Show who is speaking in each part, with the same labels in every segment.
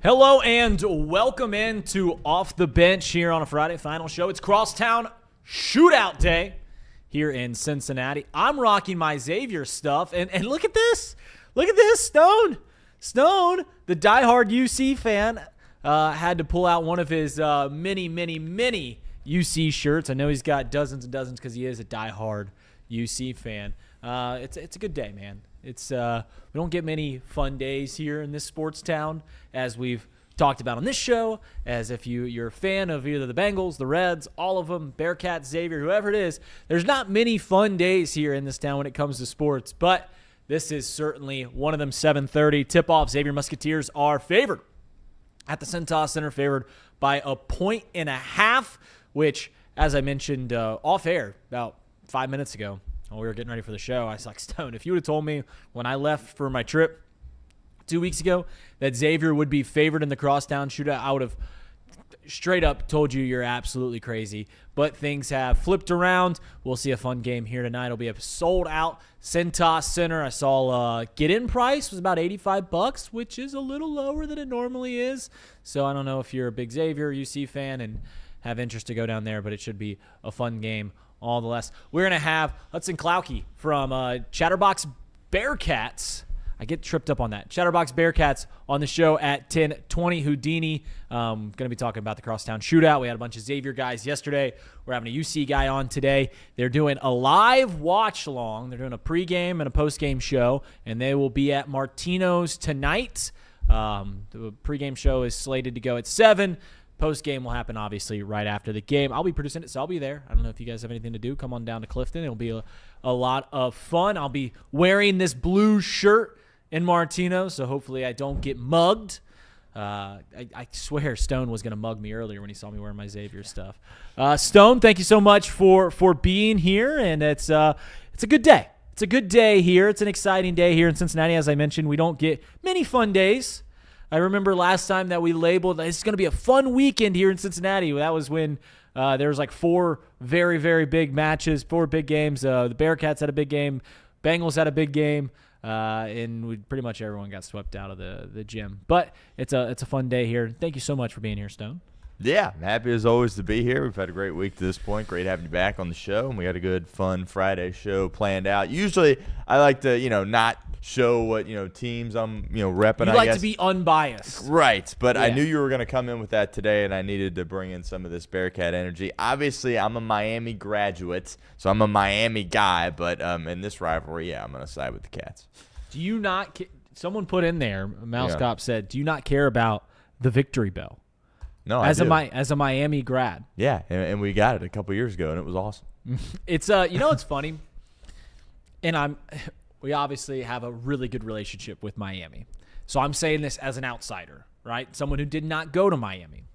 Speaker 1: Hello and welcome into Off the Bench here on a Friday final show. It's Crosstown Shootout Day here in Cincinnati. I'm rocking my Xavier stuff, and look at this. Look at this, Stone. Stone, the diehard UC fan, had to pull out one of his many UC shirts. I know he's got dozens and dozens because he is a diehard UC fan. It's a good day, man. It's we don't get many fun days here in this sports town, as we've talked about on this show. As if you're a fan of either the Bengals, the Reds, all of them, Bearcats, Xavier, whoever it is, there's not many fun days here in this town when it comes to sports. But this is certainly one of them. 7:30 tip-off. Xavier Musketeers are favored at the Cincy Center, favored by 1.5, which, as I mentioned off air about 5 minutes ago, when we were getting ready for the show, I was like, Stone, if you would have told me when I left for my trip 2 weeks ago that Xavier would be favored in the Crosstown Shootout, I would have straight up told you you're absolutely crazy. But things have flipped around. We'll see a fun game here tonight. It'll be a sold-out Cincy Center. I saw get-in price was about $85, which is a little lower than it normally is. So I don't know if you're a big Xavier UC fan and have interest to go down there, but it should be a fun game. All the less. We're going to have Hudson Klauke from Chatterbox Bearcats. I get tripped up on that. Chatterbox Bearcats on the show at 10:20. Houdini. Going to be talking about the Crosstown Shootout. We had a bunch of Xavier guys yesterday. We're having a UC guy on today. They're doing a live watch-along. They're doing a pregame and a postgame show, and they will be at Martino's tonight. The pregame show is slated to go at 7. Post-game will happen, obviously, right after the game. I'll be producing it, so I'll be there. I don't know if you guys have anything to do. Come on down to Clifton. It'll be a lot of fun. I'll be wearing this blue shirt in Martino, so hopefully I don't get mugged. I swear Stone was going to mug me earlier when he saw me wearing my Xavier stuff. Stone, thank you so much for being here, and it's a good day. It's a good day here. It's an exciting day here in Cincinnati. As I mentioned, we don't get many fun days. I remember last time that we labeled it's going to be a fun weekend here in Cincinnati. That was when there was like 4 very, very big matches, 4 big games. The Bearcats had a big game. Bengals had a big game. And pretty much everyone got swept out of the gym. But it's a fun day here. Thank you so much for being here, Stone.
Speaker 2: Yeah, happy as always to be here. We've had a great week to this point. Great having you back on the show, and we had a good, fun Friday show planned out. Usually, I like to, not show what, teams I'm, repping.
Speaker 1: You like to be unbiased.
Speaker 2: Right, but
Speaker 1: yeah.
Speaker 2: I knew you were going to come in with that today, and I needed to bring in some of this Bearcat energy. Obviously, I'm a Miami graduate, so I'm a Miami guy, but in this rivalry, yeah, I'm going to side with the Cats.
Speaker 1: Do you not someone put in there, Mouse Cop said, do you not care about the victory bell?
Speaker 2: No,
Speaker 1: as a Miami grad.
Speaker 2: Yeah, and we got it a couple years ago, and it was awesome.
Speaker 1: It's it's funny, and we obviously have a really good relationship with Miami. So I'm saying this as an outsider, right? Someone who did not go to Miami.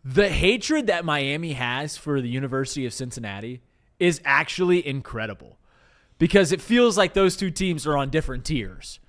Speaker 1: The hatred that Miami has for the University of Cincinnati is actually incredible, because it feels like those two teams are on different tiers.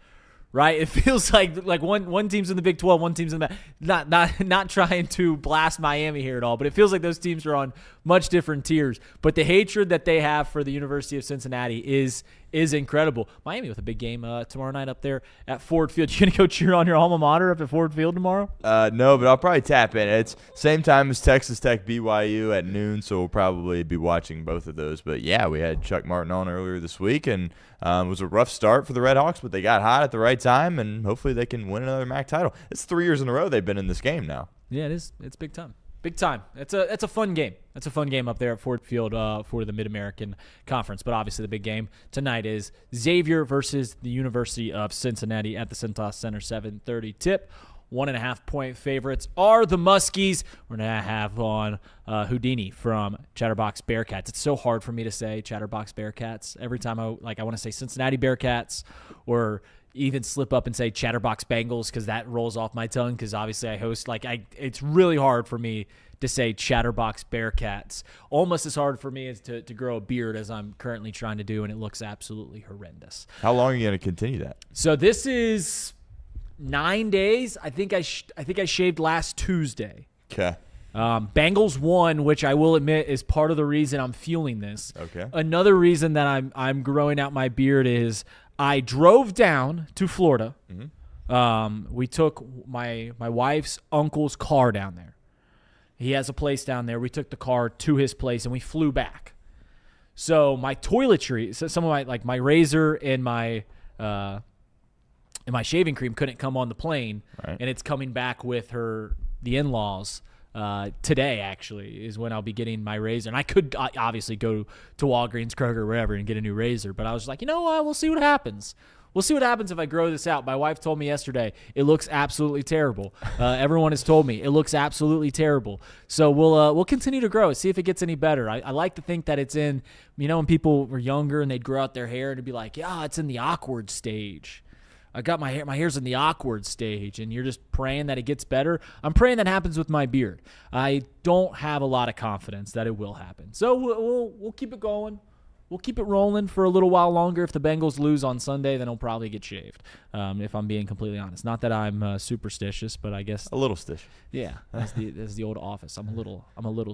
Speaker 1: Right, it feels like one team's in the Big 12, one team's in the not trying to blast Miami here at all, but it feels like those teams are on much different tiers. But the hatred that they have for the University of Cincinnati is incredible. Miami with a big game tomorrow night up there at Ford Field. You gonna go cheer on your alma mater up at Ford Field tomorrow?
Speaker 2: No, but I'll probably tap in. It's same time as Texas Tech BYU at noon, so we'll probably be watching both of those. But yeah, we had Chuck Martin on earlier this week, and it was a rough start for the Red Hawks, but they got hot at the right time, and hopefully they can win another MAC title. It's 3 years in a row they've been in this game now.
Speaker 1: Yeah, it is. It's big time. Big time. It's a fun game. It's a fun game up there at Ford Field for the Mid-American Conference. But obviously the big game tonight is Xavier versus the University of Cincinnati at the Cincy Center, 7:30 tip. 1.5-point favorites are the Muskies. We're going to have on Houdini from Chatterbox Bearcats. It's so hard for me to say Chatterbox Bearcats. Every time I want to say Cincinnati Bearcats, or even slip up and say Chatterbox Bengals, because that rolls off my tongue, because obviously I host it's really hard for me to say Chatterbox Bearcats. Almost as hard for me as to grow a beard as I'm currently trying to do, and it looks absolutely horrendous.
Speaker 2: How long are you going to continue that?
Speaker 1: So this is 9 days. I think I shaved last Tuesday.
Speaker 2: Okay.
Speaker 1: Bengals won, which I will admit is part of the reason I'm fueling this.
Speaker 2: Okay.
Speaker 1: Another reason that I'm growing out my beard is I drove down to Florida.
Speaker 2: Mm-hmm.
Speaker 1: We took my wife's uncle's car down there. He has a place down there. We took the car to his place, and we flew back. So my toiletry, some of my razor and my shaving cream couldn't come on the plane,
Speaker 2: right.
Speaker 1: And it's coming back with the in-laws today. Actually, is when I'll be getting my razor. And I could obviously go to Walgreens, Kroger, wherever, and get a new razor. But I was like, you know what? We'll see what happens. We'll see what happens if I grow this out. My wife told me yesterday it looks absolutely terrible. Everyone has told me it looks absolutely terrible. So we'll continue to grow it, see if it gets any better. I like to think that it's in, when people were younger and they'd grow out their hair and it'd be like, yeah, it's in the awkward stage. I got my hair's in the awkward stage, and you're just praying that it gets better. I'm praying that happens with my beard. I don't have a lot of confidence that it will happen. So we'll keep it going. We'll keep it rolling for a little while longer. If the Bengals lose on Sunday, then I'll probably get shaved, if I'm being completely honest. Not that I'm superstitious, but I guess
Speaker 2: a little stitious.
Speaker 1: Yeah, that's the old office. I'm a little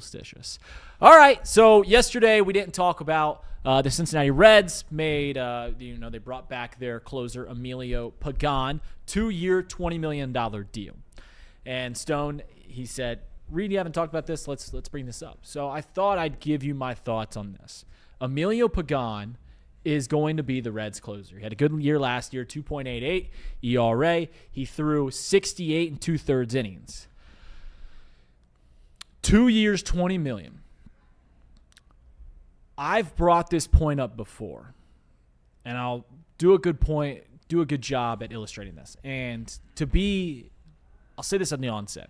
Speaker 1: stitious. All right, so yesterday we didn't talk about the Cincinnati Reds made. They brought back their closer Emilio Pagan, 2-year, $20 million deal. And Stone, he said, "Reed, you haven't talked about this. Let's bring this up." So I thought I'd give you my thoughts on this. Emilio Pagan is going to be the Reds closer. He had a good year last year, 2.88 ERA. He threw 68 and 2/3 innings. 2 years, $20 million. I've brought this point up before, and I'll do a good job at illustrating this. And I'll say this on the onset.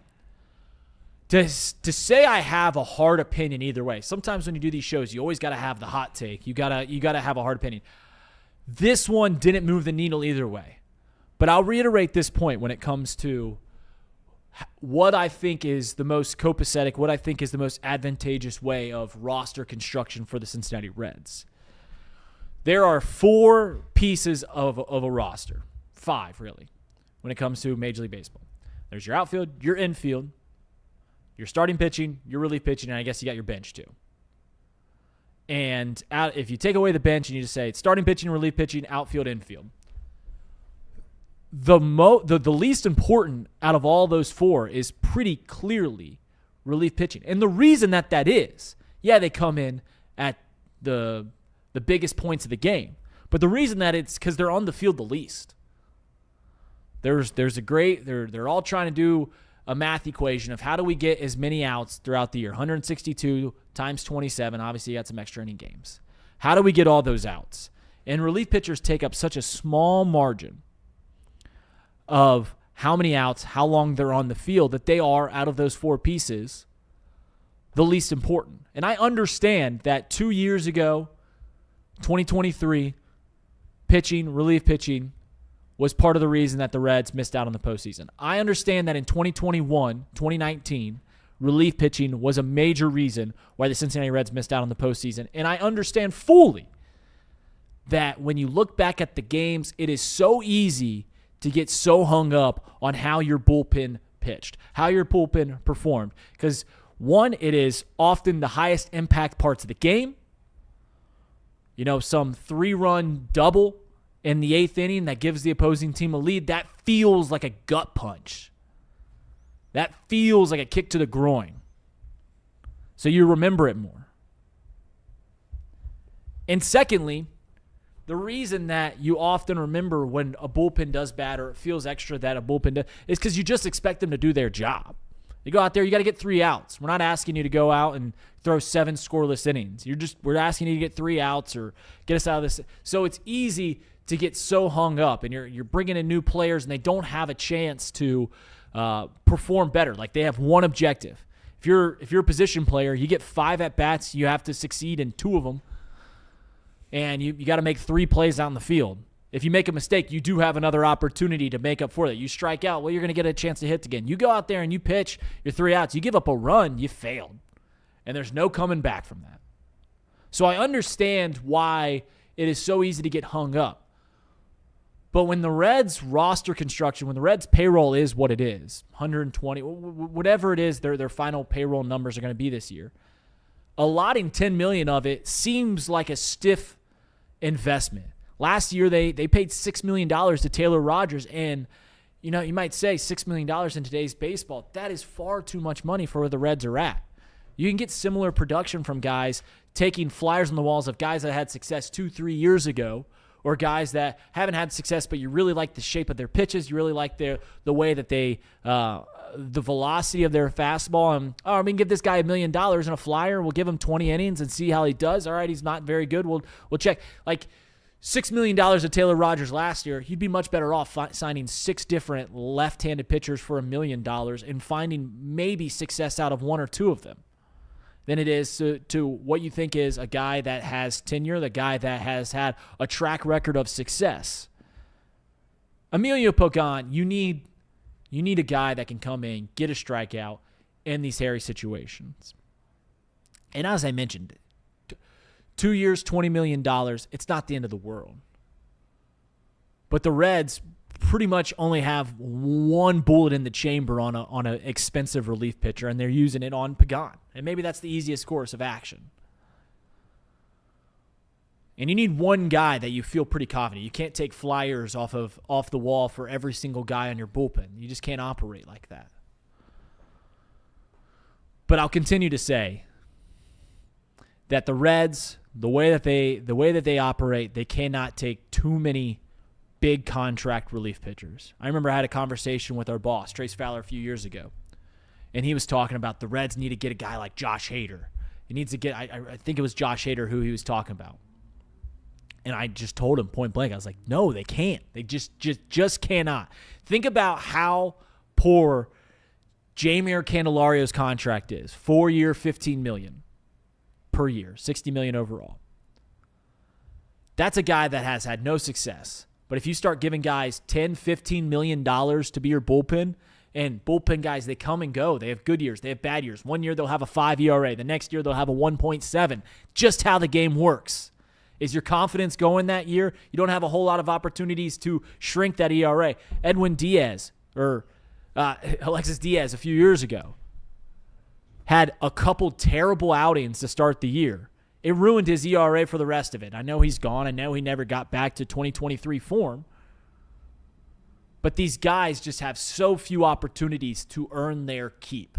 Speaker 1: To say I have a hard opinion either way. Sometimes when you do these shows, you always got to have the hot take. You gotta have a hard opinion. This one didn't move the needle either way. But I'll reiterate this point when it comes to what I think is the most copacetic, what I think is the most advantageous way of roster construction for the Cincinnati Reds. There are 4 pieces of a roster. 5, really, when it comes to Major League Baseball. There's your outfield, your infield, your starting pitching, your relief pitching, and I guess you got your bench too. And if you take away the bench and you just say it's starting pitching, relief pitching, outfield, infield, the least important out of all those 4 is pretty clearly relief pitching. And the reason that is, they come in at the biggest points of the game, but the reason that it's because they're on the field the least. They're all trying to do a math equation of how do we get as many outs throughout the year. 162 times 27. Obviously, you got some extra inning games. How do we get all those outs? And relief pitchers take up such a small margin of how many outs, how long they're on the field, that they are, out of those 4 pieces, the least important. And I understand that 2 years ago, 2023, relief pitching, was part of the reason that the Reds missed out on the postseason. I understand that in 2019, relief pitching was a major reason why the Cincinnati Reds missed out on the postseason. And I understand fully that when you look back at the games, it is so easy to get so hung up on how your bullpen pitched, how your bullpen performed. Because, one, it is often the highest impact parts of the game. Some 3-run double in the 8th inning that gives the opposing team a lead, that feels like a gut punch. That feels like a kick to the groin. So you remember it more. And secondly, the reason that you often remember when a bullpen does bad, or it feels extra that a bullpen does, is because you just expect them to do their job. You go out there, you got to get 3 outs. We're not asking you to go out and throw 7 scoreless innings. We're asking you to get 3 outs or get us out of this. So it's easy to get so hung up, and you're bringing in new players, and they don't have a chance to perform better. Like, they have one objective. If you're a position player, you get 5 at bats, you have to succeed in 2 of them, and you got to make 3 plays out in the field. If you make a mistake, you do have another opportunity to make up for that. You strike out, well, you're going to get a chance to hit again. You go out there and you pitch your 3 outs. You give up a run, you failed, and there's no coming back from that. So I understand why it is so easy to get hung up. But when the Reds roster construction, when the Reds payroll is what it is, 120, whatever it is, their final payroll numbers are going to be this year, allotting $10 million of it seems like a stiff investment. Last year, they paid $6 million to Taylor Rogers, and you might say $6 million in today's baseball. That is far too much money for where the Reds are at. You can get similar production from guys taking flyers on the walls of guys that had success 2-3 years ago, or guys that haven't had success, but you really like the shape of their pitches. You really like the way that they, the velocity of their fastball. And, we can give this guy $1 million in a flyer. We'll give him 20 innings and see how he does. All right, he's not very good. We'll check. Like $6 million to Taylor Rogers last year, he'd be much better off signing 6 different left-handed pitchers for $1 million and finding maybe success out of 1 or 2 of them than it is to what you think is a guy that has tenure, the guy that has had a track record of success. Emilio Pagan, you need a guy that can come in, get a strikeout in these hairy situations. And as I mentioned, 2 years, $20 million, it's not the end of the world. But the Reds pretty much only have one bullet in the chamber on an expensive relief pitcher, and they're using it on Pagan. And maybe that's the easiest course of action. And you need one guy that you feel pretty confident. You can't take flyers off the wall for every single guy on your bullpen. You just can't operate like that. But I'll continue to say that the Reds, the way that they operate, they cannot take too many big contract relief pitchers. I remember I had a conversation with our boss, Trace Fowler, a few years ago, and he was talking about the Reds need to get a guy like Josh Hader. He needs to get, I think it was Josh Hader who he was talking about. And I just told him point blank, I was like, no, they can't. They just cannot. Think about how poor Jeimer Candelario's contract is. 4-year, $15 million per year, $60 million overall. That's a guy that has had no success. But if you start giving guys $10, $15 million to be your bullpen, and bullpen guys, they come and go. They have good years. They have bad years. 1 year they'll have a 5 ERA. The next year they'll have a 1.7. Just how the game works. Is your confidence going that year? You don't have a whole lot of opportunities to shrink that ERA. Edwin Diaz, or Alexis Diaz a few years ago, had a couple terrible outings to start the year. It ruined his ERA for the rest of it. I know he's gone. I know he never got back to 2023 form. But these guys just have so few opportunities to earn their keep.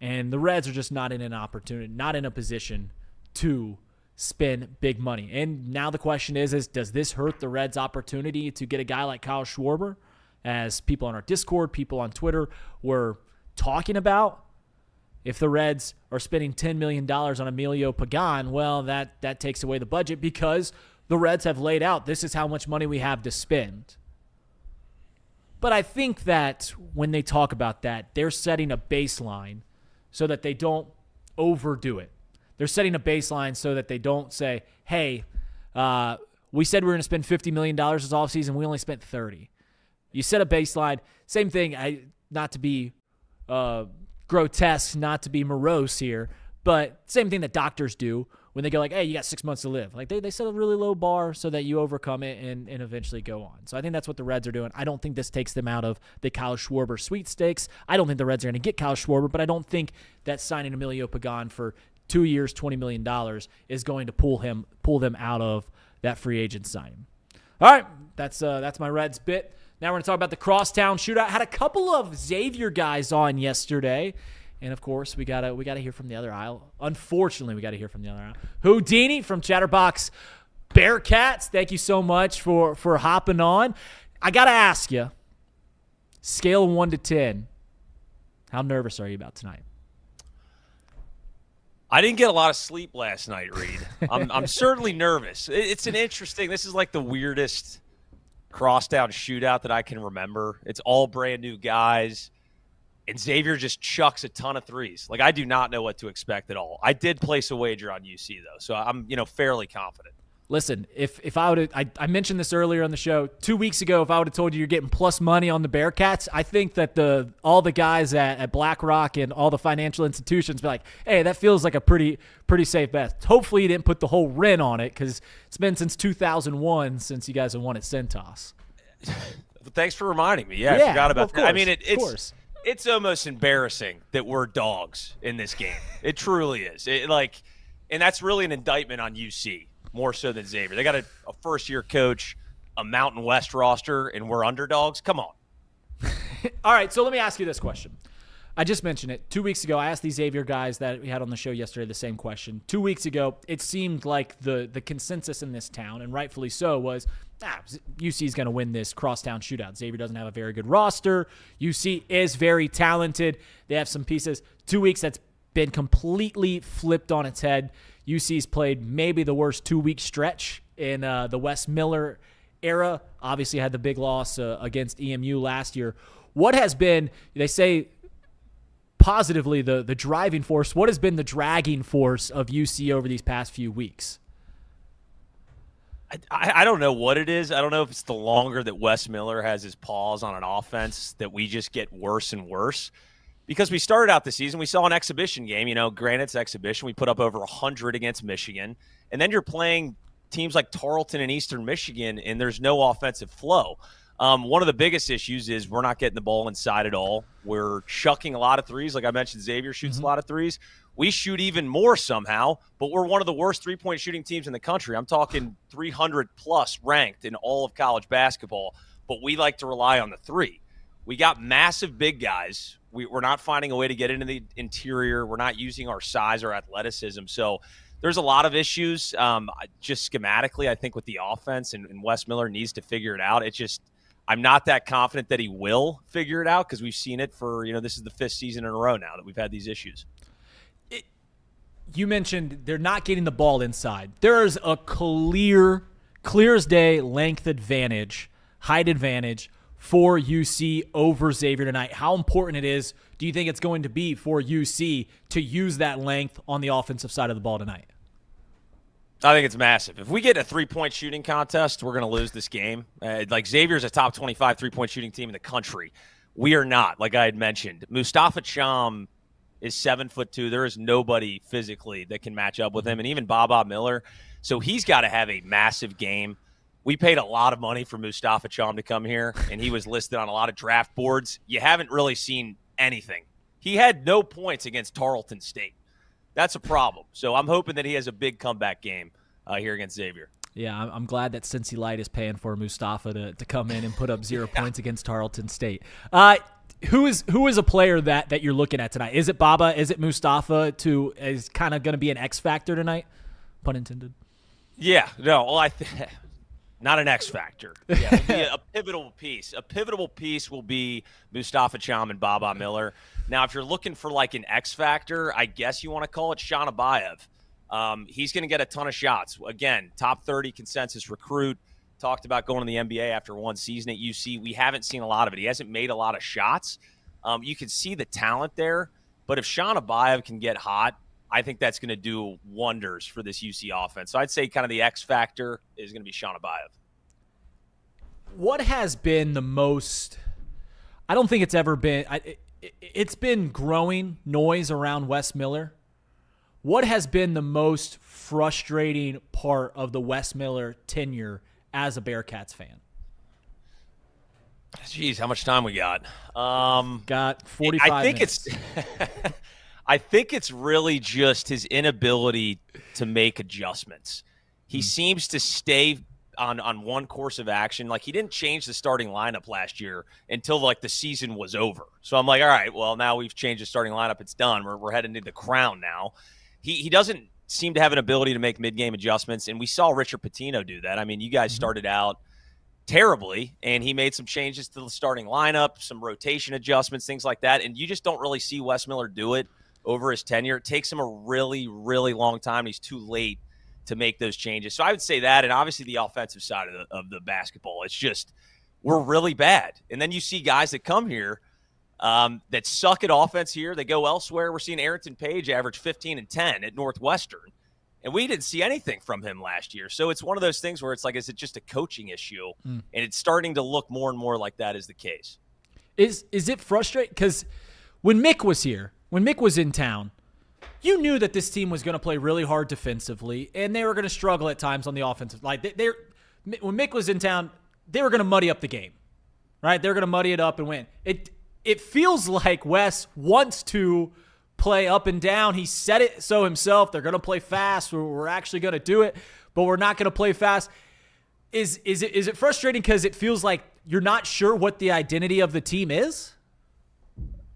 Speaker 1: And the Reds are just not in a position to spend big money. And now the question is does this hurt the Reds' opportunity to get a guy like Kyle Schwarber? As people on our Discord, people on Twitter were talking about, if the Reds are spending $10 million on Emilio Pagan, well, that takes away the budget because the Reds have laid out, this is how much money we have to spend. But I think that when they talk about that, they're setting a baseline so that they don't overdo it. They're setting a baseline so that they don't say, hey, we said we were going to spend $50 million this offseason. We only spent $30. You set a baseline. Same thing, not to be grotesque, not to be morose here, but same thing that doctors do when they go like, hey, you got 6 months to live. Like they set a really low bar so that you overcome it and eventually go on. So I think that's what the Reds are doing. I don't think this takes them out of the Kyle Schwarber sweepstakes. I don't think the Reds are going to get Kyle Schwarber, but I don't think that signing Emilio Pagan for 2 years, $20 million is going to pull them out of that free agent signing. All right, that's my Reds bit. Now we're going to talk about the Crosstown Shootout. Had a couple of Xavier guys on yesterday. And, of course, we gotta hear from the other aisle. Unfortunately, we got to hear from the other aisle. Houdini from Chatterbox Bearcats, thank you so much for hopping on. I got to ask you, scale of 1 to 10, how nervous are you about tonight?
Speaker 3: I didn't get a lot of sleep last night, Reed. I'm certainly nervous. It's an interesting – this is like the weirdest Crosstown Shootout that I can remember. It's all brand new guys. And Xavier just chucks a ton of threes. Like, I do not know what to expect at all. I did place a wager on UC, though, so I'm, fairly confident.
Speaker 1: Listen, if I would have, I mentioned this earlier on the show, 2 weeks ago, if I would have told you you're getting plus money on the Bearcats, I think that all the guys at BlackRock and all the financial institutions be like, hey, that feels like a pretty safe bet. Hopefully you didn't put the whole RIN on it because it's been since 2001 since you guys have won at Centos.
Speaker 3: Thanks for reminding me. Yeah, I forgot about that. I mean, it's almost embarrassing that we're dogs in this game. It truly is. And that's really an indictment on UC more so than Xavier. They got a first-year coach. a Mountain West roster and we're underdogs? Come on.
Speaker 1: All right, so let me ask you this question. I just mentioned it. 2 weeks ago, I asked these Xavier guys that we had on the show yesterday the same question. 2 weeks ago, it seemed like the consensus in this town, and rightfully so, was UC is going to win this Crosstown shootout. Xavier doesn't have a very good roster. UC is very talented. They have some pieces. 2 weeks, that's been completely flipped on its head. UC's played maybe the worst 2-week stretch in the Wes Miller era. Obviously had the big loss against EMU last year. What has been, they say, positively the driving force, what has been the dragging force of UC over these past few weeks?
Speaker 3: I don't know what it is. I don't know if it's the longer that Wes Miller has his paws on an offense that we just get worse and worse. Because we started out the season, we saw an exhibition game. Granted, it's exhibition. We put up over 100 against Michigan. And then you're playing teams like Tarleton and Eastern Michigan, and there's no offensive flow. One of the biggest issues is we're not getting the ball inside at all. We're chucking a lot of threes. Like I mentioned, Xavier shoots a lot of threes. We shoot even more somehow, but we're one of the worst three-point shooting teams in the country. I'm talking 300-plus ranked in all of college basketball, but we like to rely on the three. We got massive big guys. We're not finding a way to get into the interior. We're not using our size or athleticism. So there's a lot of issues just schematically, I think, with the offense, and Wes Miller needs to figure it out. I'm not that confident that he will figure it out because we've seen it for, this is the 5th season in a row now that we've had these issues.
Speaker 1: You mentioned they're not getting the ball inside. There is a clear as day length advantage, height advantage for UC over Xavier tonight. How important it is, do you think it's going to be for UC to use that length on the offensive side of the ball tonight?
Speaker 3: I think it's massive. If we get a three-point shooting contest, we're going to lose this game. Xavier's a top 25 three-point shooting team in the country. We are not, like I had mentioned. Mustafa Cham is 7'2". There is nobody physically that can match up with him, and even Baba Miller. So he's got to have a massive game. We paid a lot of money for Mustafa Cham to come here, and he was listed on a lot of draft boards. You haven't really seen anything. He had no points against Tarleton State. That's a problem. So I'm hoping that he has a big comeback game here against Xavier.
Speaker 1: Yeah, I'm glad that Cincy Light is paying for Mustafa to come in and put up 0 points against Tarleton State. Who is a player that you're looking at tonight? Is it Baba? Is it Mustafa? Is kind of going to be an X factor tonight? Pun intended.
Speaker 3: Yeah, no. Well, not an X factor. Yeah, it'll be a pivotal piece. A pivotal piece will be Mustafa Cham and Baba Miller. Now, if you're looking for like an X factor, I guess you want to call it Sean Abayev. He's going to get a ton of shots. Again, top 30 consensus recruit. Talked about going to the NBA after one season at UC. We haven't seen a lot of it. He hasn't made a lot of shots. You can see the talent there. But if Sean Abayev can get hot, I think that's going to do wonders for this UC offense. So I'd say kind of the X factor is going to be Sean Abayev.
Speaker 1: What has been the most – I don't think it's ever been – it's been growing noise around Wes Miller. What has been the most frustrating part of the Wes Miller tenure as a Bearcats fan?
Speaker 3: Jeez, how much time we got?
Speaker 1: Got 45 minutes.
Speaker 3: I think it's really just his inability to make adjustments. He seems to stay on one course of action. Like, he didn't change the starting lineup last year until the season was over. So I'm like, all right, well, now we've changed the starting lineup. It's done. We're heading to the crown now. He doesn't seem to have an ability to make mid-game adjustments, and we saw Richard Pitino do that. I mean, you guys started out terribly, and he made some changes to the starting lineup, some rotation adjustments, things like that, and you just don't really see Wes Miller do it over his tenure. It takes him a really, really long time, and he's too late to make those changes. So I would say that, and obviously the offensive side of the basketball. It's just we're really bad. And then you see guys that come here that suck at offense here. They go elsewhere. We're seeing Arrington Page average 15 and 10 at Northwestern, and we didn't see anything from him last year. So it's one of those things where it's like, is it just a coaching issue? And it's starting to look more and more like that is the case.
Speaker 1: Is it frustrating? Because when Mick was here, when Mick was in town, you knew that this team was going to play really hard defensively, and they were going to struggle at times on the offensive. Like when Mick was in town, they were going to muddy up the game, right? They're going to muddy it up and win. It feels like Wes wants to play up and down. He said it so himself. They're going to play fast. We're actually going to do it, but we're not going to play fast. Is it frustrating because it feels like you're not sure what the identity of the team is?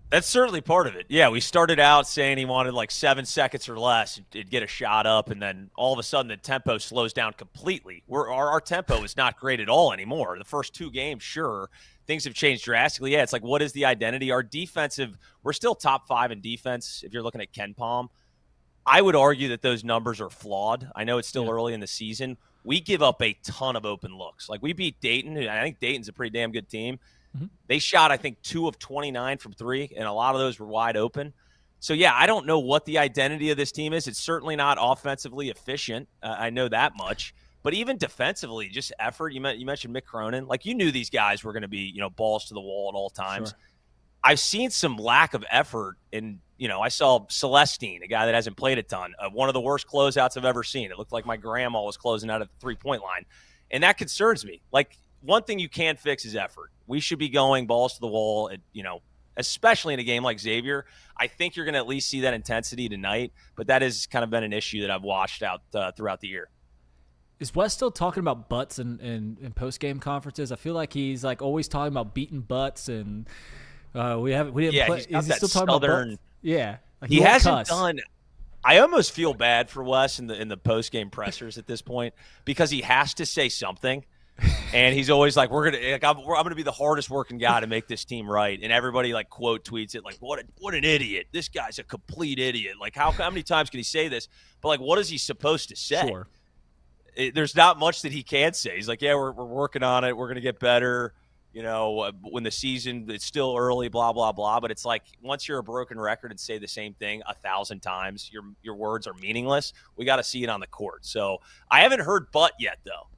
Speaker 3: That's certainly part of it. Yeah, we started out saying he wanted like 7 seconds or less to get a shot up, and then all of a sudden the tempo slows down completely. Our tempo is not great at all anymore. The first 2 games, sure, things have changed drastically. Yeah, it's like, what is the identity? Our defensive, we're still top 5 in defense if you're looking at Ken Palm. I would argue that those numbers are flawed. I know it's still early in the season. We give up a ton of open looks. Like, we beat Dayton, and I think Dayton's a pretty damn good team. They shot, I think, 2 of 29 from 3, and a lot of those were wide open. So, yeah, I don't know what the identity of this team is. It's certainly not offensively efficient. I know that much. But even defensively, just effort. You mentioned Mick Cronin. Like, you knew these guys were going to be, balls to the wall at all times.
Speaker 1: Sure.
Speaker 3: I've seen some lack of effort in, I saw Celestine, a guy that hasn't played a ton, one of the worst closeouts I've ever seen. It looked like my grandma was closing out at the three-point line. And that concerns me. Like, one thing you can't fix is effort. We should be going balls to the wall, especially in a game like Xavier. I think you're going to at least see that intensity tonight, but that has kind of been an issue that I've watched out throughout the year.
Speaker 1: Is Wes still talking about butts in post-game conferences? I feel like he's like always talking about beating butts, and we didn't play. Is he still talking about butts? Yeah, like
Speaker 3: he hasn't done. I almost feel bad for Wes in the post-game pressers at this point because he has to say something. And he's always like, I'm gonna be the hardest working guy to make this team right, and everybody like quote tweets it like, what an idiot, this guy's a complete idiot. Like, how many times can he say this? But like, what is he supposed to say?
Speaker 1: Sure.
Speaker 3: There's not much that he can say. He's like, yeah, we're working on it, we're gonna get better. When the season, it's still early, blah blah blah. But it's like, once you're a broken record and say the same thing 1,000 times, your words are meaningless. We got to see it on the court. So I haven't heard but yet though.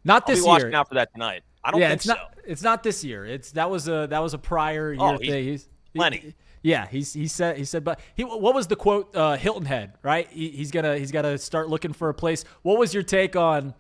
Speaker 1: Not this
Speaker 3: I'll be
Speaker 1: year.
Speaker 3: watching out for that tonight. I don't think so.
Speaker 1: It's not this year. That was a prior year thing. He's
Speaker 3: plenty.
Speaker 1: He said, but what was the quote? Hilton Head, right? He's got to start looking for a place. What was your take on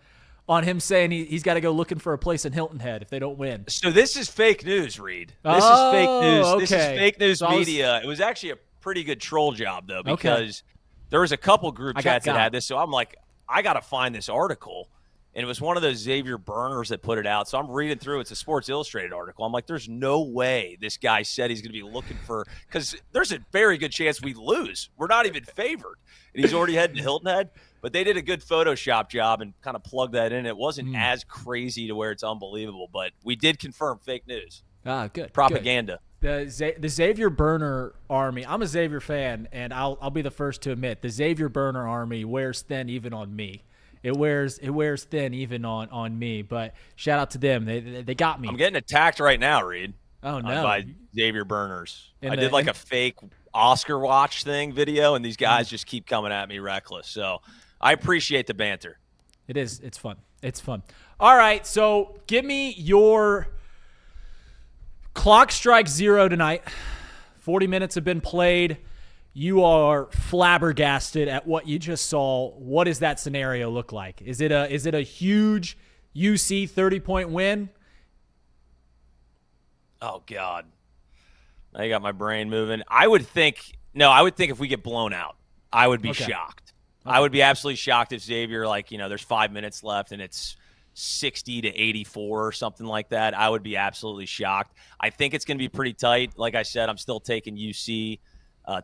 Speaker 1: him saying he's got to go looking for a place in Hilton Head if they don't win?
Speaker 3: So this is fake news, Reed. This is fake news.
Speaker 1: Okay.
Speaker 3: This is fake news media. It was actually a pretty good troll job though, because there was a couple group chats that had this. So I'm like, I got to find this article. And it was one of those Xavier burners that put it out. So I'm reading through. It's a Sports Illustrated article. I'm like, there's no way this guy said he's going to be looking for – because there's a very good chance we lose. We're not even favored. And he's already heading to Hilton Head. But they did a good Photoshop job and kind of plugged that in. It wasn't as crazy to where it's unbelievable. But we did confirm fake news.
Speaker 1: Good.
Speaker 3: Propaganda.
Speaker 1: Good. The Xavier burner army – I'm a Xavier fan, and I'll be the first to admit, the Xavier burner army wears thin even on me. It wears thin even on me, but shout out to them. They got me.
Speaker 3: I'm getting attacked right now, Reed.
Speaker 1: Oh no,
Speaker 3: by Xavier burners. I did like a fake Oscar watch thing video, and these guys just keep coming at me reckless. So I appreciate the banter.
Speaker 1: It is. It's fun. It's fun. All right, so give me your clock strikes 0 tonight. 40 minutes have been played. You are flabbergasted at what you just saw. What does that scenario look like? Is it a huge UC 30-point win?
Speaker 3: Oh God, now you got my brain moving. I would think if we get blown out, I would be shocked. Okay. I would be absolutely shocked if Xavier, there's 5 minutes left and it's 60-84 or something like that. I would be absolutely shocked. I think it's going to be pretty tight. Like I said, I'm still taking UC.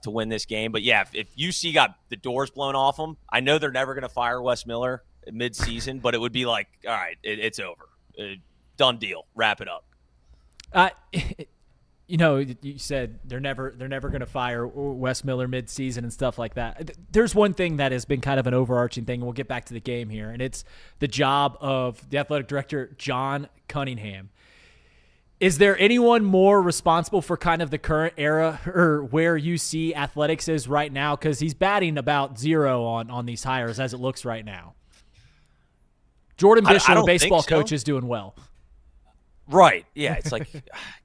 Speaker 3: To win this game. But, yeah, if UC got the doors blown off them, I know they're never going to fire Wes Miller mid-season, but it would be like, all right, it's over. Done deal. Wrap it up.
Speaker 1: You said they're never going to fire Wes Miller mid-season and stuff like that. There's one thing that has been kind of an overarching thing, and we'll get back to the game here, and it's the job of the athletic director, John Cunningham. Is there anyone more responsible for kind of the current era or where you see athletics is right now? Because he's batting about 0 on these hires as it looks right now. Jordan Bishop, a baseball coach, is doing well.
Speaker 3: Right. Yeah. It's like,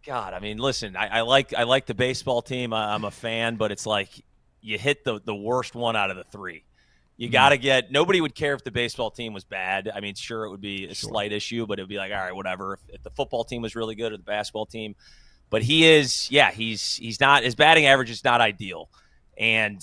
Speaker 3: God, I mean, listen, I like the baseball team. I'm a fan, but it's like you hit the worst one out of the 3. You got to get – nobody would care if the baseball team was bad. I mean, sure, it would be a slight issue, but it would be like, all right, whatever. If the football team was really good or the basketball team. But he's not – his batting average is not ideal. And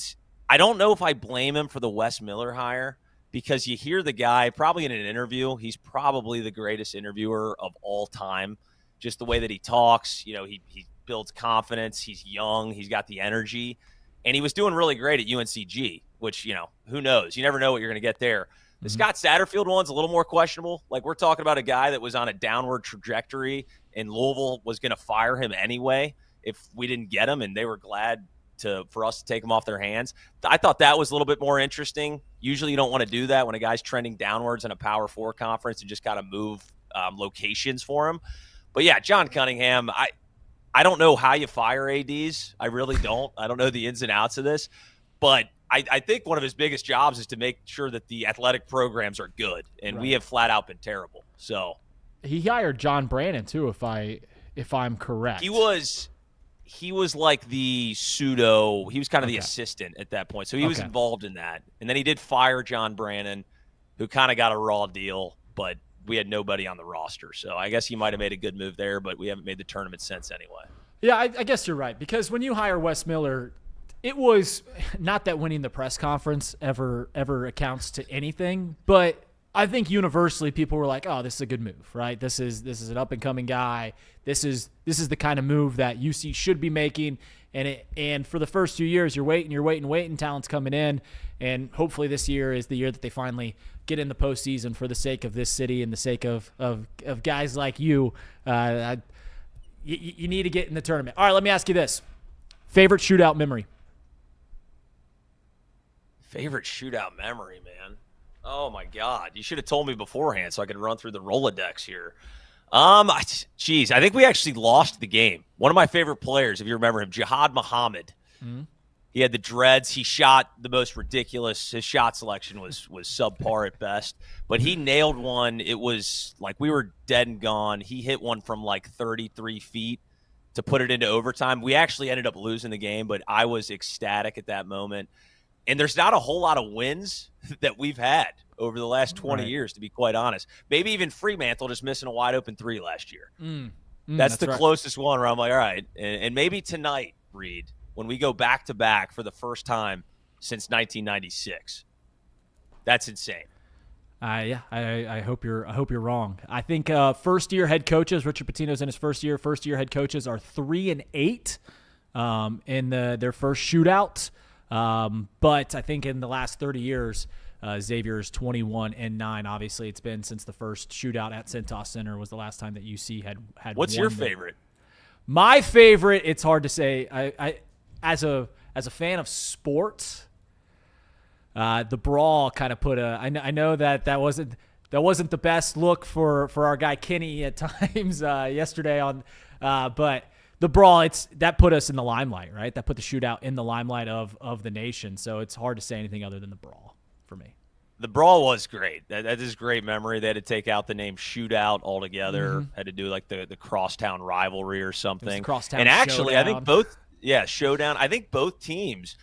Speaker 3: I don't know if I blame him for the Wes Miller hire because you hear the guy probably in an interview. He's probably the greatest interviewer of all time. Just the way that he talks, you know, he builds confidence. He's young. He's got the energy. And he was doing really great at UNCG, which, you know, who knows? You never know what you're going to get there. The Scott Satterfield one's a little more questionable. Like, we're talking about a guy that was on a downward trajectory, and Louisville was going to fire him anyway if we didn't get him, and they were glad for us to take him off their hands. I thought that was a little bit more interesting. Usually you don't want to do that when a guy's trending downwards in a Power 4 conference and just got to move locations for him. But, yeah, John Cunningham, I don't know how you fire ADs. I really don't. I don't know the ins and outs of this. But I think one of his biggest jobs is to make sure that the athletic programs are good, and we have flat out been terrible. So
Speaker 1: he hired John Brannon too, if I'm correct.
Speaker 3: He was like the pseudo. He was kind of the assistant at that point, so he was involved in that. And then he did fire John Brannon, who kind of got a raw deal, but we had nobody on the roster. So I guess he might have made a good move there, but we haven't made the tournament since anyway.
Speaker 1: Yeah, I guess you're right, because when you hire Wes Miller, it was not that winning the press conference ever accounts to anything, but I think universally people were like, "Oh, this is a good move, right? This is an up and coming guy. This is the kind of move that UC should be making." And for the first 2 years, you're waiting. Talent's coming in, and hopefully this year is the year that they finally get in the postseason for the sake of this city and the sake of guys like you. You need to get in the tournament. All right, let me ask you this: favorite shootout memory?
Speaker 3: Favorite shootout memory, man. Oh my God! You should have told me beforehand so I could run through the Rolodex here. I think we actually lost the game. One of my favorite players, if you remember him, Jihad Muhammad. Mm-hmm. He had the dreads. He shot the most ridiculous. His shot selection was subpar at best, but he nailed one. It was like we were dead and gone. He hit one from like 33 feet to put it into overtime. We actually ended up losing the game, but I was ecstatic at that moment. And there's not a whole lot of wins that we've had over the last 20 years, to be quite honest. Maybe even Fremantle just missing a wide-open 3 last year. That's the closest one where I'm like, all right. And maybe tonight, Reed, when we go back-to-back for the first time since 1996. That's insane.
Speaker 1: I hope you're wrong. I think first-year head coaches, Richard Pitino's in his first-year head coaches are 3-8 in their first shootout. But I think in the last 30 years, Xavier's 21-9. Obviously, it's been since the first shootout at Cintas Center was the last time that UC had.
Speaker 3: What's your favorite?
Speaker 1: My favorite, it's hard to say. I as a fan of sports, the brawl kind of put a. I know that wasn't the best look for our guy Kenny at times yesterday on, but. The brawl, that put us in the limelight, right? That put the shootout in the limelight of the nation. So it's hard to say anything other than the brawl for me.
Speaker 3: The brawl was great. That is great memory. They had to take out the name Shootout altogether. Mm-hmm. Had to do like the Crosstown rivalry or something.
Speaker 1: Crosstown
Speaker 3: and actually,
Speaker 1: showdown.
Speaker 3: I think showdown. I think both teams,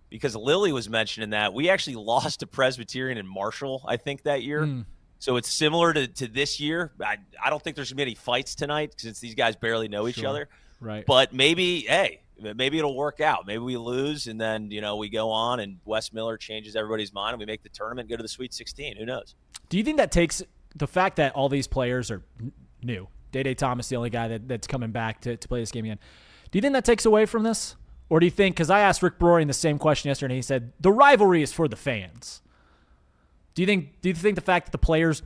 Speaker 3: because Lily was mentioning that, we actually lost to Presbyterian and Marshall, I think, that year. So it's similar to this year. I don't think there's going to be any fights tonight since these guys barely know each other.
Speaker 1: Right.
Speaker 3: But maybe it'll work out. Maybe we lose, and then, we go on, and Wes Miller changes everybody's mind, and we make the tournament and go to the Sweet 16. Who knows?
Speaker 1: Do you think that takes the fact that all these players are new? Day Thomas, the only guy that's coming back to play this game again. Do you think that takes away from this? Or do you think, because I asked Rick Broering the same question yesterday, and he said, the rivalry is for the fans. Do you think the fact that the players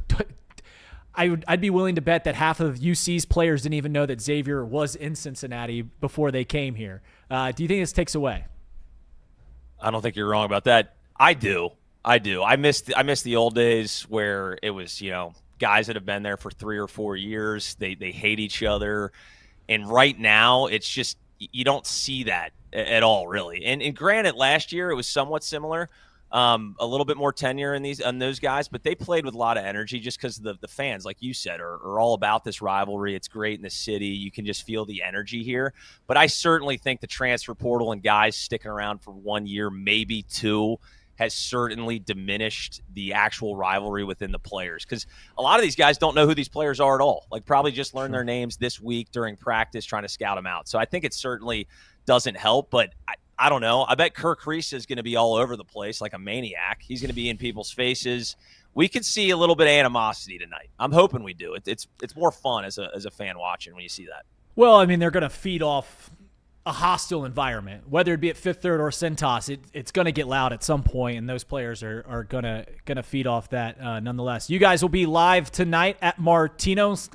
Speaker 1: I'd be willing to bet that half of UC's players didn't even know that Xavier was in Cincinnati before they came here. Do you think this takes away?
Speaker 3: I don't think you're wrong about that. I do. I miss the old days where it was, guys that have been there for 3 or 4 years. They hate each other. And right now, it's just you don't see that at all, really. And granted, last year it was somewhat similar. A little bit more tenure on those guys, but they played with a lot of energy just because the fans, like you said, are all about this rivalry. It's great in the city. You can just feel the energy here. But I certainly think the transfer portal and guys sticking around for 1 year, maybe 2, has certainly diminished the actual rivalry within the players, because a lot of these guys don't know who these players are at all. Like, probably just learned their names this week during practice trying to scout them out. So I think it certainly doesn't help, but I don't know. I bet Kirk Reese is going to be all over the place like a maniac. He's going to be in people's faces. We could see a little bit of animosity tonight. I'm hoping we do. It's more fun as a fan watching when you see that.
Speaker 1: Well, I mean, they're going to feed off a hostile environment, whether it be at Fifth Third or Cintas. It's going to get loud at some point, and those players are gonna feed off that nonetheless. You guys will be live tonight at Martino's.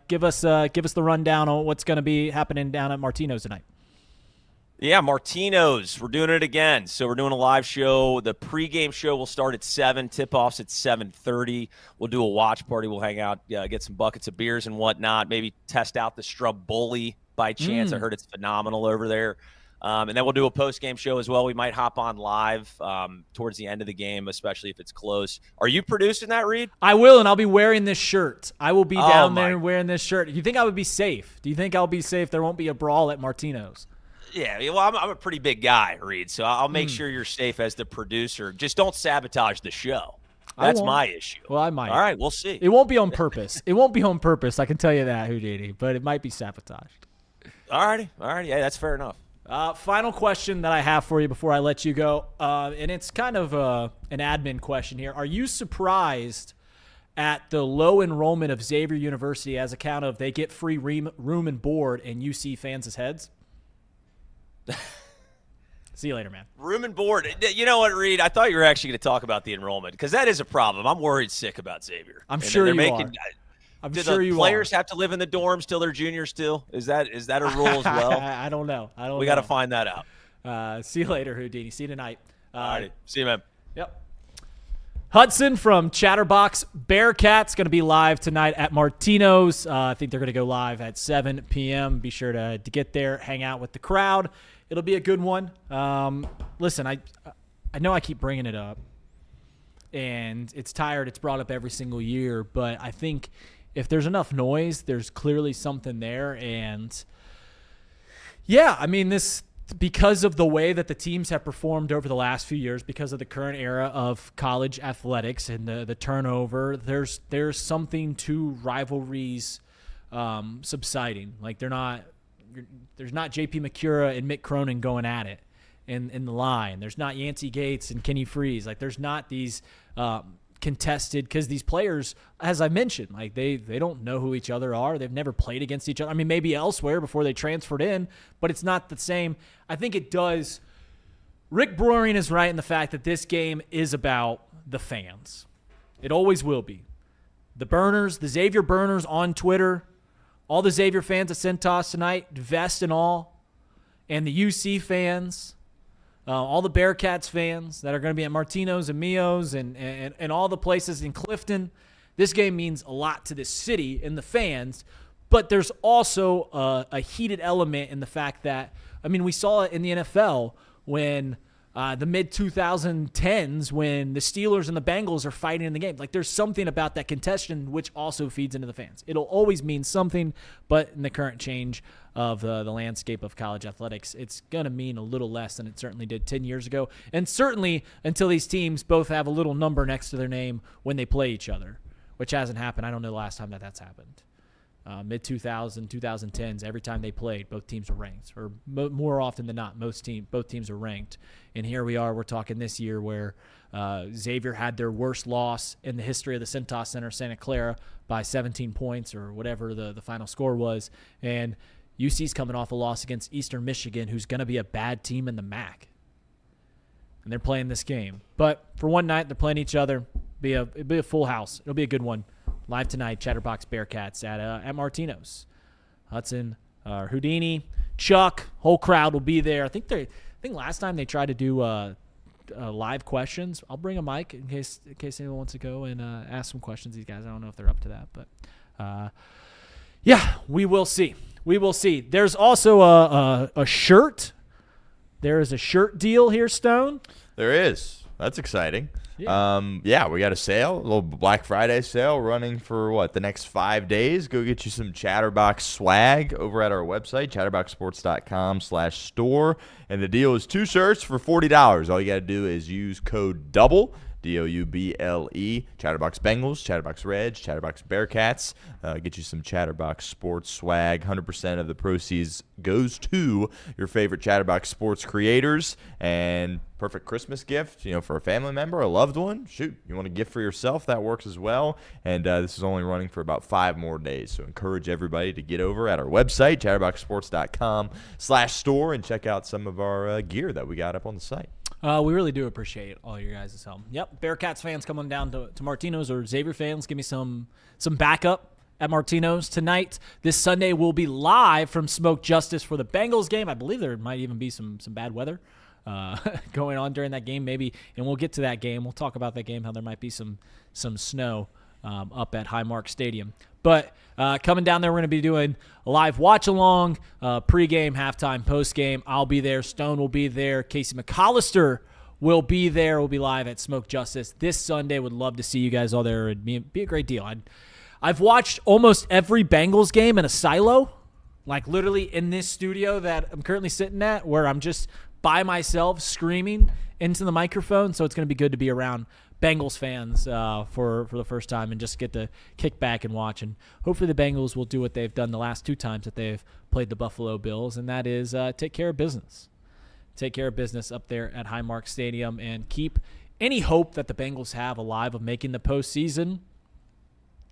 Speaker 1: Give us the rundown on what's going to be happening down at Martino's tonight.
Speaker 3: Yeah, Martino's. We're doing it again. So we're doing a live show. The pregame show will start at 7. Tip-off's at 7:30. We'll do a watch party. We'll hang out, get some buckets of beers and whatnot. Maybe test out the Strub Bully by chance. I heard it's phenomenal over there. And then we'll do a post-game show as well. We might hop on live towards the end of the game, especially if it's close. Are you producing that, Reed?
Speaker 1: I will, and I'll be wearing this shirt. I will be down there wearing this shirt. Do you think I would be safe? Do you think I'll be safe? There won't be a brawl at Martino's.
Speaker 3: Yeah, well, I'm a pretty big guy, Reed, so I'll make sure you're safe as the producer. Just don't sabotage the show. That's my issue.
Speaker 1: Well, I might.
Speaker 3: All right, we'll see.
Speaker 1: It won't be on purpose. It won't be on purpose, I can tell you that, Houdini, but it might be sabotaged.
Speaker 3: All righty. Yeah, that's fair enough.
Speaker 1: Final question that I have for you before I let you go, and it's kind of an admin question here. Are you surprised at the low enrollment of Xavier University as account of they get free room and board and UC fans' heads? See you later, man.
Speaker 3: Room and board. You know what, Reed? I thought you were actually going to talk about the enrollment because that is a problem. I'm worried sick about Xavier.
Speaker 1: I'm sure you are.
Speaker 3: Do the players have to live in the dorms till they're juniors still? Is that a rule as well?
Speaker 1: I don't know.
Speaker 3: We got to find that
Speaker 1: out. See you later, Houdini. See you tonight.
Speaker 3: All right. See you, man.
Speaker 1: Yep. Hudson from Chatterbox Bearcats going to be live tonight at Martino's. I think they're going to go live at 7 p.m. Be sure to get there, hang out with the crowd. It'll be a good one. Listen, I know I keep bringing it up, and it's tired. It's brought up every single year, but I think if there's enough noise, there's clearly something there. And, yeah, I mean, this because of the way that the teams have performed over the last few years, because of the current era of college athletics and the turnover, there's something to rivalries subsiding. Like there's not J.P. McCura and Mick Cronin going at it in the line. There's not Yancey Gates and Kenny Freese. Like there's not these contested, because these players, as I mentioned, like they don't know who each other are. They've never played against each other. I mean, maybe elsewhere before they transferred in, but it's not the same. I think it does. Rick Broering is right in the fact that this game is about the fans. It always will be. The burners, the Xavier burners on Twitter, all the Xavier fans at Cintas tonight, vest and all, and the UC fans, all the Bearcats fans that are going to be at Martino's and Mio's and all the places in Clifton. This game means a lot to this city and the fans, but there's also a heated element in the fact that, I mean, we saw it in the NFL when the mid-2010s when the Steelers and the Bengals are fighting in the game. Like, there's something about that contention which also feeds into the fans. It'll always mean something, but in the current change of the landscape of college athletics, it's going to mean a little less than it certainly did 10 years ago, and certainly until these teams both have a little number next to their name when they play each other, which hasn't happened. I don't know the last time that's happened. Mid-2000, 2010s, every time they played, both teams were ranked. Or more often than not, both teams are ranked. And here we are, we're talking this year where Xavier had their worst loss in the history of the Cintas Center, Santa Clara, by 17 points or whatever the final score was. And UC's coming off a loss against Eastern Michigan, who's going to be a bad team in the MAC. And they're playing this game. But for one night, they're playing each other. It'll be a full house. It'll be a good one. Live tonight, Chatterbox Bearcats at Martino's. Hudson, Houdini, Chuck, whole crowd will be there. I think last time they tried to do live questions. I'll bring a mic in case anyone wants to go and ask some questions. These guys, I don't know if they're up to that, but yeah, we will see. We will see. There's also a shirt. There is a shirt deal here, Stone.
Speaker 2: There is. That's exciting.
Speaker 1: Yeah.
Speaker 2: We got a sale, a little Black Friday sale running for the next 5 days. Go get you some Chatterbox swag over at our website, chatterboxsports.com/store. And the deal is 2 shirts for $40. All you got to do is use code DOUBLE, DOUBLE. Chatterbox Bengals, Chatterbox Reds, Chatterbox Bearcats. Get you some Chatterbox Sports swag. 100% of the proceeds goes to your favorite Chatterbox Sports creators. And perfect Christmas gift, for a family member, a loved one. Shoot, you want a gift for yourself? That works as well. And this is only running for about 5 more days. So encourage everybody to get over at our website, chatterboxsports.com/store, and check out some of our gear that we got up on the site.
Speaker 1: We really do appreciate all your guys' help. Yep, Bearcats fans coming down to Martino's, or Xavier fans, give me some backup at Martino's tonight. This Sunday we'll be live from Smoke Justice for the Bengals game. I believe there might even be some bad weather going on during that game, maybe, and we'll get to that game. We'll talk about that game, how there might be some snow up at Highmark Stadium. But coming down there, we're going to be doing a live watch-along, pregame, halftime, postgame. I'll be there. Stone will be there. Casey McAllister will be there. We'll be live at Smoke Justice this Sunday. Would love to see you guys all there. It'd be a great deal. I've watched almost every Bengals game in a silo, like literally in this studio that I'm currently sitting at, where I'm just by myself screaming into the microphone. So it's going to be good to be around Bengals fans for the first time and just get to kick back and watch. And hopefully the Bengals will do what they've done the last 2 times that they've played the Buffalo Bills, and that is take care of business. Take care of business up there at Highmark Stadium and keep any hope that the Bengals have alive of making the postseason.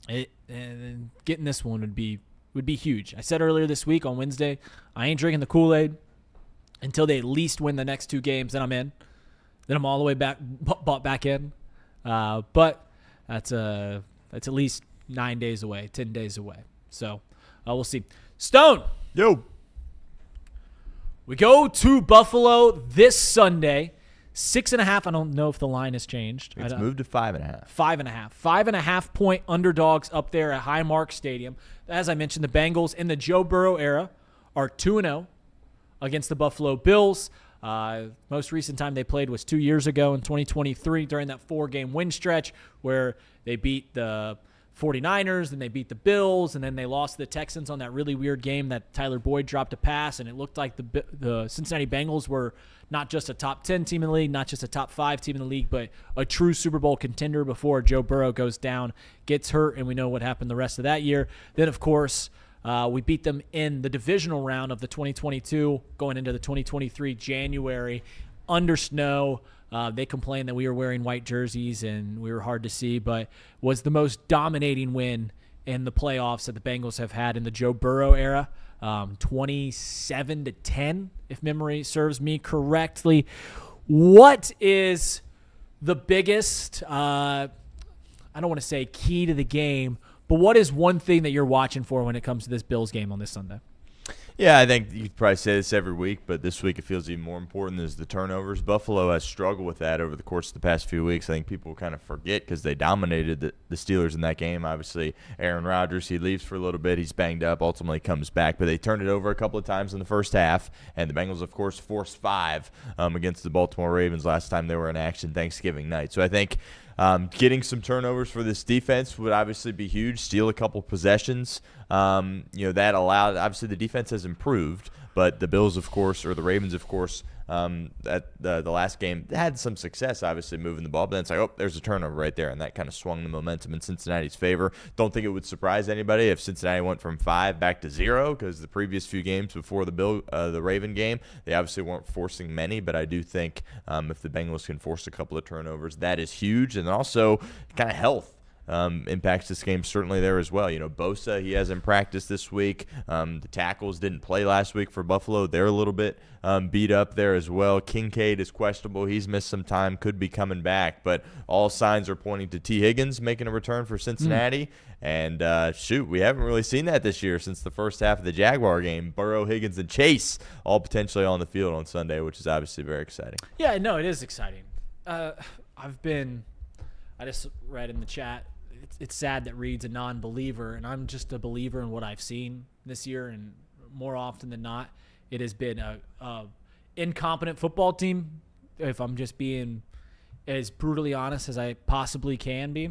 Speaker 1: And getting this one would be huge. I said earlier this week on Wednesday, I ain't drinking the Kool-Aid until they at least win the next 2 games. Then I'm in. Then I'm all the way bought back in. But that's at least 9 days away, 10 days away. So we'll see. Stone.
Speaker 2: Yo.
Speaker 1: We go to Buffalo this Sunday. 6.5. I don't know if the line has changed.
Speaker 2: It's moved to 5.5.
Speaker 1: 5.5. 5.5 point underdogs up there at Highmark Stadium. As I mentioned, the Bengals in the Joe Burrow era are 2-0 against the Buffalo Bills. Most recent time they played was 2 years ago in 2023 during that 4-game win stretch where they beat the 49ers, then they beat the Bills, and then they lost to the Texans on that really weird game that Tyler Boyd dropped a pass, and it looked like the Cincinnati Bengals were not just a top 10 team in the league, not just a top 5 team in the league, but a true Super Bowl contender before Joe Burrow goes down, gets hurt, and we know what happened the rest of that year. Then, of course, we beat them in the divisional round of the 2022, going into the 2023 January, under snow. They complained that we were wearing white jerseys and we were hard to see, but was the most dominating win in the playoffs that the Bengals have had in the Joe Burrow era. 27-10, if memory serves me correctly. What is the biggest, I don't want to say key to the game, but what is one thing that you're watching for when it comes to this Bills game on this Sunday?
Speaker 2: Yeah, I think you could probably say this every week, but this week it feels even more important is the turnovers. Buffalo has struggled with that over the course of the past few weeks. I think people kind of forget because they dominated the Steelers in that game. Obviously, Aaron Rodgers, he leaves for a little bit. He's banged up, ultimately comes back. But they turned it over a couple of times in the first half, and the Bengals, of course, forced 5 against the Baltimore Ravens last time they were in action Thanksgiving night. So I think getting some turnovers for this defense would obviously be huge. Steal a couple possessions. That allowed – obviously the defense has improved, but the Bills, of course, or the Ravens, of course, at the last game had some success, obviously, moving the ball. But then it's like, oh, there's a turnover right there, and that kind of swung the momentum in Cincinnati's favor. Don't think it would surprise anybody if Cincinnati went from 5 back to 0 because the previous few games before the Raven game, they obviously weren't forcing many. But I do think if the Bengals can force a couple of turnovers, that is huge. And also kind of health. Impacts this game certainly there as well. Bosa, he hasn't practiced this week. The tackles didn't play last week for Buffalo. They're a little bit beat up there as well. Kincaid is questionable. He's missed some time, could be coming back. But all signs are pointing to T. Higgins making a return for Cincinnati. And, we haven't really seen that this year since the first half of the Jaguar game. Burrow, Higgins, and Chase all potentially on the field on Sunday, which is obviously very exciting.
Speaker 1: Yeah, no, it is exciting. I just read in the chat, it's sad that Reed's a non-believer, and I'm just a believer in what I've seen this year, and more often than not, it has been a incompetent football team, if I'm just being as brutally honest as I possibly can be.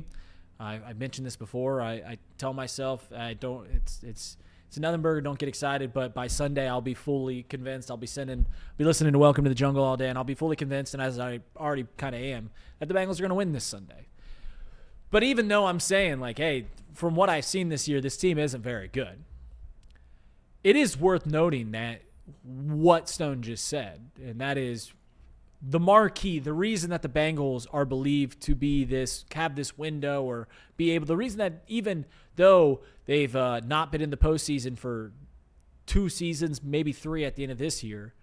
Speaker 1: I mentioned this before. I tell myself it's So Nuthenberger, don't get excited, but by Sunday I'll be fully convinced. I'll be listening to Welcome to the Jungle all day, and I'll be fully convinced, and as I already kind of am, that the Bengals are going to win this Sunday. But even though I'm saying, like, hey, from what I've seen this year, this team isn't very good, it is worth noting that what Stone just said, and that is the marquee, the reason that the Bengals are believed to be have this window or be able, the reason that even though they've not been in the postseason for 2 seasons, maybe 3 at the end of this year,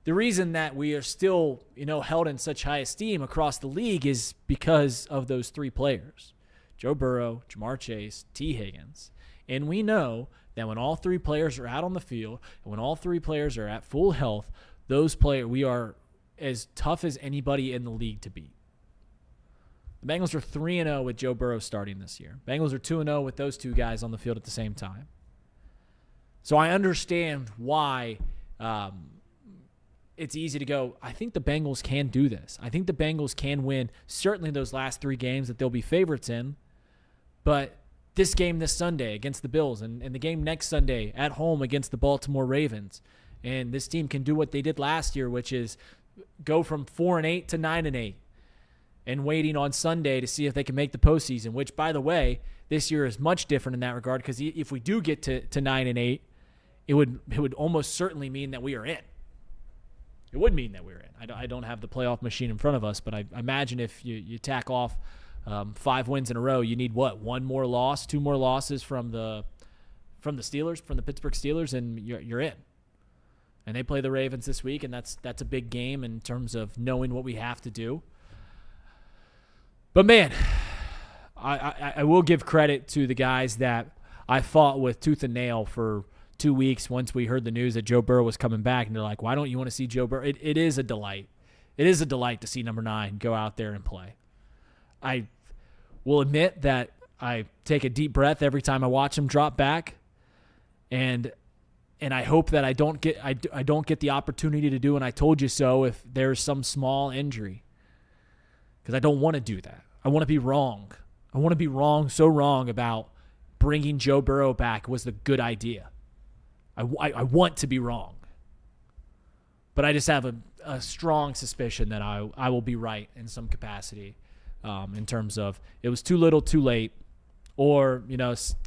Speaker 1: the reason that we are still, held in such high esteem across the league is because of those 3 players, Joe Burrow, Jamar Chase, T. Higgins. And we know that when all 3 players are out on the field and when all 3 players are at full health, we are as tough as anybody in the league to beat. The Bengals are 3-0 with Joe Burrow starting this year. Bengals are 2-0 with those 2 guys on the field at the same time. So I understand why it's easy to go, I think the Bengals can do this. I think the Bengals can win certainly those last 3 games that they'll be favorites in. But this game this Sunday against the Bills and the game next Sunday at home against the Baltimore Ravens, and this team can do what they did last year, which is go from 4-8 to 9-8 and waiting on Sunday to see if they can make the postseason, which, by the way, this year is much different in that regard because if we do get to 9-8, it would almost certainly mean that we are in. It would mean that we're in. I don't have the playoff machine in front of us, but I imagine if you tack off 5 wins in a row, you need what? 1 more loss, 2 more losses from the Steelers, from the Pittsburgh Steelers, and you're in. And they play the Ravens this week, and that's a big game in terms of knowing what we have to do. But man, I will give credit to the guys that I fought with tooth and nail for 2 weeks once we heard the news that Joe Burrow was coming back, and they're like, why don't you want to see Joe Burrow? It is a delight. It is a delight to see number 9 go out there and play. I will admit that I take a deep breath every time I watch him drop back, and I hope that I don't get the opportunity to do an I told you so if there's some small injury, because I don't want to do that. I want to be wrong. I want to be wrong, so wrong about bringing Joe Burrow back was the good idea. I want to be wrong. But I just have a strong suspicion that I will be right in some capacity in terms of it was too little, too late, or,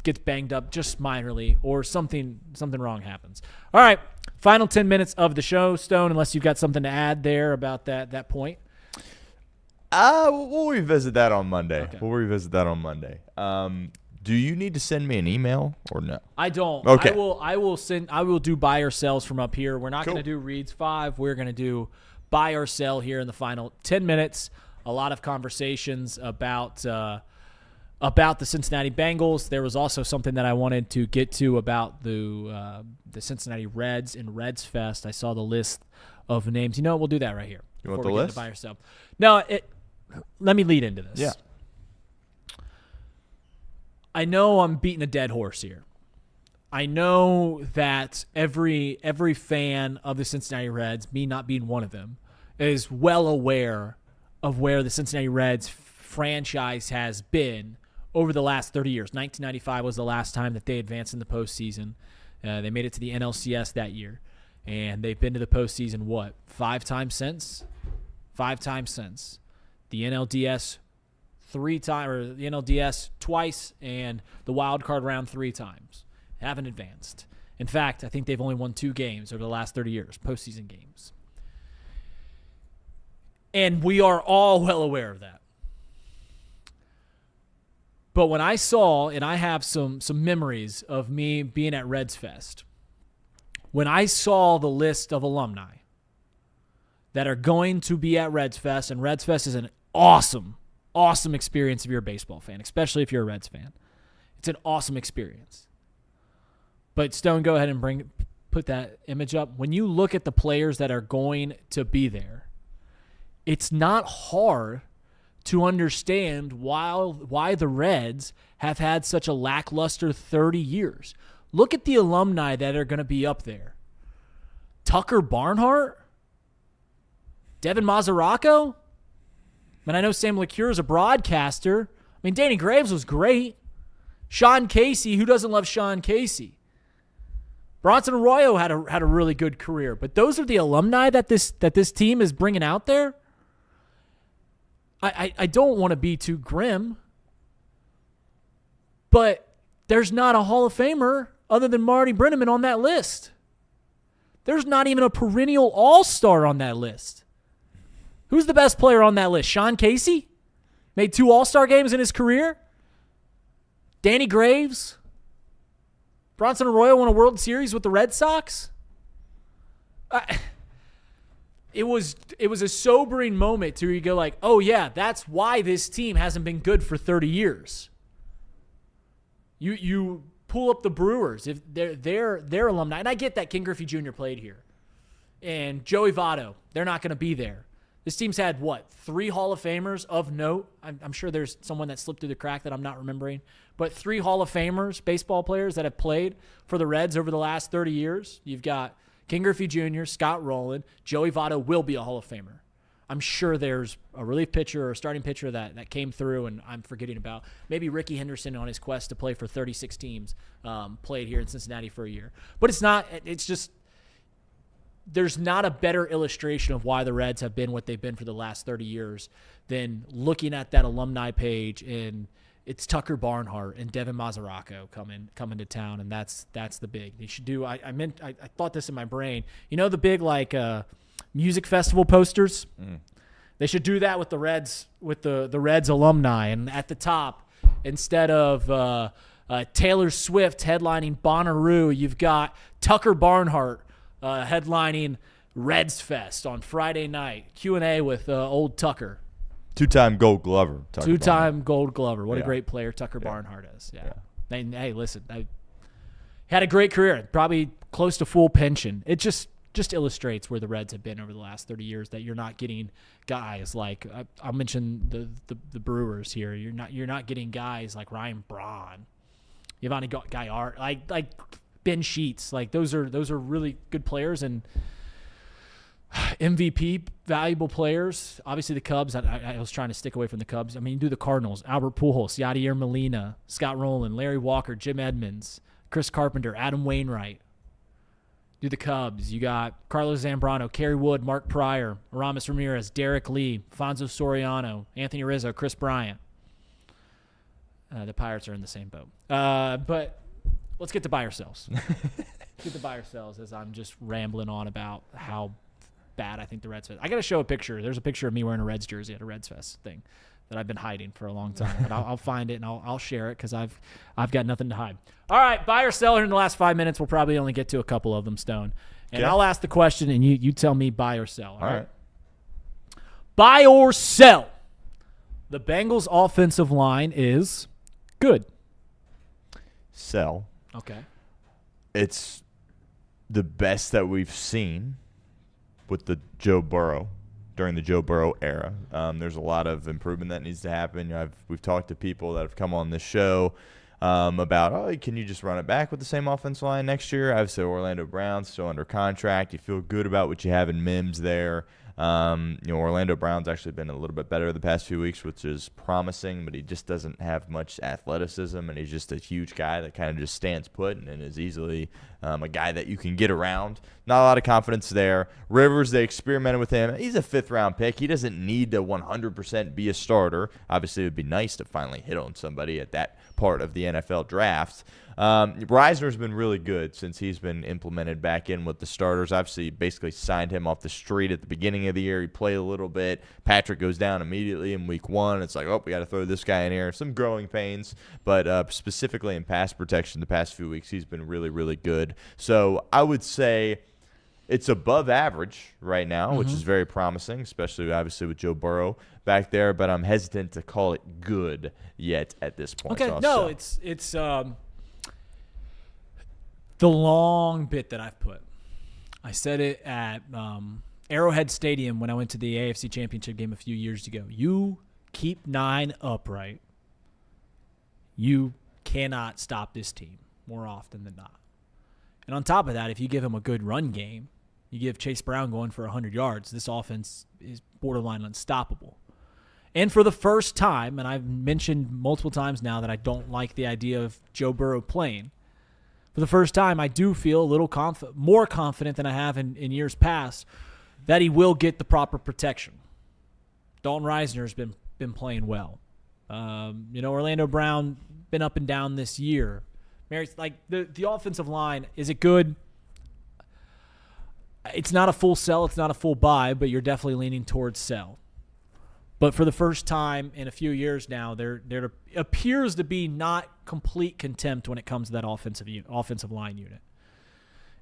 Speaker 1: gets banged up just minorly, or something wrong happens. All right, final 10 minutes of the show, Stone, unless you've got something to add there about that point.
Speaker 2: We'll revisit that on Monday.
Speaker 1: Okay.
Speaker 2: We'll revisit that on Monday. Do you need to send me an email or no?
Speaker 1: I don't.
Speaker 2: Okay.
Speaker 1: I will do buy or sells from up here. We're not going to do reads 5. We're going to do buy or sell here in the final 10 minutes. A lot of conversations about the Cincinnati Bengals. There was also something that I wanted to get to about the Cincinnati Reds and Reds Fest. I saw the list of names. We'll do that right here.
Speaker 2: You want the
Speaker 1: we get
Speaker 2: list?
Speaker 1: into buy or sell. No, let me lead into this.
Speaker 2: Yeah.
Speaker 1: I know I'm beating a dead horse here. I know that every fan of the Cincinnati Reds, me not being one of them, is well aware of where the Cincinnati Reds franchise has been over the last 30 years. 1995 was the last time that they advanced in the postseason. They made it to the NLCS that year, and they've been to the postseason, 5 times since? 5 times since. The NLDS 3 times, or the NLDS twice, and the wild card round 3 times. Haven't advanced. In fact, I think they've only won 2 games over the last 30 years, postseason games. And we are all well aware of that. But when I saw, and I have some memories of me being at Reds Fest, when I saw the list of alumni that are going to be at Reds Fest, and Reds Fest is an awesome experience if you're a baseball fan, especially if you're a Reds fan. It's an awesome experience. But Stone, go ahead and put that image up. When you look at the players that are going to be there, it's not hard to understand why the Reds have had such a lackluster 30 years. Look at the alumni that are going to be up there. Tucker Barnhart? Devin Mazzaraco? I know Sam LeCure is a broadcaster. Danny Graves was great. Sean Casey, who doesn't love Sean Casey? Bronson Arroyo had a really good career, but those are the alumni that this team is bringing out there. I don't want to be too grim, but there's not a Hall of Famer other than Marty Brennaman on that list. There's not even a perennial all-star on that list. Who's the best player on that list? Sean Casey? Made 2 all-star games in his career? Danny Graves? Bronson Arroyo won a World Series with the Red Sox? It was a sobering moment to where you go like, oh yeah, that's why this team hasn't been good for 30 years. You pull up the Brewers, if they're alumni, and I get that Ken Griffey Jr. played here, and Joey Votto, they're not going to be there. This team's had, 3 Hall of Famers of note? I'm sure there's someone that slipped through the crack that I'm not remembering. But 3 Hall of Famers, baseball players that have played for the Reds over the last 30 years. You've got Ken Griffey Jr., Scott Rowland. Joey Votto will be a Hall of Famer. I'm sure there's a relief pitcher or a starting pitcher that came through and I'm forgetting about. Maybe Ricky Henderson on his quest to play for 36 teams played here in Cincinnati for a year. But it's just there's not a better illustration of why the Reds have been what they've been for the last 30 years than looking at that alumni page, and it's Tucker Barnhart and Devin Mazzaraco coming to town, and that's the big. They should do. I thought this in my brain. You know the big music festival posters. They should do that with the Reds, with the Reds alumni, and at the top, instead of Taylor Swift headlining Bonnaroo, you've got Tucker Barnhart headlining Reds Fest on Friday night. Q&A with old Tucker.
Speaker 2: 2-time Gold Glover.
Speaker 1: Two-time Gold Glover. What a great player Tucker Barnhart is. Yeah. And, hey, listen, I had a great career, probably close to full pension. It just illustrates where the Reds have been over the last 30 years, that you're not getting guys like I'll mention the Brewers here. You're not getting guys like Ryan Braun, Giovanni Gaillard, like Ben Sheets. Like those are really good players and MVP valuable players. Obviously the Cubs. I was trying to stick away from the Cubs. I mean, you do the Cardinals: Albert Pujols, Yadier Molina, Scott Rowland, Larry Walker, Jim Edmonds, Chris Carpenter, Adam Wainwright. Do the Cubs. You got Carlos Zambrano, Kerry Wood, Mark Pryor, Aramis Ramirez, Derek Lee, Fonzo Soriano, Anthony Rizzo, Chris Bryant. The Pirates are in the same boat. But let's get to buy or sells. Get to buy or sells as I'm just rambling on about how bad I think the Reds Fest. I got to show a picture. There's a picture of me wearing a Reds jersey at a Reds Fest thing that I've been hiding for a long time. But I'll find it and I'll share it because I've got nothing to hide. All right, buy or sell in the last 5 minutes. We'll probably only get to a couple of them, Stone. And okay. I'll ask the question and you tell me buy or sell. All right. Buy or sell. The Bengals offensive line is good.
Speaker 2: Sell.
Speaker 1: Okay.
Speaker 2: It's the best that we've seen with the Joe Burrow, during the Joe Burrow era. There's a lot of improvement that needs to happen. We've talked to people that have come on this show about, can you just run it back with the same offensive line next year? Obviously, Orlando Brown's still under contract. You feel good about what you have in Mims there. Orlando Brown's actually been a little bit better the past few weeks, which is promising, but he just doesn't have much athleticism, and he's just a huge guy that kind of just stands put and is easily a guy that you can get around. Not a lot of confidence there. Rivers, they experimented with him. He's a 5th-round pick. He doesn't need to 100% be a starter. Obviously, it would be nice to finally hit on somebody at that part of the NFL draft. Reisner's been really good since he's been implemented back in with the starters. Obviously, basically signed him off the street at the beginning of the year. He played a little bit. Patrick goes down immediately in week 1. It's like, we got to throw this guy in here. Some growing pains, but specifically in pass protection the past few weeks, he's been really, really good. So I would say it's above average right now, which is very promising, especially obviously with Joe Burrow back there, but I'm hesitant to call it good yet at this point.
Speaker 1: Okay, no, it's the long bit that I've put. I said it at Arrowhead Stadium when I went to the AFC Championship game a few years ago. You keep 9 upright, you cannot stop this team more often than not. And on top of that, if you give him a good run game, you give Chase Brown going for 100 yards, this offense is borderline unstoppable. And for the first time, and I've mentioned multiple times now that I don't like the idea of Joe Burrow playing, for the first time, I do feel a little more confident than I have in years past that he will get the proper protection. Dalton Reisner's been playing well. Orlando Brown been up and down this year. Mary's like the offensive line, is it good? It's not a full sell, it's not a full buy, but you're definitely leaning towards sell. But for the first time in a few years now, there appears to be not complete contempt when it comes to that offensive line unit.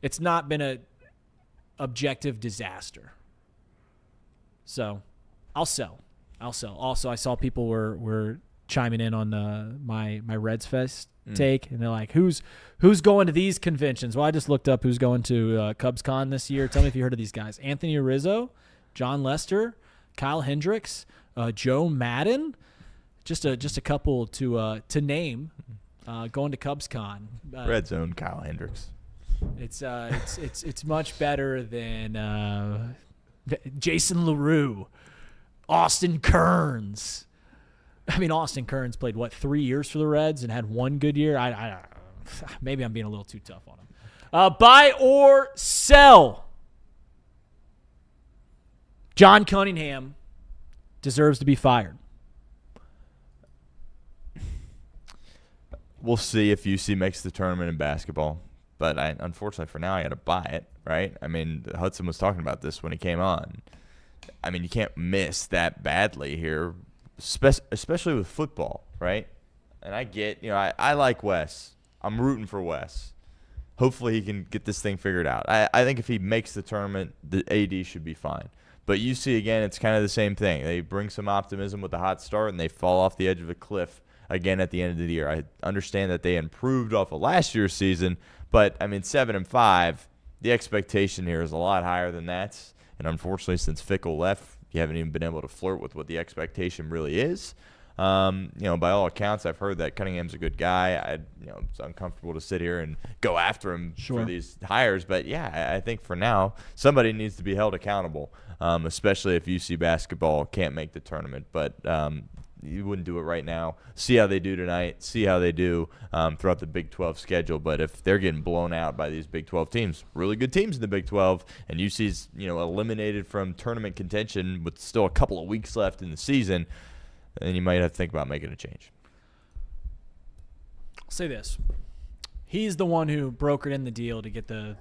Speaker 1: It's not been a objective disaster. So I'll sell. Also, I saw people were chiming in on my Reds Fest take, and they're like, who's going to these conventions? Well, I just looked up who's going to Cubs Con this year. Tell me if you heard of these guys. Anthony Rizzo, John Lester, Kyle Hendricks, Joe Madden, just a couple to name going to Cubs Con.
Speaker 2: Red Zone Kyle Hendricks.
Speaker 1: It's much better than Jason LaRue, Austin Kearns. I mean, Austin Kearns played 3 years for the Reds and had one good year. Maybe I'm being a little too tough on him. Buy or sell. John Cunningham deserves to be fired.
Speaker 2: We'll see if UC makes the tournament in basketball. But unfortunately for now, I got to buy it, right? I mean, Hudson was talking about this when he came on. I mean, you can't miss that badly here, especially with football, right? And I get, I like Wes. I'm rooting for Wes. Hopefully he can get this thing figured out. I think if he makes the tournament, the AD should be fine. But UC, again, it's kind of the same thing. They bring some optimism with a hot start, and they fall off the edge of a cliff again at the end of the year. I understand that they improved off of last year's season, but, 7-5, the expectation here is a lot higher than that. And unfortunately, since Fickle left, you haven't even been able to flirt with what the expectation really is. By all accounts, I've heard that Cunningham's a good guy. It's uncomfortable to sit here and go after him for these hires. But, yeah, I think for now, somebody needs to be held accountable, especially if UC basketball can't make the tournament. But you wouldn't do it right now. See how they do tonight. See how they do throughout the Big 12 schedule. But if they're getting blown out by these Big 12 teams, really good teams in the Big 12, and UC's eliminated from tournament contention with still a couple of weeks left in the season, then you might have to think about making a change.
Speaker 1: I'll say this. He's the one who brokered in the deal to get the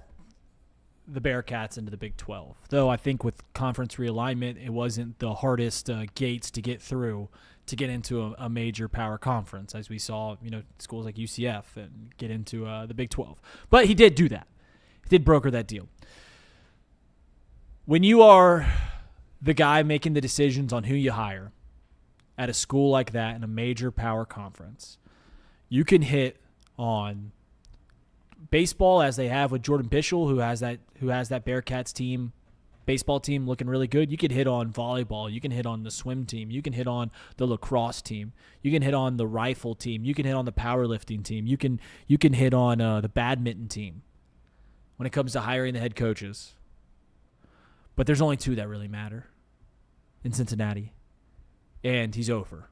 Speaker 1: Bearcats into the Big 12. Though I think with conference realignment, it wasn't the hardest gates to get through to get into a major power conference, as we saw, schools like UCF and get into the Big 12. But he did do that. He did broker that deal. When you are the guy making the decisions on who you hire at a school like that in a major power conference, you can hit on baseball as they have with Jordan Bischel, who has that Bearcats team, baseball team looking really good. You can hit on volleyball. You can hit on the swim team. You can hit on the lacrosse team. You can hit on the rifle team. You can hit on the powerlifting team. You can hit on the badminton team when it comes to hiring the head coaches. But there's only two that really matter in Cincinnati, and he's over.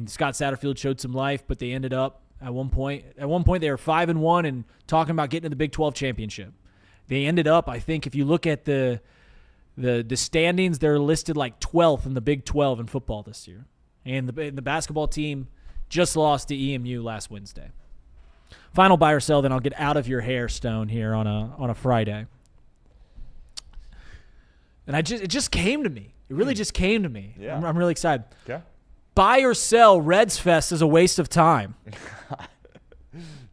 Speaker 1: Scott Satterfield showed some life, but they ended up at one point they were 5-1 and talking about getting to the Big 12 championship. They ended up, I think, if you look at the standings, they're listed like 12th in the Big 12 in football this year. And the basketball team just lost to EMU last Wednesday. Final buy or sell, then I'll get out of your hair, Stone, here on a Friday. And it just came to me. It really just came to me.
Speaker 2: Yeah.
Speaker 1: I'm really excited.
Speaker 2: Okay.
Speaker 1: Buy or sell, Reds Fest is a waste of time.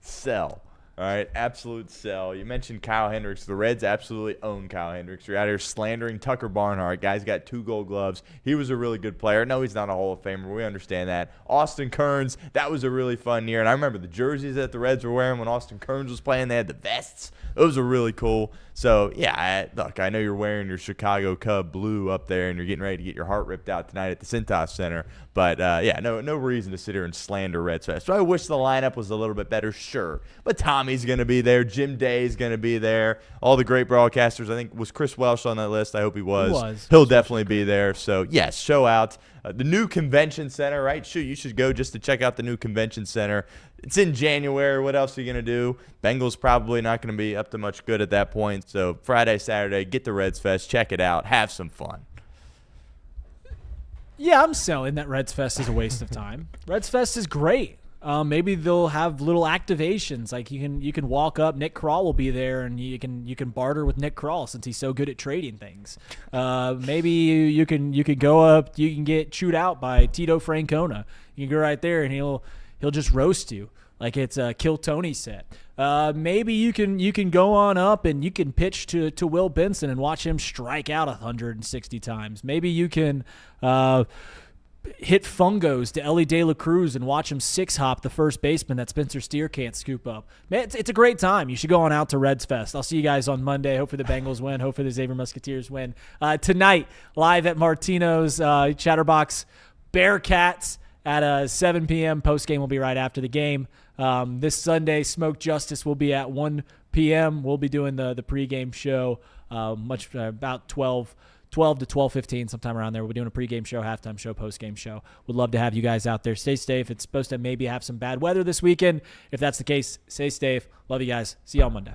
Speaker 2: Sell. All right, absolute sell. You mentioned Kyle Hendricks. The Reds absolutely own Kyle Hendricks. You're out here slandering Tucker Barnhart. Guy's got 2 gold gloves. He was a really good player. No, he's not a Hall of Famer. We understand that. Austin Kearns, that was a really fun year. And I remember the jerseys that the Reds were wearing when Austin Kearns was playing. They had the vests. Those were really cool. So, yeah, look, I know you're wearing your Chicago Cub blue up there and you're getting ready to get your heart ripped out tonight at the Cintas Center. But, no reason to sit here and slander Reds Fest. So I wish the lineup was a little bit better, sure. But Tommy Tommy's going to be there. Jim Day is going to be there. All the great broadcasters. I think, was Chris Welsh on that list? I hope he was. He'll definitely be there. So, yes, show out. The new convention center, right? Shoot, you should go just to check out the new convention center. It's in January. What else are you going to do? Bengals probably not going to be up to much good at that point. So Friday, Saturday, get the Reds Fest. Check it out. Have some fun.
Speaker 1: Yeah, I'm selling that Reds Fest is a waste of time. Reds Fest is great. Maybe they'll have little activations, like you can walk up. Nick Kroll will be there, and you can barter with Nick Kroll since he's so good at trading things. Maybe you can go up. You can get chewed out by Tito Francona. You can go right there, and he'll just roast you like it's a Kill Tony set. Maybe you can go on up and you can pitch to Will Benson and watch him strike out 160 times. Maybe you can hit fungos to Ellie De La Cruz and watch him six-hop the first baseman that Spencer Steer can't scoop up. Man, it's a great time. You should go on out to Reds Fest. I'll see you guys on Monday. Hopefully the Bengals win. Hopefully the Xavier Musketeers win. Tonight, live at Martino's Chatterbox Bearcats at 7 p.m. Post-game will be right after the game. This Sunday, Smoke Justice will be at 1 p.m. We'll be doing the pregame show about 12 to 12:15, sometime around there. We'll be doing a pregame show, halftime show, postgame show. Would love to have you guys out there. Stay safe. It's supposed to maybe have some bad weather this weekend. If that's the case, stay safe. Love you guys. See you on Monday.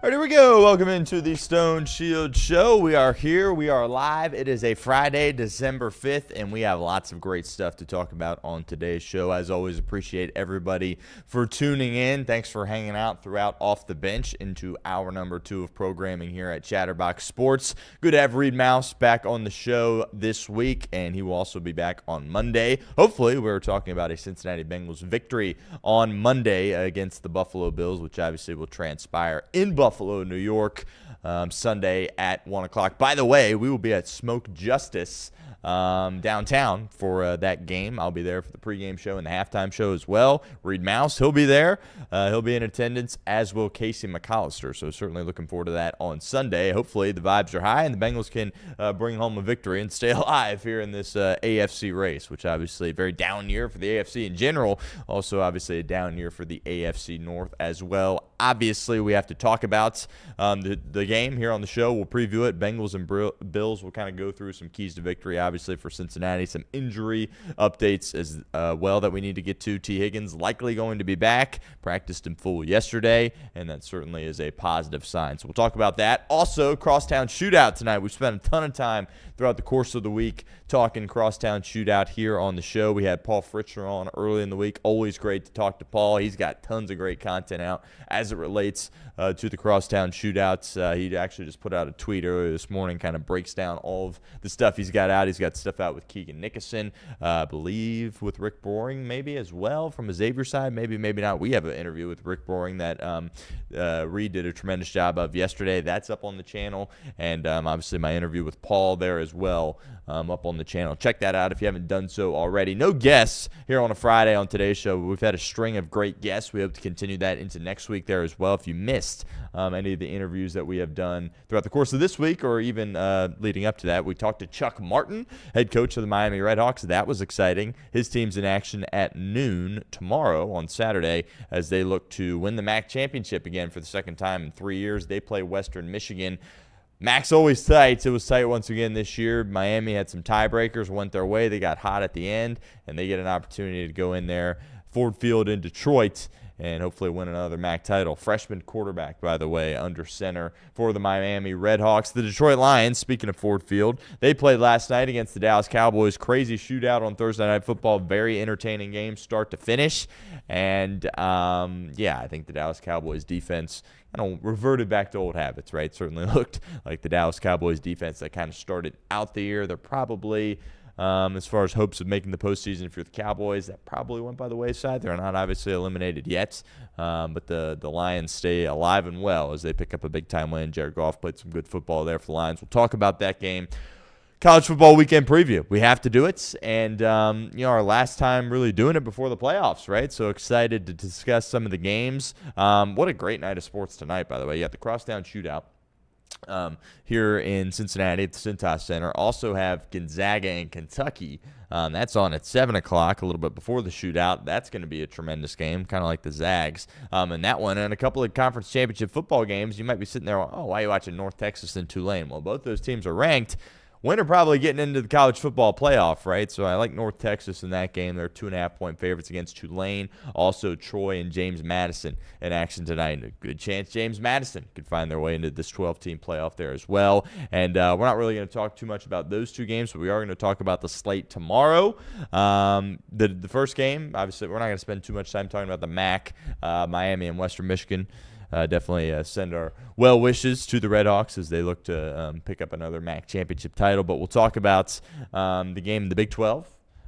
Speaker 2: All right, here we go. Welcome into the Stone Shield Show. We are here. We are live. It is a Friday, December 5th, and we have lots of great stuff to talk about on today's show. As always, appreciate everybody for tuning in. Thanks for hanging out throughout Off the Bench into hour number 2 of programming here at Chatterbox Sports. Good to have Reed Mouse back on the show this week, and he will also be back on Monday. Hopefully, we're talking about a Cincinnati Bengals victory on Monday against the Buffalo Bills, which obviously will transpire in Buffalo, New York, Sunday at 1 o'clock. By the way, we will be at Smoke Justice downtown for that game. I'll be there for the pregame show and the halftime show as well. Reed Mouse, he'll be there. He'll be in attendance, as will Casey McAllister. So certainly looking forward to that on Sunday. Hopefully the vibes are high and the Bengals can bring home a victory and stay alive here in this AFC race, which obviously a very down year for the AFC in general. Also obviously a down year for the AFC North as well. Obviously, we have to talk about the game here on the show. We'll preview it. Bengals and Bills will kind of go through some keys to victory, obviously, for Cincinnati. Some injury updates as well that we need to get to. T. Higgins likely going to be back. Practiced in full yesterday, and that certainly is a positive sign. So we'll talk about that. Also, Crosstown Shootout tonight. We've spent a ton of time throughout the course of the week talking Crosstown Shootout here on the show. We had Paul Fritzner on early in the week. Always great to talk to Paul. He's got tons of great content out as it relates to the Crosstown Shootouts. He actually just put out a tweet earlier this morning, kind of breaks down all of the stuff he's got out. He's got stuff out with Keegan Nickerson, I believe with Rick Boring maybe as well from a Xavier side. Maybe not. We have an interview with Rick Boring that Reed did a tremendous job of yesterday. That's up on the channel. And obviously my interview with Paul there as well up on the channel. Check that out if you haven't done so already. No guests here on a Friday on today's show. We've had a string of great guests. We hope to continue that into next week there as well. If you missed any of the interviews that we have done throughout the course of this week or even leading up to that, we talked to Chuck Martin, head coach of the Miami Redhawks. That was exciting. His team's in action at noon tomorrow on Saturday as they look to win the MAC championship again for the second time in 3 years. They play Western Michigan. MAC's always tight. It was tight once again this year. Miami had some tiebreakers, went their way. They got hot at the end, and they get an opportunity to go in there, Ford Field in Detroit, and hopefully win another MAC title. Freshman quarterback, by the way, under center for the Miami Redhawks. The Detroit Lions, speaking of Ford Field, they played last night against the Dallas Cowboys. Crazy shootout on Thursday Night Football. Very entertaining game start to finish. And, I think the Dallas Cowboys defense reverted back to old habits, right? Certainly looked like the Dallas Cowboys defense that kind of started out the year. They're probably, as far as hopes of making the postseason for the Cowboys, that probably went by the wayside. They're not obviously eliminated yet, but the Lions stay alive and well as they pick up a big-time win. Jared Goff played some good football there for the Lions. We'll talk about that game. College football weekend preview. We have to do it, and our last time really doing it before the playoffs, right? So excited to discuss some of the games. What a great night of sports tonight, by the way. You got the Crosstown Shootout here in Cincinnati at the Cintas Center. Also have Gonzaga and Kentucky. That's on at 7 o'clock, a little bit before the shootout. That's going to be a tremendous game, kind of like the Zags. And that one, and a couple of conference championship football games, you might be sitting there, why are you watching North Texas and Tulane? Well, both those teams are ranked. Winner probably getting into the college football playoff, right? So I like North Texas in that game. They're 2.5-point favorites against Tulane. Also, Troy and James Madison in action tonight. A good chance James Madison could find their way into this 12-team playoff there as well. And we're not really going to talk too much about those two games, but we are going to talk about the slate tomorrow. The first game, obviously, we're not going to spend too much time talking about the MAC, Miami and Western Michigan. Definitely send our well wishes to the Redhawks as they look to pick up another MAC championship title. But we'll talk about the game in the Big 12,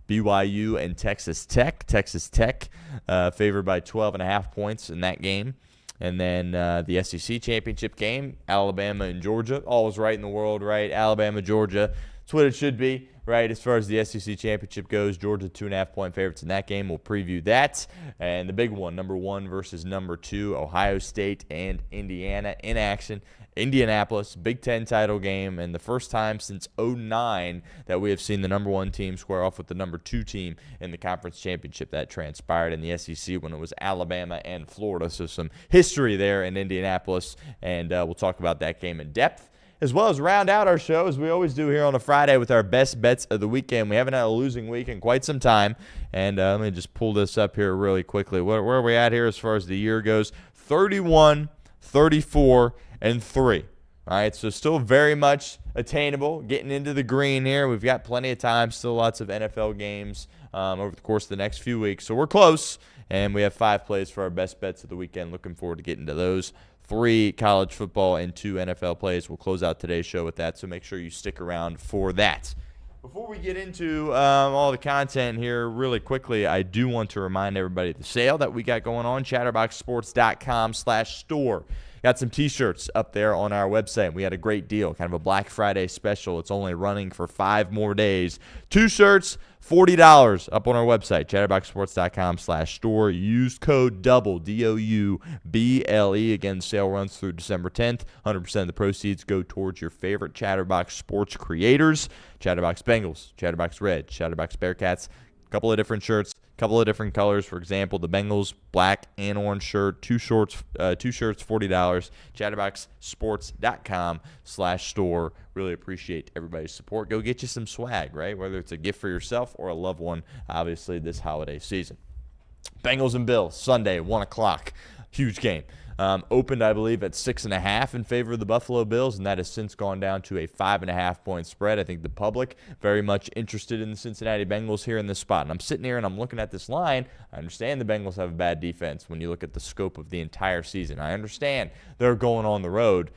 Speaker 2: BYU and Texas Tech. Texas Tech favored by 12.5 points in that game. And then the SEC championship game, Alabama and Georgia. All is right in the world, right? Alabama, Georgia. That's what it should be, right? As far as the SEC championship goes, Georgia 2.5-point favorites in that game. We'll preview that. And the big one, number 1 versus number 2, Ohio State and Indiana in action. Indianapolis, Big Ten title game, and the first time since 2009 that we have seen the number 1 team square off with the number 2 team in the conference championship. That transpired in the SEC when it was Alabama and Florida. So some history there in Indianapolis, and we'll talk about that game in depth, as well as round out our show, as we always do here on a Friday, with our best bets of the weekend. We haven't had a losing week in quite some time, and let me just pull this up here really quickly. Where are we at here as far as the year goes? 31, 34, and 3. All right, so still very much attainable, getting into the green here. We've got plenty of time, still lots of NFL games over the course of the next few weeks. So we're close, and we have 5 plays for our best bets of the weekend. Looking forward to getting to those. 3 college football and 2 NFL plays. We'll close out today's show with that, so make sure you stick around for that. Before we get into all the content here really quickly, I do want to remind everybody of the sale that we got going on, chatterboxsports.com/store. Got some T-shirts up there on our website. We had a great deal, kind of a Black Friday special. It's only running for 5 more days. 2 shirts, $40 up on our website, chatterboxsports.com/store. Use code DOUBLE, DOUBLE. Again, sale runs through December 10th. 100% of the proceeds go towards your favorite Chatterbox Sports creators. Chatterbox Bengals, Chatterbox Red, Chatterbox Bearcats. A couple of different shirts, couple of different colors. For example, the Bengals black and orange shirt, 2 shirts, $40. Chatterboxsports.com/store. Really appreciate everybody's support. Go get you some swag, right? Whether it's a gift for yourself or a loved one, obviously this holiday season. Bengals and Bills, Sunday, 1 o'clock. Huge game. Opened, I believe, at 6.5 in favor of the Buffalo Bills, and that has since gone down to a 5.5-point spread. I think the public very much interested in the Cincinnati Bengals here in this spot. And I'm sitting here and I'm looking at this line. I understand the Bengals have a bad defense when you look at the scope of the entire season. I understand they're going on the road.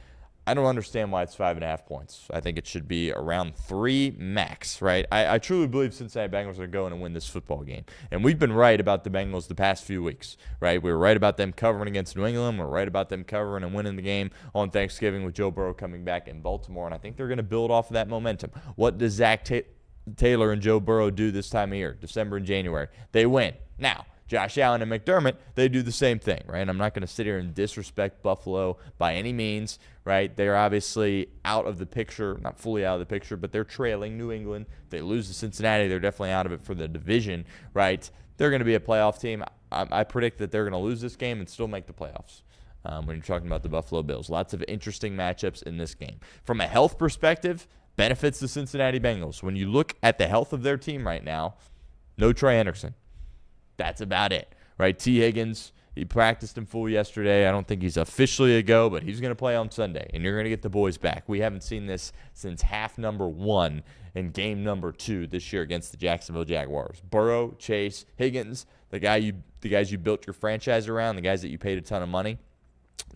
Speaker 2: I don't understand why it's 5.5 points. I think it should be around 3 max, right? I truly believe Cincinnati Bengals are going to win this football game. And we've been right about the Bengals the past few weeks, right? We were right about them covering against New England. We're right about them covering and winning the game on Thanksgiving with Joe Burrow coming back in Baltimore. And I think they're going to build off of that momentum. What does Zach Taylor and Joe Burrow do this time of year, December and January? They win. Now, Josh Allen and McDermott, they do the same thing, right? I'm not going to sit here and disrespect Buffalo by any means, right? They're obviously out of the picture, not fully out of the picture, but they're trailing New England. If they lose to Cincinnati, they're definitely out of it for the division, right? They're going to be a playoff team. I predict that they're going to lose this game and still make the playoffs. When you're talking about the Buffalo Bills, lots of interesting matchups in this game. From a health perspective, benefits the Cincinnati Bengals. When you look at the health of their team right now, no Trey Hendrickson. That's about it, right? T. Higgins, he practiced in full yesterday. I don't think he's officially a go, but he's going to play on Sunday, and you're going to get the boys back. We haven't seen this since half number 1 and game number 2 this year against the Jacksonville Jaguars. Burrow, Chase, Higgins, the guys you built your franchise around, the guys that you paid a ton of money,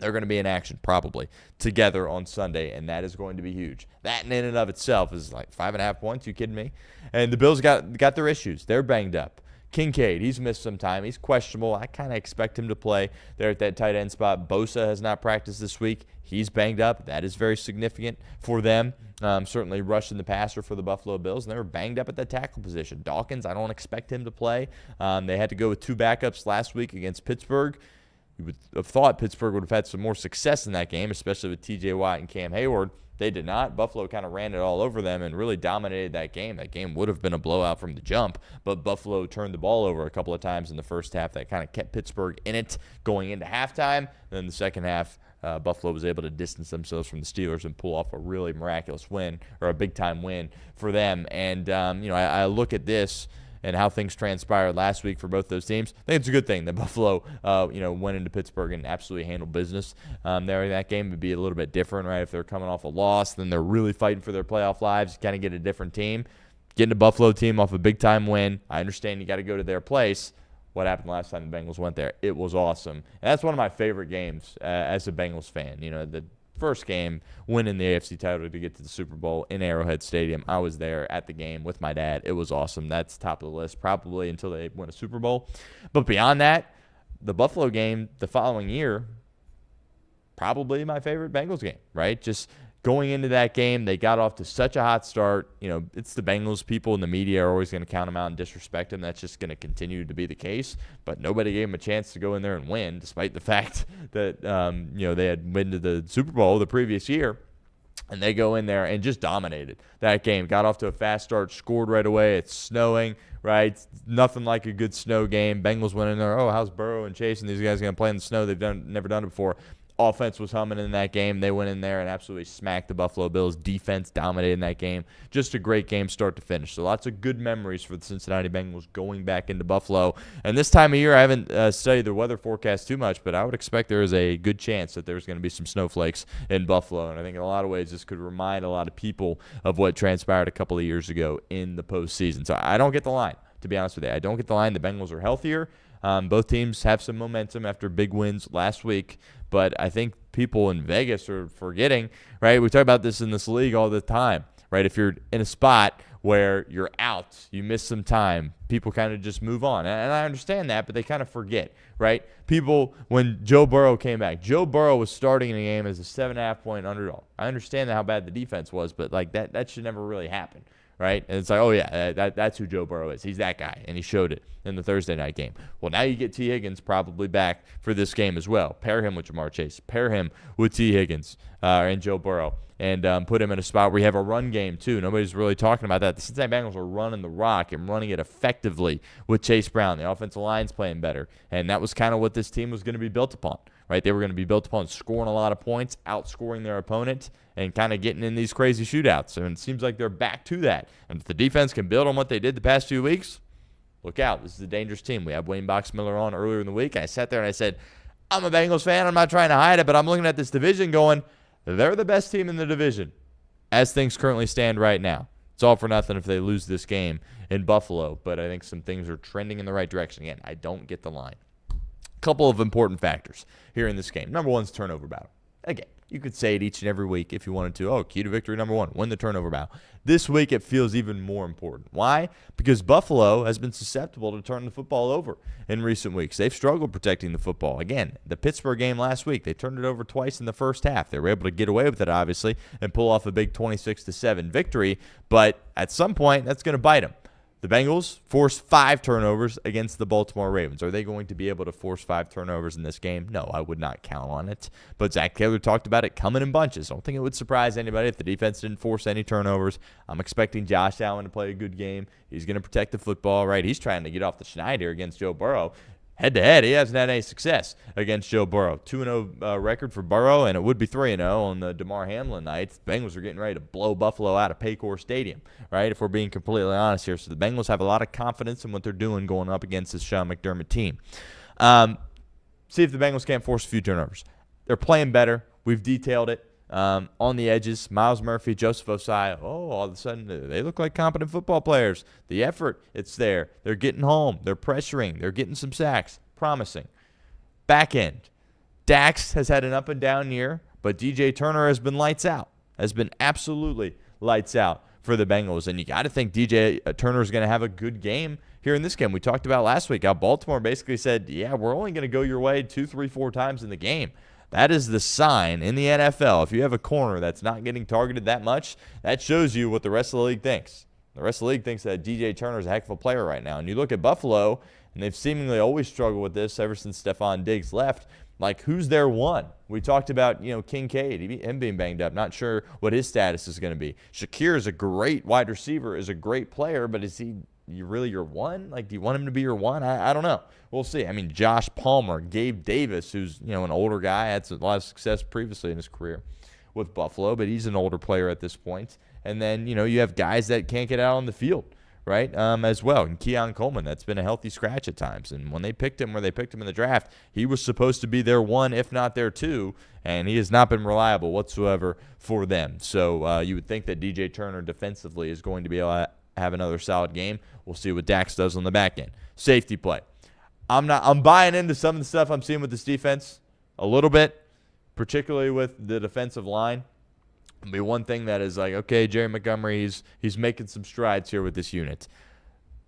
Speaker 2: they're going to be in action probably together on Sunday, and that is going to be huge. That in and of itself is like 5.5 points. You kidding me? And the Bills got their issues. They're banged up. Kincaid, he's missed some time. He's questionable. I kind of expect him to play there at that tight end spot. Bosa has not practiced this week. He's banged up. That is very significant for them. Certainly rushing the passer for the Buffalo Bills, and they were banged up at that tackle position. Dawkins, I don't expect him to play. They had to go with 2 backups last week against Pittsburgh. You would have thought Pittsburgh would have had some more success in that game, especially with T.J. Watt and Cam Hayward. They did not. Buffalo kind of ran it all over them and really dominated that game. That game would have been a blowout from the jump, but Buffalo turned the ball over a couple of times in the first half. That kind of kept Pittsburgh in it going into halftime. Then the second half, Buffalo was able to distance themselves from the Steelers and pull off a really miraculous win, or a big-time win for them. And, I look at this and how things transpired last week for both those teams. I think it's a good thing that Buffalo, went into Pittsburgh and absolutely handled business there in that game. It would be a little bit different, right? If they're coming off a loss, then they're really fighting for their playoff lives. You kind of get a different team. Getting a Buffalo team off a big-time win, I understand you got to go to their place. What happened last time the Bengals went there? It was awesome. And that's one of my favorite games as a Bengals fan. The first game, winning the AFC title to get to the Super Bowl in Arrowhead Stadium. I was there at the game with my dad. It was awesome. That's top of the list probably until they win a Super Bowl. But beyond that, the Buffalo game the following year, probably my favorite Bengals game, right? Just going into that game, they got off to such a hot start. It's the Bengals. People in the media are always going to count them out and disrespect them. That's just going to continue to be the case. But nobody gave them a chance to go in there and win, despite the fact that they had been to the Super Bowl the previous year. And they go in there and just dominated that game. Got off to a fast start, scored right away. It's snowing, right? Nothing like a good snow game. Bengals went in there, how's Burrow and Chase and these guys going to play in the snow? They've never done it before. Offense was humming in that game. They went in there and absolutely smacked the Buffalo Bills. Defense dominated in that game. Just a great game start to finish. So lots of good memories for the Cincinnati Bengals going back into Buffalo. And this time of year, I haven't studied the weather forecast too much, but I would expect there is a good chance that there's going to be some snowflakes in Buffalo. And I think in a lot of ways this could remind a lot of people of what transpired a couple of years ago in the postseason. So I don't get the line, to be honest with you. I don't get the line. The Bengals are healthier. Both teams have some momentum after big wins last week, but I think people in Vegas are forgetting, right? We talk about this in this league all the time, right? If you're in a spot where you're out, you miss some time, people kind of just move on. And I understand that, but they kind of forget, right? People, when Joe Burrow came back, Joe Burrow was starting in the game as a 7.5-point underdog. I understand how bad the defense was, but like that should never really happen, right? And it's like, oh, yeah, that's who Joe Burrow is. He's that guy, and he showed it in the Thursday night game. Well, now you get T. Higgins probably back for this game as well. Pair him with Jamar Chase. Pair him with T. Higgins and Joe Burrow, and put him in a spot where you have a run game too. Nobody's really talking about that. The Cincinnati Bengals are running the rock and running it effectively with Chase Brown. The offensive line's playing better, and that was kind of what this team was going to be built upon, right? They were going to be built upon scoring a lot of points, outscoring their opponent, and kind of getting in these crazy shootouts. And it seems like they're back to that. And if the defense can build on what they did the past 2 weeks, look out. This is a dangerous team. We had Wayne Boxmiller on earlier in the week. I sat there and I said, I'm a Bengals fan. I'm not trying to hide it, but I'm looking at this division going, they're the best team in the division as things currently stand right now. It's all for nothing if they lose this game in Buffalo, but I think some things are trending in the right direction. Again, I don't get the line. A couple of important factors here in this game. Number one is turnover battle. Again, you could say it each and every week if you wanted to. Oh, key to victory number one, win the turnover battle. This week it feels even more important. Why? Because Buffalo has been susceptible to turning the football over in recent weeks. They've struggled protecting the football. Again, the Pittsburgh game last week, they turned it over twice in the first half. They were able to get away with it, obviously, and pull off a big 26-7 victory. But at some point, that's going to bite them. The Bengals forced 5 turnovers against the Baltimore Ravens. Are they going to be able to force 5 turnovers in this game? No, I would not count on it. But Zach Taylor talked about it coming in bunches. I don't think it would surprise anybody if the defense didn't force any turnovers. I'm expecting Josh Allen to play a good game. He's going to protect the football, right? He's trying to get off the schneid here against Joe Burrow. Head-to-head, he hasn't had any success against Joe Burrow. 2-0 record for Burrow, and it would be 3-0 on the DeMar Hamlin night. The Bengals are getting ready to blow Buffalo out of Paycor Stadium, right, if we're being completely honest here. So the Bengals have a lot of confidence in what they're doing going up against this Sean McDermott team. See if the Bengals can't force a few turnovers. They're playing better. We've detailed it. On the edges, Miles Murphy, Joseph Osai, all of a sudden they look like competent football players. The effort, it's there. They're getting home. They're pressuring. They're getting some sacks. Promising. Back end. Dax has had an up and down year, but DJ Turner has been lights out. Has been absolutely lights out for the Bengals. And you got to think DJ Turner is going to have a good game here in this game. We talked about last week how Baltimore basically said, yeah, we're only going to go your way 2, 3, 4 times in the game. That is the sign in the NFL. If you have a corner that's not getting targeted that much, that shows you what the rest of the league thinks. The rest of the league thinks that DJ Turner is a heck of a player right now. And you look at Buffalo, and they've seemingly always struggled with this ever since Stephon Diggs left. Like, who's their one? We talked about, Kincaid, him being banged up. Not sure what his status is going to be. Shakir is a great wide receiver, is a great player, but is he really your one? Like, do you want him to be your one? I don't know. We'll see. I mean, Josh Palmer, Gabe Davis, who's, an older guy, had a lot of success previously in his career with Buffalo, but he's an older player at this point. And then, you have guys that can't get out on the field, right, as well. And Keon Coleman, that's been a healthy scratch at times. And when they picked him, where they picked him in the draft, he was supposed to be their one, if not their two, and he has not been reliable whatsoever for them. So you would think that DJ Turner defensively is going to be able to have another solid game. We'll see what Dax does on the back end. Safety play. I'm buying into some of the stuff I'm seeing with this defense a little bit, particularly with the defensive line. It'll be one thing that is like, okay, Jerry Montgomery, he's making some strides here with this unit.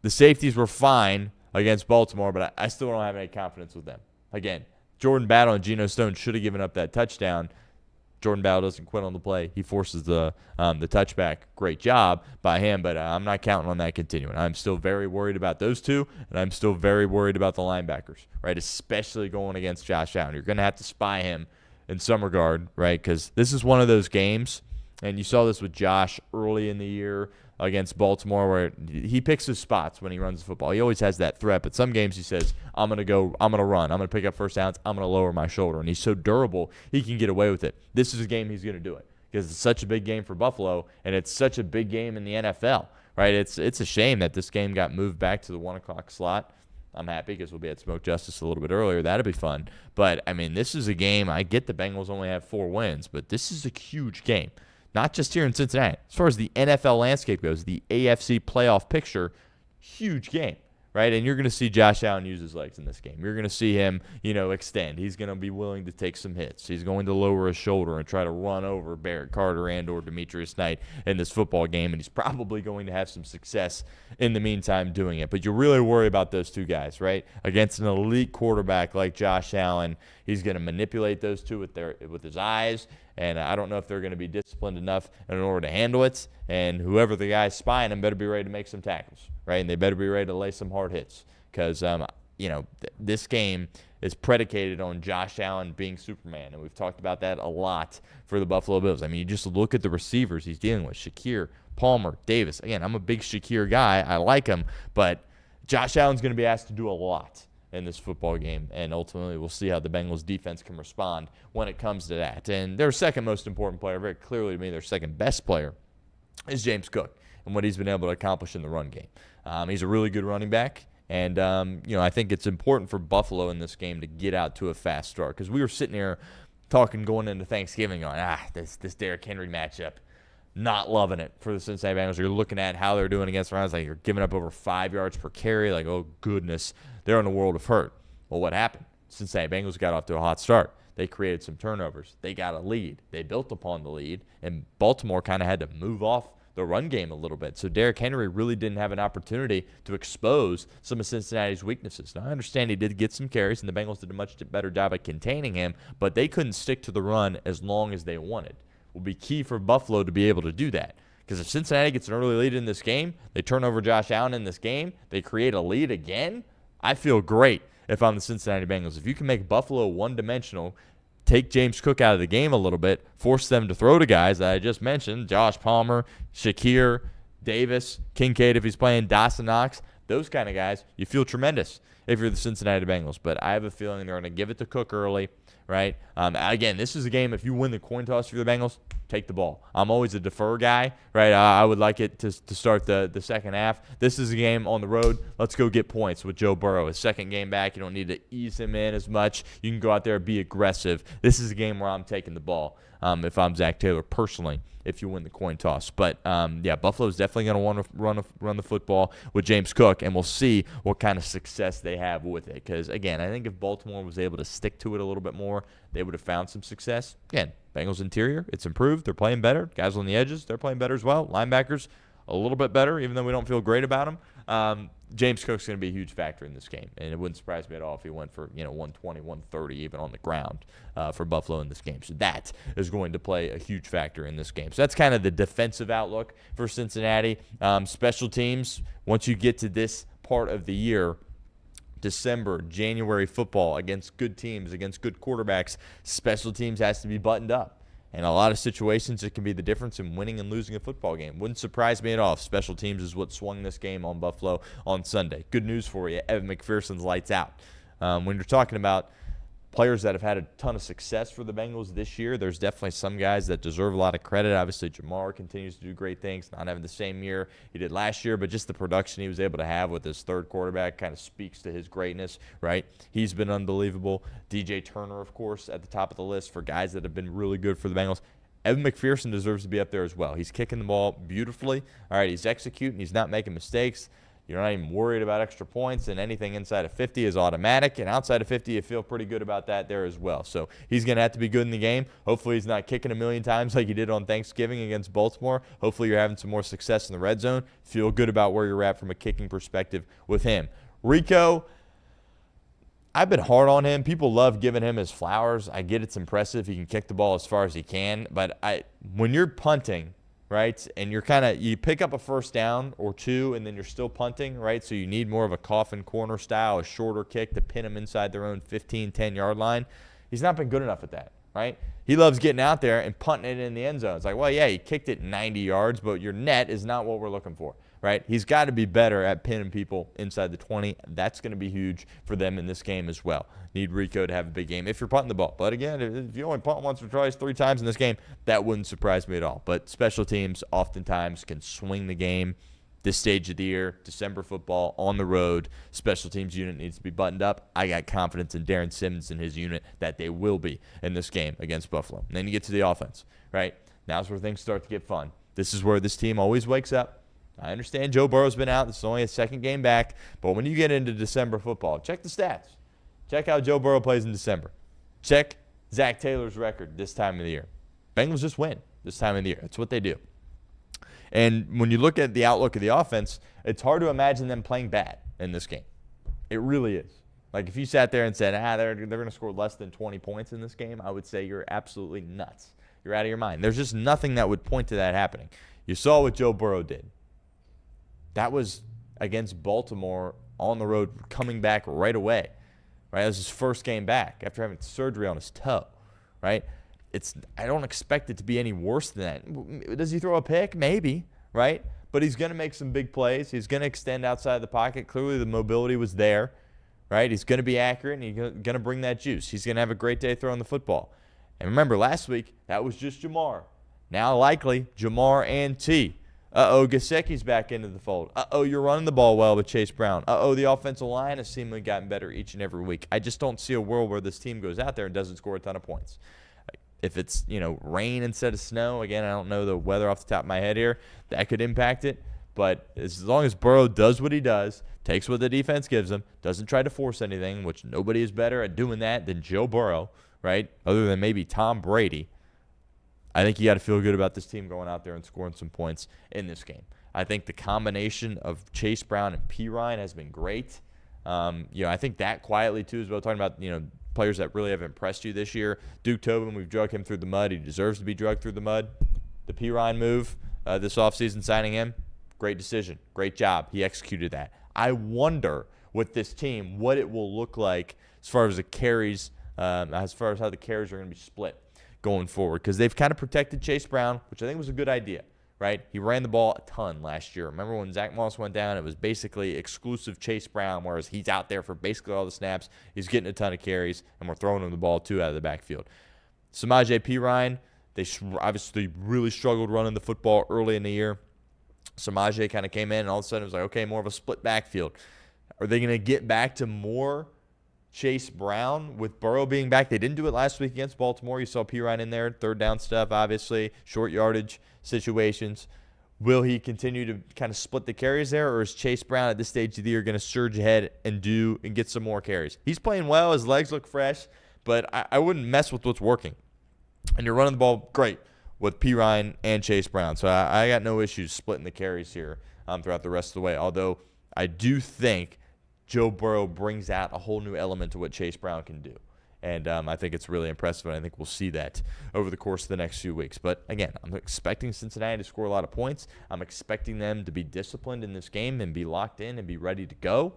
Speaker 2: The safeties were fine against Baltimore, but I still don't have any confidence with them. Again, Jordan Battle and Geno Stone should have given up that touchdown. Jordan Battle doesn't quit on the play. He forces the touchback. Great job by him, but I'm not counting on that continuing. I'm still very worried about those two, and I'm still very worried about the linebackers, right, especially going against Josh Allen. You're going to have to spy him in some regard, right, because this is one of those games, and you saw this with Josh early in the year against Baltimore, where he picks his spots when he runs the football. He always has that threat, but some games he says, I'm going to run, I'm going to pick up first downs, I'm going to lower my shoulder, and he's so durable, he can get away with it. This is a game he's going to do it, because it's such a big game for Buffalo, and it's such a big game in the NFL, right? It's a shame that this game got moved back to the 1 o'clock slot. I'm happy because we'll be at Smoke Justice a little bit earlier. That'll be fun. But, I mean, this is a game. I get the Bengals only have 4 wins, but this is a huge game. Not just here in Cincinnati. As far as the NFL landscape goes, the AFC playoff picture, huge game, right? And you're going to see Josh Allen use his legs in this game. You're going to see him, extend. He's going to be willing to take some hits. He's going to lower his shoulder and try to run over Barrett Carter and or Demetrius Knight in this football game, and he's probably going to have some success in the meantime doing it. But you really worry about those two guys, right? Against an elite quarterback like Josh Allen, he's going to manipulate those two with his eyes, and I don't know if they're going to be disciplined enough in order to handle it. And whoever the guy's spying them better be ready to make some tackles, right? And they better be ready to lay some hard hits because, this game is predicated on Josh Allen being Superman. And we've talked about that a lot for the Buffalo Bills. I mean, you just look at the receivers he's dealing with, Shakir, Palmer, Davis. Again, I'm a big Shakir guy. I like him. But Josh Allen's going to be asked to do a lot in this football game, and ultimately we'll see how the Bengals defense can respond when it comes to that. And their second most important player, very clearly to me, their second best player, is James Cook and what he's been able to accomplish in the run game. He's a really good running back, and I think it's important for Buffalo in this game to get out to a fast start because we were sitting here talking going into Thanksgiving going, this Derrick Henry matchup, not loving it for the Cincinnati Bengals. You're looking at how they're doing against runs, like you're giving up over 5 yards per carry, like, oh, goodness, they're in a world of hurt. Well, what happened? Cincinnati Bengals got off to a hot start. They created some turnovers. They got a lead. They built upon the lead, and Baltimore kind of had to move off the run game a little bit. So Derrick Henry really didn't have an opportunity to expose some of Cincinnati's weaknesses. Now, I understand he did get some carries, and the Bengals did a much better job at containing him, but they couldn't stick to the run as long as they wanted. It will be key for Buffalo to be able to do that. Because if Cincinnati gets an early lead in this game, they turn over Josh Allen in this game, they create a lead again, I feel great if I'm the Cincinnati Bengals. If you can make Buffalo one-dimensional, take James Cook out of the game a little bit, force them to throw to guys that I just mentioned, Josh Palmer, Shakir, Davis, Kincaid if he's playing, Dawson Knox, those kind of guys, you feel tremendous if you're the Cincinnati Bengals. But I have a feeling they're going to give it to Cook early, right? Again, this is a game, if you win the coin toss for the Bengals, take the ball. I'm always a defer guy, right? I would like it to start the second half. This is a game on the road. Let's go get points with Joe Burrow. His second game back, you don't need to ease him in as much. You can go out there and be aggressive. This is a game where I'm taking the ball if I'm Zach Taylor personally, if you win the coin toss. But, Buffalo's definitely going to want to run the football with James Cook, and we'll see what kind of success they have with it. Because, again, I think if Baltimore was able to stick to it a little bit more, they would have found some success. Again, Bengals interior, it's improved. They're playing better. Guys on the edges, they're playing better as well. Linebackers, a little bit better, even though we don't feel great about them. James Cook's going to be a huge factor in this game, and it wouldn't surprise me at all if he went for 120, 130 even on the ground for Buffalo in this game. So that is going to play a huge factor in this game. So that's kind of the defensive outlook for Cincinnati. Special teams, once you get to this part of the year, December, January football against good teams, against good quarterbacks, special teams has to be buttoned up. And a lot of situations, it can be the difference in winning and losing a football game. Wouldn't surprise me at all if special teams is what swung this game on Buffalo on Sunday. Good news for you, Evan McPherson's lights out. When you're talking about players that have had a ton of success for the Bengals this year, there's definitely some guys that deserve a lot of credit. Obviously, Jamar continues to do great things, not having the same year he did last year, but just the production he was able to have with his third quarterback kind of speaks to his greatness, right? He's been unbelievable. DJ Turner, of course, at the top of the list for guys that have been really good for the Bengals. Evan McPherson deserves to be up there as well. He's kicking the ball beautifully. All right, he's executing. He's not making mistakes. You're not even worried about extra points, and anything inside of 50 is automatic, and outside of 50, you feel pretty good about that there as well. So he's going to have to be good in the game. Hopefully he's not kicking a million times like he did on Thanksgiving against Baltimore. Hopefully you're having some more success in the red zone. Feel good about where you're at from a kicking perspective with him. Rico, I've been hard on him. People love giving him his flowers. I get it's impressive. He can kick the ball as far as he can, but when you're punting, right, and you pick up a first down or two, and then you're still punting, right, so you need more of a coffin corner style, a shorter kick to pin them inside their own 15, 10-yard line. He's not been good enough at that, right? He loves getting out there and punting it in the end zone. It's like, well, yeah, he kicked it 90 yards, but your net is not what we're looking for, right? He's got to be better at pinning people inside the 20. That's going to be huge for them in this game as well. Need Rico to have a big game if you're punting the ball. But again, if you only punt once or twice, 3 times in this game, that wouldn't surprise me at all. But special teams oftentimes can swing the game. This stage of the year, December football, on the road, special teams unit needs to be buttoned up. I got confidence in Darren Simmons and his unit that they will be in this game against Buffalo. And then you get to the offense, right? Now's where things start to get fun. This is where this team always wakes up, I understand Joe Burrow's been out. This is only his second game back. But when you get into December football, check the stats. Check how Joe Burrow plays in December. Check Zach Taylor's record this time of the year. Bengals just win this time of the year. That's what they do. And when you look at the outlook of the offense, it's hard to imagine them playing bad in this game. It really is. Like, if you sat there and said, they're going to score less than 20 points in this game, I would say you're absolutely nuts. You're out of your mind. There's just nothing that would point to that happening. You saw what Joe Burrow did. That was against Baltimore on the road, coming back right away. Right? That was his first game back after having surgery on his toe. Right? I don't expect it to be any worse than that. Does he throw a pick? Maybe. Right? But he's going to make some big plays. He's going to extend outside the pocket. Clearly the mobility was there. Right? He's going to be accurate, and he's going to bring that juice. He's going to have a great day throwing the football. And remember, last week, that was just Jamar. Now, likely, Jamar and T. Gesicki's back into the fold. You're running the ball well with Chase Brown. The offensive line has seemingly gotten better each and every week. I just don't see a world where this team goes out there and doesn't score a ton of points. If it's, rain instead of snow, again, I don't know the weather off the top of my head here, that could impact it. But as long as Burrow does what he does, takes what the defense gives him, doesn't try to force anything, which nobody is better at doing that than Joe Burrow, right? Other than maybe Tom Brady. I think you got to feel good about this team going out there and scoring some points in this game. I think the combination of Chase Brown and P. Ryan has been great. I think that quietly, too, as well, talking about, players that really have impressed you this year. Duke Tobin, we've drug him through the mud. He deserves to be drugged through the mud. The P. Ryan move this offseason, signing him, great decision. Great job. He executed that. I wonder with this team what it will look like as far as the carries, as far as how the carries are going to be split going forward, because they've kind of protected Chase Brown, which I think was a good idea, right? He ran the ball a ton last year. Remember when Zach Moss went down, it was basically exclusive Chase Brown, whereas he's out there for basically all the snaps. He's getting a ton of carries, and we're throwing him the ball, too, out of the backfield. Samaje Perine, they obviously really struggled running the football early in the year. Samaje kind of came in, and all of a sudden it was like, okay, more of a split backfield. Are they going to get back to more Chase Brown with Burrow being back? They didn't do it last week against Baltimore. You saw Perine in there, third down stuff, obviously, short yardage situations. Will he continue to kind of split the carries there, or is Chase Brown at this stage of the year going to surge ahead and get some more carries? He's playing well. His legs look fresh, but I wouldn't mess with what's working. And you're running the ball great with Perine and Chase Brown. So I got no issues splitting the carries here throughout the rest of the way, although I do think Joe Burrow brings out a whole new element to what Chase Brown can do. And I think it's really impressive, and I think we'll see that over the course of the next few weeks. But, again, I'm expecting Cincinnati to score a lot of points. I'm expecting them to be disciplined in this game and be locked in and be ready to go.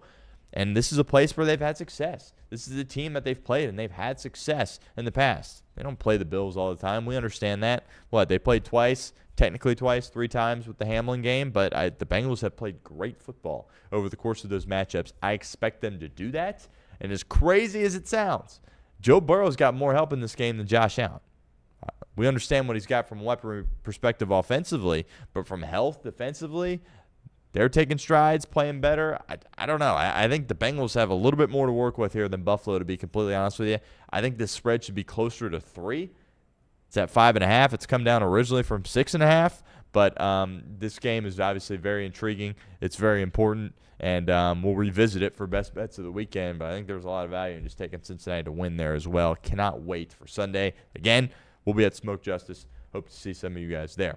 Speaker 2: And this is a place where they've had success. This is a team that they've played, and they've had success in the past. They don't play the Bills all the time. We understand that. They played twice, technically twice, 3 times with the Hamlin game, but the Bengals have played great football over the course of those matchups. I expect them to do that. And as crazy as it sounds, Joe Burrow's got more help in this game than Josh Allen. We understand what he's got from a weaponry perspective offensively, but from health defensively, they're taking strides, playing better. I don't know. I think the Bengals have a little bit more to work with here than Buffalo, to be completely honest with you. I think this spread should be closer to 3. It's at 5.5. It's come down originally from 6.5. But this game is obviously very intriguing. It's very important, and we'll revisit it for best bets of the weekend. But I think there's a lot of value in just taking Cincinnati to win there as well. Cannot wait for Sunday. Again, we'll be at Smoke Justice. Hope to see some of you guys there.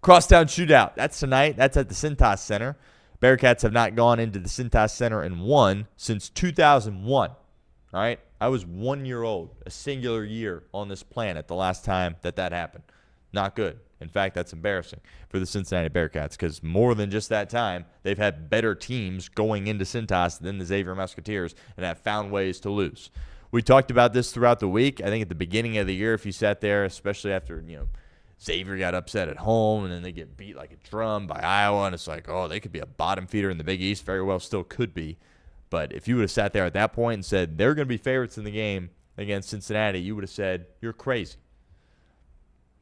Speaker 2: Crosstown Shootout. That's tonight. That's at the Cintas Center. Bearcats have not gone into the Cintas Center and won since 2001. All right? I was 1 year old, a singular year on this planet the last time that happened. Not good. In fact, that's embarrassing for the Cincinnati Bearcats, because more than just that time, they've had better teams going into Cintas than the Xavier Musketeers and have found ways to lose. We talked about this throughout the week. I think at the beginning of the year, if you sat there, especially after, Xavier got upset at home and then they get beat like a drum by Iowa, and it's like, oh, they could be a bottom feeder in the Big East. Very well still could be. But if you would have sat there at that point and said they're going to be favorites in the game against Cincinnati, you would have said, you're crazy.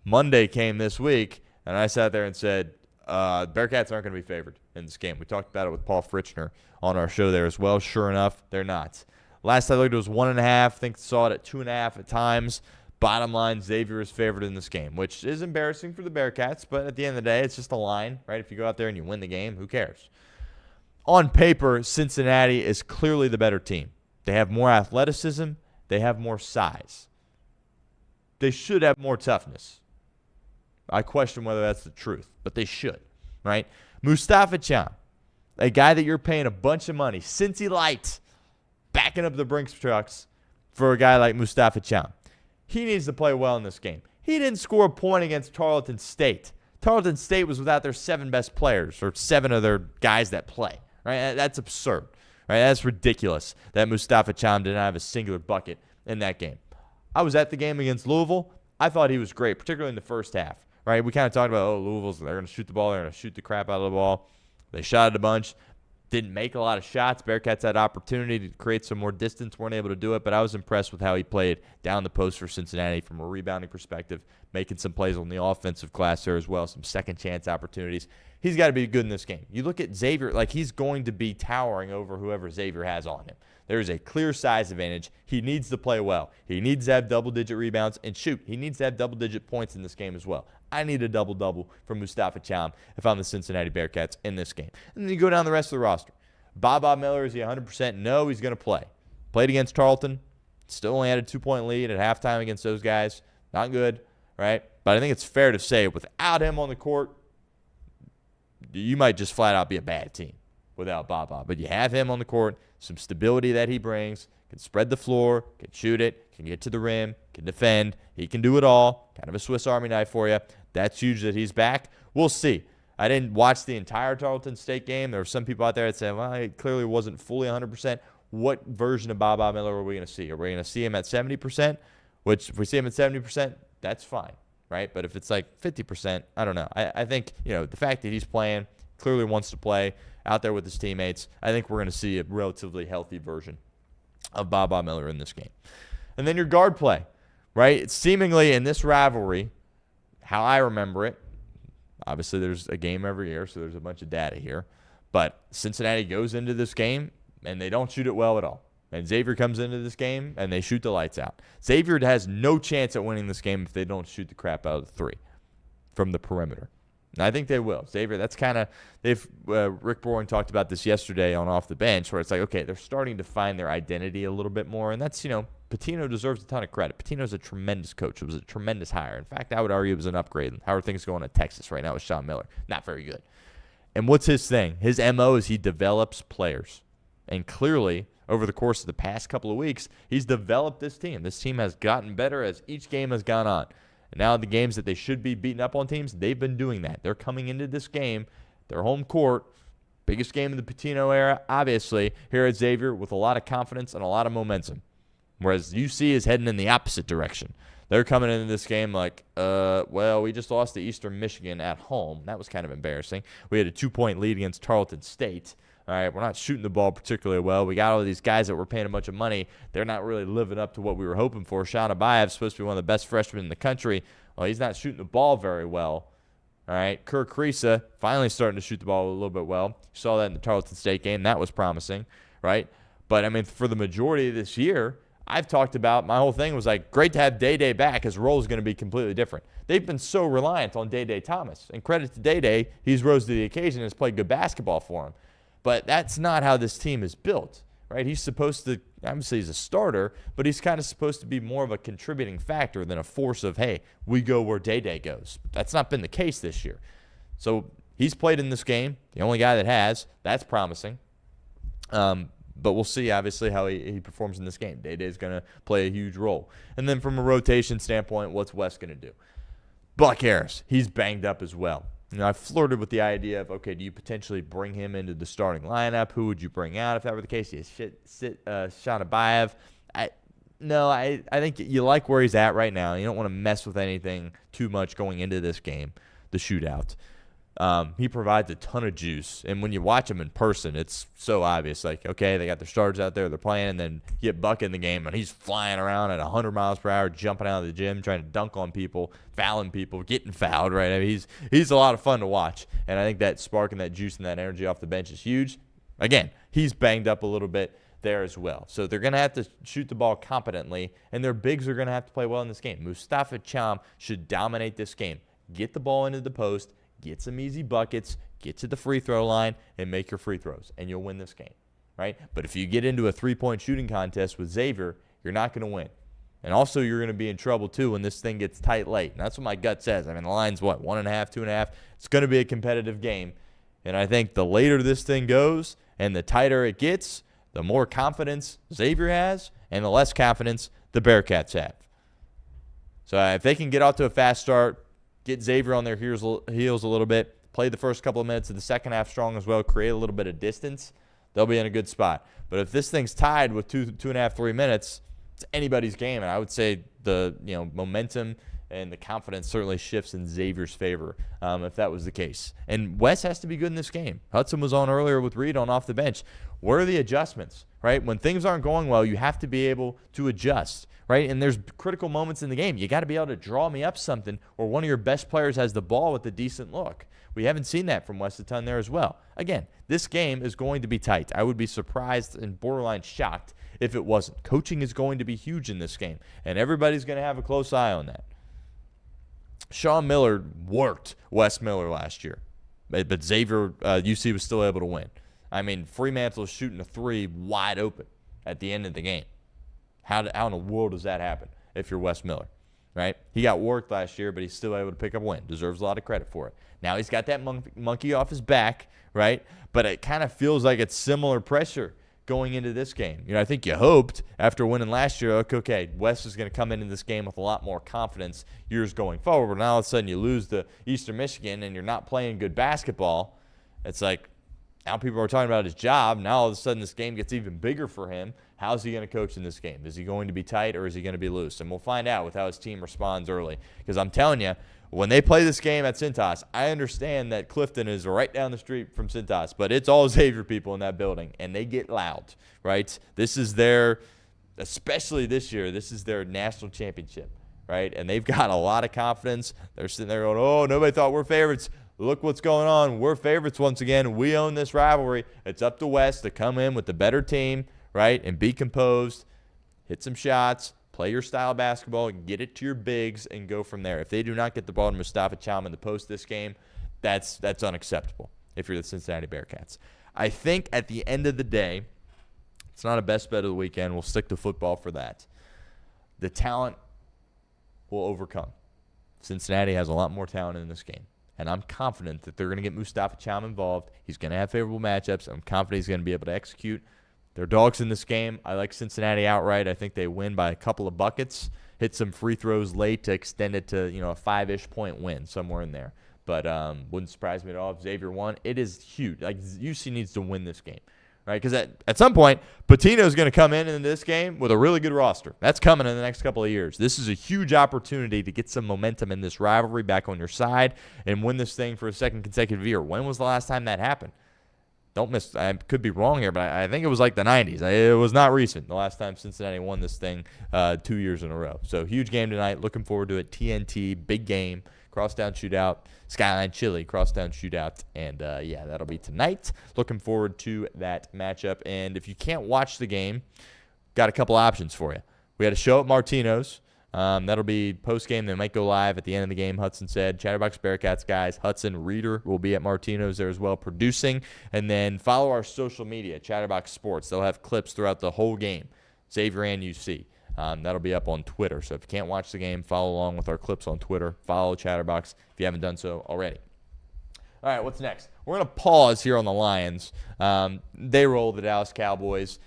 Speaker 2: Monday came this week, and I sat there and said, Bearcats aren't going to be favored in this game. We talked about it with Paul Fritchner on our show there as well. Sure enough, they're not. Last I looked, it was 1.5. I think saw it at 2.5 at times. Bottom line, Xavier is favored in this game, which is embarrassing for the Bearcats, but at the end of the day, it's just a line, right? If you go out there and you win the game, who cares? On paper, Cincinnati is clearly the better team. They have more athleticism. They have more size. They should have more toughness. I question whether that's the truth, but they should, right? Mustafa Cham, a guy that you're paying a bunch of money, Cincy Light, backing up the Brinks trucks for a guy like Mustafa Cham. He needs to play well in this game. He didn't score a point against Tarleton State. Tarleton State was without their 7 best players, or 7 of their guys that play. Right? That's absurd. Right? That's ridiculous that Mustafa Cham did not have a singular bucket in that game. I was at the game against Louisville. I thought he was great, particularly in the first half. Right? We kind of talked about, Louisville's, they're going to shoot the ball. They're going to shoot the crap out of the ball. They shot it a bunch. Didn't make a lot of shots. Bearcats had opportunity to create some more distance. Weren't able to do it, but I was impressed with how he played down the post for Cincinnati from a rebounding perspective, making some plays on the offensive glass there as well, some second chance opportunities. He's got to be good in this game. You look at Xavier, like he's going to be towering over whoever Xavier has on him. There is a clear size advantage. He needs to play well. He needs to have double-digit rebounds. And shoot, he needs to have double-digit points in this game as well. I need a double-double from Mustafa Cham if I'm the Cincinnati Bearcats in this game. And then you go down the rest of the roster. Bob Miller, is he 100%? No, he's going to play. Played against Tarleton. Still only had a 2-point lead at halftime against those guys. Not good, right? But I think it's fair to say without him on the court, you might just flat out be a bad team without Baba. But you have him on the court, some stability that he brings, can spread the floor, can shoot it, can get to the rim, can defend. He can do it all. Kind of a Swiss Army knife for you. That's huge that he's back. We'll see. I didn't watch the entire Tarleton State game. There were some people out there that said, well, it clearly wasn't fully 100%. What version of Baba Miller are we going to see? Are we going to see him at 70%? Which, if we see him at 70%, that's fine, right? But if it's like 50%, I don't know. I think, the fact that he's playing, clearly wants to play out there with his teammates, I think we're going to see a relatively healthy version of Baba Miller in this game. And then your guard play, right? It's seemingly in this rivalry, how I remember it, obviously there's a game every year, so there's a bunch of data here, but Cincinnati goes into this game, and they don't shoot it well at all. And Xavier comes into this game, and they shoot the lights out. Xavier has no chance at winning this game if they don't shoot the crap out of the three from the perimeter. And I think they will. Xavier, that's kind of – Rick Boring talked about this yesterday on Off the Bench, where it's like, okay, they're starting to find their identity a little bit more, and that's, Pitino deserves a ton of credit. Pitino's a tremendous coach. It was a tremendous hire. In fact, I would argue it was an upgrade. How are things going at Texas right now with Sean Miller? Not very good. And what's his thing? His MO is he develops players. And clearly, over the course of the past couple of weeks, he's developed this team. This team has gotten better as each game has gone on. And now the games that they should be beating up on teams, they've been doing that. They're coming into this game, their home court, biggest game of the Pitino era, obviously, here at Xavier with a lot of confidence and a lot of momentum. Whereas UC is heading in the opposite direction. They're coming into this game like, we just lost to Eastern Michigan at home. That was kind of embarrassing. We had a 2-point lead against Tarleton State. All right, we're not shooting the ball particularly well. We got all these guys that we're paying a bunch of money. They're not really living up to what we were hoping for. Sean Abayev is supposed to be one of the best freshmen in the country. Well, he's not shooting the ball very well. All right, Kirk Risa finally starting to shoot the ball a little bit well. You saw that in the Tarleton State game. That was promising, right? But, for the majority of this year, I've talked about, my whole thing was like, great to have Day-Day back. His role is going to be completely different. They've been so reliant on Day-Day Thomas. And credit to Day-Day, he's rose to the occasion and has played good basketball for him. But that's not how this team is built, right? He's supposed to, obviously he's a starter, but he's kind of supposed to be more of a contributing factor than a force of, hey, we go where Day-Day goes. That's not been the case this year. So he's played in this game, the only guy that has. That's promising. But we'll see, obviously, how he performs in this game. Day-Day is going to play a huge role. And then from a rotation standpoint, what's Wes going to do? Buck Harris, he's banged up as well. I flirted with the idea of, okay, do you potentially bring him into the starting lineup? Who would you bring out if that were the case? You Sean Abayev. I think you like where he's at right now. You don't want to mess with anything too much going into this game, the shootout. He provides a ton of juice, and when you watch him in person, it's so obvious. Like, okay, they got their starters out there, they're playing, and then you get Buck in the game, and he's flying around at 100 miles per hour, jumping out of the gym, trying to dunk on people, fouling people, getting fouled, right? He's a lot of fun to watch, and I think that spark and that juice and that energy off the bench is huge. Again, he's banged up a little bit. there as well. So they're going to have to shoot the ball competently, and their bigs are going to have to play well in this game. Mustafa Cham should dominate this game. Get the ball into the post, get some easy buckets, get to the free throw line, and make your free throws, and you'll win this game, right? But if you get into a three-point shooting contest with Xavier, you're not going to win. And also, you're going to be in trouble, too, when this thing gets tight late. And that's what my gut says. I mean, the line's, 1.5, 2.5. It's going to be a competitive game. And I think the later this thing goes and the tighter it gets, the more confidence Xavier has and the less confidence the Bearcats have. So if they can get off to a fast start, get Xavier on their heels a little bit, play the first couple of minutes of the second half strong as well, create a little bit of distance, they'll be in a good spot. But if this thing's tied with 2.5, 3 minutes, it's anybody's game. And I would say the momentum and the confidence certainly shifts in Xavier's favor if that was the case. And Wes has to be good in this game. Hudson was on earlier with Reed on off the bench. Where are the adjustments, right? When things aren't going well, you have to be able to adjust, right? And there's critical moments in the game. You got to be able to draw me up something, or one of your best players has the ball with a decent look. We haven't seen that from Wes a ton there as well. Again, this game is going to be tight. I would be surprised and borderline shocked if it wasn't. Coaching is going to be huge in this game, and everybody's going to have a close eye on that. Sean Miller worked Wes Miller last year, but Xavier, UC was still able to win. I mean, Freemantle shooting a three wide open at the end of the game. How in the world does that happen if you're Wes Miller, right? He got worked last year, but he's still able to pick up a win. Deserves a lot of credit for it. Now he's got that monkey off his back, right? But it kind of feels like it's similar pressure going into this game. I think you hoped after winning last year, okay, Wes is going to come into this game with a lot more confidence years going forward. But now all of a sudden you lose to Eastern Michigan and you're not playing good basketball. It's like now people are talking about his job. Now all of a sudden this game gets even bigger for him. How's he going to coach in this game? Is he going to be tight or is he going to be loose? And we'll find out with how his team responds early. Because I'm telling you, when they play this game at Cintas, I understand that Clifton is right down the street from Cintas, but it's all Xavier people in that building, and they get loud, right? This is especially this year, this is their national championship, right? And they've got a lot of confidence. They're sitting there going, oh, nobody thought we're favorites. Look what's going on. We're favorites once again. We own this rivalry. It's up to West to come in with the better team, right, and be composed, hit some shots, play your style of basketball, get it to your bigs, and go from there. If they do not get the ball to Mustafa Cham in the post this game, that's unacceptable if you're the Cincinnati Bearcats. I think at the end of the day, it's not a best bet of the weekend. We'll stick to football for that. The talent will overcome. Cincinnati has a lot more talent in this game, and I'm confident that they're going to get Mustafa Cham involved. He's going to have favorable matchups. I'm confident he's going to be able to execute. They're dogs in this game. I like Cincinnati outright. I think they win by a couple of buckets, hit some free throws late to extend it to a 5-ish point win somewhere in there. But wouldn't surprise me at all if Xavier won. It is huge. Like UC needs to win this game, right? Because at some point, Patino's going to come in this game with a really good roster. That's coming in the next couple of years. This is a huge opportunity to get some momentum in this rivalry back on your side and win this thing for a second consecutive year. When was the last time that happened? Don't miss. I could be wrong here, but I think it was like the 90s. It was not recent. The last time Cincinnati won this thing 2 years in a row. So huge game tonight. Looking forward to it. TNT, big game. Crosstown Shootout. Skyline Chili, Crosstown Shootout. And, that'll be tonight. Looking forward to that matchup. And if you can't watch the game, got a couple options for you. We had a show at Martino's. That'll be post-game. They might go live at the end of the game, Hudson said. Chatterbox Bearcats guys, Hudson Reader will be at Martino's there as well, producing. And then follow our social media, Chatterbox Sports. They'll have clips throughout the whole game, Xavier and UC. That'll be up on Twitter. So if you can't watch the game, follow along with our clips on Twitter. Follow Chatterbox if you haven't done so already. All right, what's next? We're going to pause here on the Lions. They roll the Dallas Cowboys.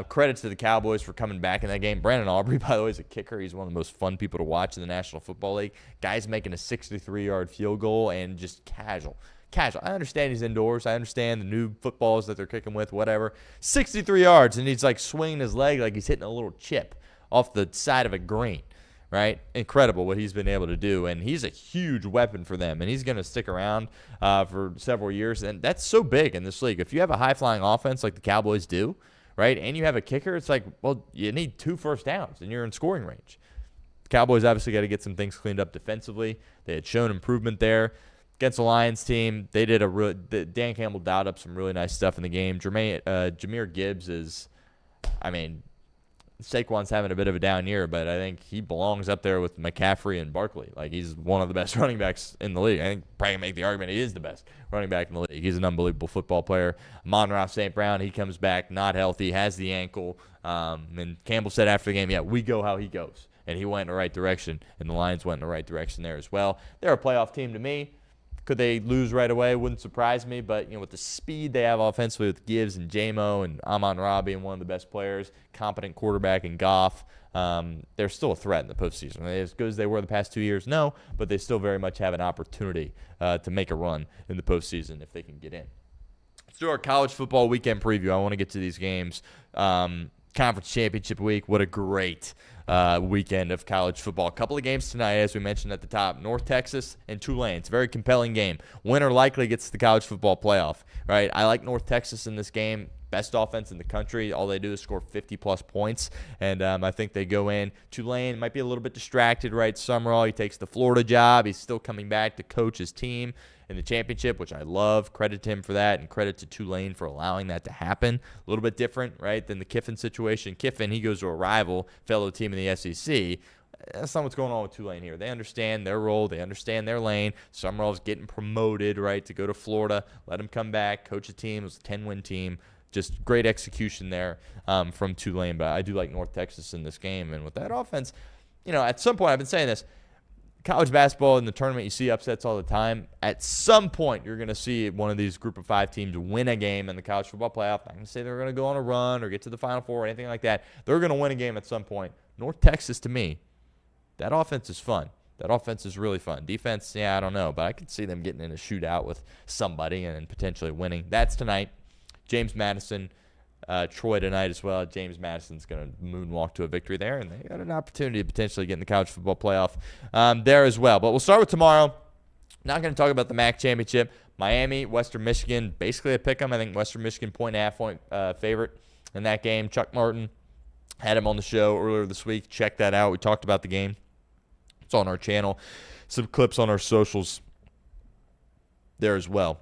Speaker 2: Credit to the Cowboys for coming back in that game. Brandon Aubrey, by the way, is a kicker. He's one of the most fun people to watch in the National Football League. Guy's making a 63-yard field goal and just casual. I understand he's indoors. I understand the new footballs that they're kicking with, whatever. 63 yards, and he's like swinging his leg like he's hitting a little chip off the side of a green, right? Incredible what he's been able to do, and he's a huge weapon for them, and he's going to stick around for several years, and that's so big in this league. If you have a high-flying offense like the Cowboys do, right, and you have a kicker, it's like, well, you need 2 first downs, and you're in scoring range. The Cowboys obviously got to get some things cleaned up defensively. They had shown improvement there. Against the Lions team, they did Dan Campbell dialed up some really nice stuff in the game. Jahmyr Gibbs is I mean, Saquon's having a bit of a down year, but I think he belongs up there with McCaffrey and Barkley. Like, he's one of the best running backs in the league. I think probably make the argument he is the best running back in the league. He's an unbelievable football player. Amon-Ra St. Brown, he comes back not healthy, has the ankle. And Campbell said after the game, yeah, we go how he goes. And he went in the right direction, and the Lions went in the right direction there as well. They're a playoff team to me. Could they lose right away? Wouldn't surprise me. But, with the speed they have offensively with Gibbs and J-Mo and Amon-Ra being one of the best players, competent quarterback in Goff, they're still a threat in the postseason. Are they as good as they were the past 2 years? No, but they still very much have an opportunity to make a run in the postseason if they can get in. Let's do our college football weekend preview. I want to get to these games. Conference championship week. What a great weekend of college football. A couple of games tonight, as we mentioned at the top. North Texas and Tulane. It's a very compelling game. Winner likely gets to the college football playoff, right? I like North Texas in this game. Best offense in the country. All they do is score 50-plus points, and I think they go in. Tulane might be a little bit distracted, right? Summerall, he takes the Florida job. He's still coming back to coach his team in the championship, which I love. Credit to him for that, and credit to Tulane for allowing that to happen. A little bit different, right, than the Kiffin situation. Kiffin, he goes to a rival, fellow team in the SEC. That's not what's going on with Tulane here. They understand their role. They understand their lane. Summerall's getting promoted, right, to go to Florida. Let him come back, coach a team. It was a 10-win team. Just great execution there from Tulane. But I do like North Texas in this game. And with that offense, at some point, I've been saying this, college basketball in the tournament, you see upsets all the time. At some point, you're going to see one of these group of 5 teams win a game in the college football playoff. I'm not going to say they're going to go on a run or get to the Final Four or anything like that. They're going to win a game at some point. North Texas, to me, that offense is fun. That offense is really fun. Defense, I don't know. But I could see them getting in a shootout with somebody and potentially winning. That's tonight. James Madison, Troy tonight as well. James Madison's going to moonwalk to a victory there, and they got an opportunity to potentially get in the college football playoff there as well. But we'll start with tomorrow. Not going to talk about the MAC championship. Miami, Western Michigan, basically a pick-em. I think Western Michigan point favorite in that game. Chuck Martin had him on the show earlier this week. Check that out. We talked about the game. It's on our channel. Some clips on our socials there as well.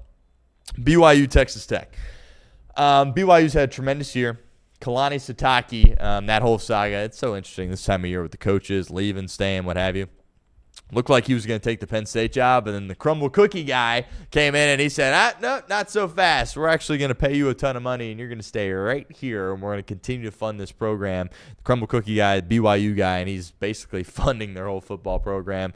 Speaker 2: BYU, Texas Tech. BYU's had a tremendous year. Kalani Sitake, that whole saga, it's so interesting this time of year with the coaches, leaving, staying, what have you. Looked like he was going to take the Penn State job, and then the crumble cookie guy came in and he said, no, not so fast. We're actually going to pay you a ton of money, and you're going to stay right here, and we're going to continue to fund this program. The crumble cookie guy, BYU guy, and he's basically funding their whole football program.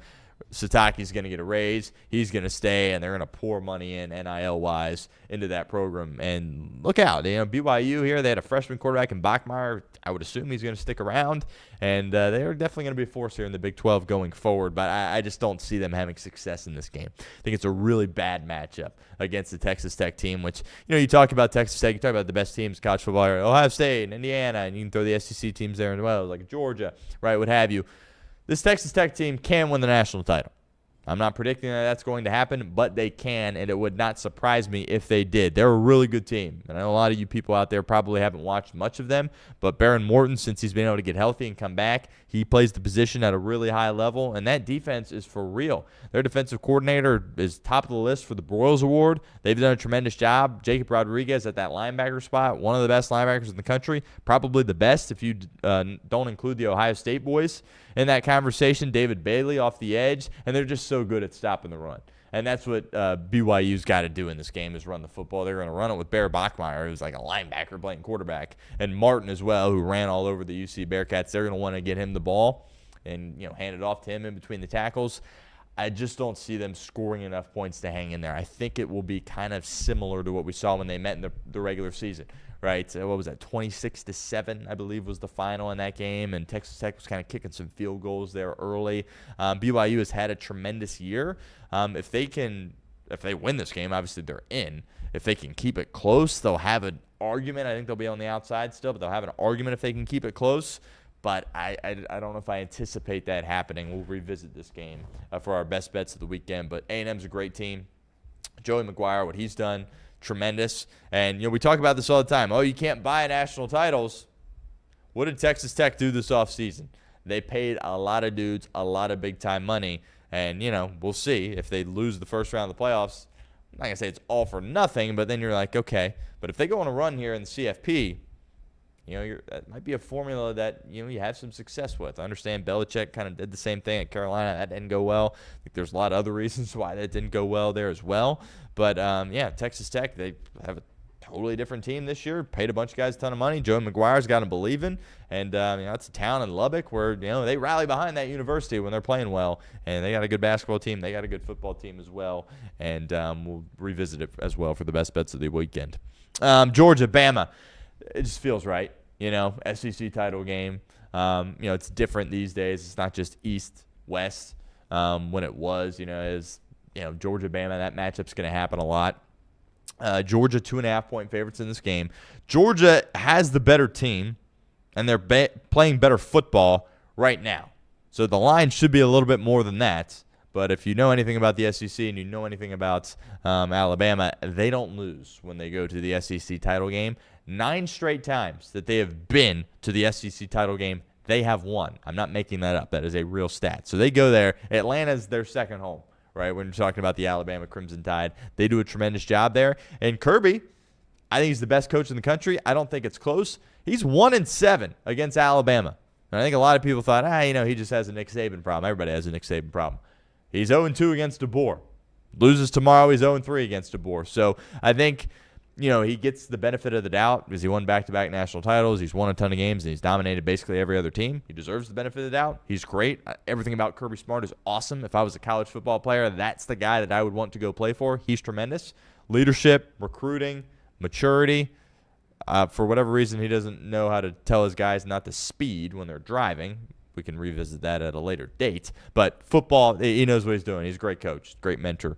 Speaker 2: Sitake's going to get a raise. He's going to stay, and they're going to pour money in NIL-wise into that program. And look out. BYU here, they had a freshman quarterback in Bachmeier. I would assume he's going to stick around. And they're definitely going to be a force here in the Big 12 going forward. But I just don't see them having success in this game. I think it's a really bad matchup against the Texas Tech team, which, you talk about Texas Tech, you talk about the best teams in college football, Ohio State and Indiana, and you can throw the SEC teams there as well, like Georgia, right, what have you. This Texas Tech team can win the national title. I'm not predicting that that's going to happen, but they can, and it would not surprise me if they did. They're a really good team, and I know a lot of you people out there probably haven't watched much of them, but Baron Morton, since he's been able to get healthy and come back, he plays the position at a really high level, and that defense is for real. Their defensive coordinator is top of the list for the Broyles Award. They've done a tremendous job. Jacob Rodriguez at that linebacker spot, one of the best linebackers in the country, probably the best if you don't include the Ohio State boys in that conversation. David Bailey off the edge, and they're just so good at stopping the run. And that's what BYU's got to do in this game is run the football. They're going to run it with Bear Bachmeier, who's like a linebacker playing quarterback, and Martin as well, who ran all over the UC Bearcats. They're going to want to get him the ball and hand it off to him in between the tackles. I just don't see them scoring enough points to hang in there. I think it will be kind of similar to what we saw when they met in the regular season, right? What was that, 26-7, I believe, was the final in that game, and Texas Tech was kind of kicking some field goals there early. BYU has had a tremendous year. If they win this game, obviously they're in. If they can keep it close, they'll have an argument. I think they'll be on the outside still, but they'll have an argument if they can keep it close. But I don't know if I anticipate that happening. We'll revisit this game for our best bets of the weekend. But A&M's a great team. Joey McGuire, what he's done, tremendous. And, we talk about this all the time. Oh, you can't buy national titles. What did Texas Tech do this offseason? They paid a lot of dudes a lot of big-time money. And, we'll see if they lose the first round of the playoffs. I'm not going to say it's all for nothing, but then you're like, okay. But if they go on a run here in the CFP, that might be a formula that you have some success with. I understand Belichick kind of did the same thing at Carolina. That didn't go well. I think there's a lot of other reasons why that didn't go well there as well. But Texas Tech, they have a totally different team this year. Paid a bunch of guys a ton of money. Joe McGuire's got them believing, and it's a town in Lubbock where they rally behind that university when they're playing well, and they got a good basketball team. They got a good football team as well, and we'll revisit it as well for the best bets of the weekend. Georgia, Bama. It just feels right, SEC title game. It's different these days. It's not just East, West when it was, Georgia, Bama, that matchup's going to happen a lot. Georgia 2.5-point favorites in this game. Georgia has the better team, and they're playing better football right now. So the line should be a little bit more than that. But if you know anything about the SEC and you know anything about Alabama, they don't lose when they go to the SEC title game. 9 straight times that they have been to the SEC title game, they have won. I'm not making that up. That is a real stat. So they go there. Atlanta's their second home, right, when you're talking about the Alabama Crimson Tide. They do a tremendous job there. And Kirby, I think he's the best coach in the country. I don't think it's close. He's 1-7 against Alabama. And I think a lot of people thought, he just has a Nick Saban problem. Everybody has a Nick Saban problem. He's 0-2 against DeBoer. Loses tomorrow, he's 0-3 against DeBoer. So I think he gets the benefit of the doubt because he won back-to-back national titles. He's won a ton of games, and he's dominated basically every other team. He deserves the benefit of the doubt. He's great. Everything about Kirby Smart is awesome. If I was a college football player, that's the guy that I would want to go play for. He's tremendous. Leadership, recruiting, maturity. For whatever reason, he doesn't know how to tell his guys not to speed when they're driving. We can revisit that at a later date. But football, he knows what he's doing. He's a great coach, great mentor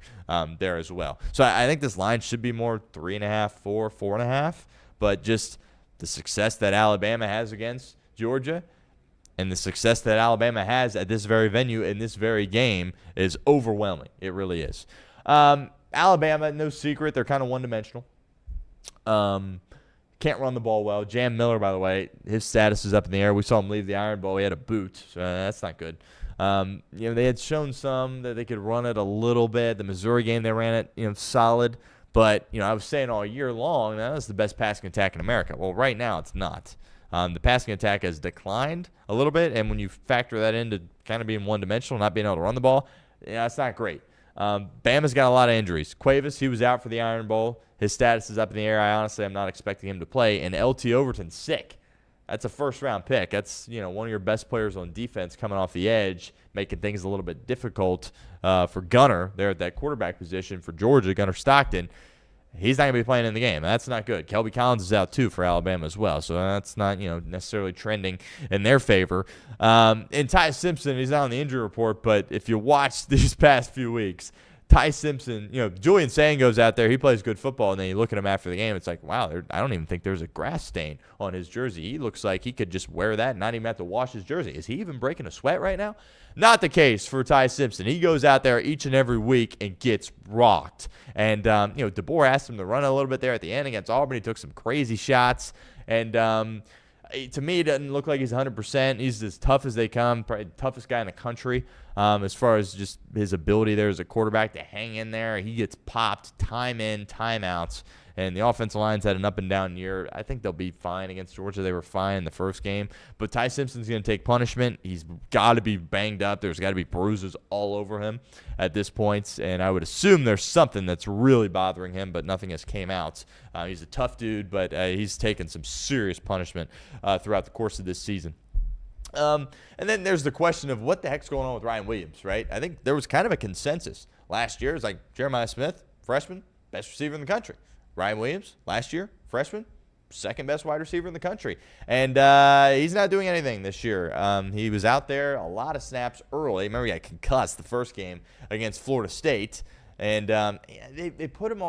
Speaker 2: there as well. So I think this line should be more 3.5, 4, 4.5. But just the success that Alabama has against Georgia and the success that Alabama has at this very venue in this very game is overwhelming. It really is. Alabama, no secret, they're kind of one-dimensional. Can't run the ball well. Jam Miller, by the way, his status is up in the air. We saw him leave the Iron Bowl. He had a boot, so that's not good. They had shown some that they could run it a little bit. The Missouri game, they ran it, solid. But, I was saying all year long, that was the best passing attack in America. Well, right now it's not. The passing attack has declined a little bit, and when you factor that into kind of being one-dimensional, not being able to run the ball, it's not great. Bama's got a lot of injuries. Cuevas, he was out for the Iron Bowl. His status is up in the air. I'm not expecting him to play. And LT Overton's sick. That's a first-round pick. That's one of your best players on defense coming off the edge, making things a little bit difficult for Gunner there at that quarterback position for Georgia, Gunner Stockton. He's not going to be playing in the game. That's not good. Kelby Collins is out, too, for Alabama as well. So that's not, necessarily trending in their favor. And Ty Simpson, he's not on the injury report, but if you watch these past few weeks, Ty Simpson, Julian Sang goes out there. He plays good football, and then you look at him after the game. It's like, wow, I don't even think there's a grass stain on his jersey. He looks like he could just wear that and not even have to wash his jersey. Is he even breaking a sweat right now? Not the case for Ty Simpson. He goes out there each and every week and gets rocked. And, DeBoer asked him to run a little bit there at the end against Auburn. He took some crazy shots. And to me, it doesn't look like he's 100%. He's as tough as they come, probably the toughest guy in the country as far as just his ability there as a quarterback to hang in there. He gets popped time in, time outs. And the offensive line's had an up-and-down year. I think they'll be fine against Georgia. They were fine in the first game. But Ty Simpson's going to take punishment. He's got to be banged up. There's got to be bruises all over him at this point. And I would assume there's something that's really bothering him, but nothing has came out. He's a tough dude, but he's taken some serious punishment throughout the course of this season. And then there's the question of what the heck's going on with Ryan Williams, right? I think there was kind of a consensus last year. It's like Jeremiah Smith, freshman, best receiver in the country. Ryan Williams, last year, freshman, second best wide receiver in the country. And he's not doing anything this year. He was out there a lot of snaps early. Remember, he got concussed the first game against Florida State. And they put him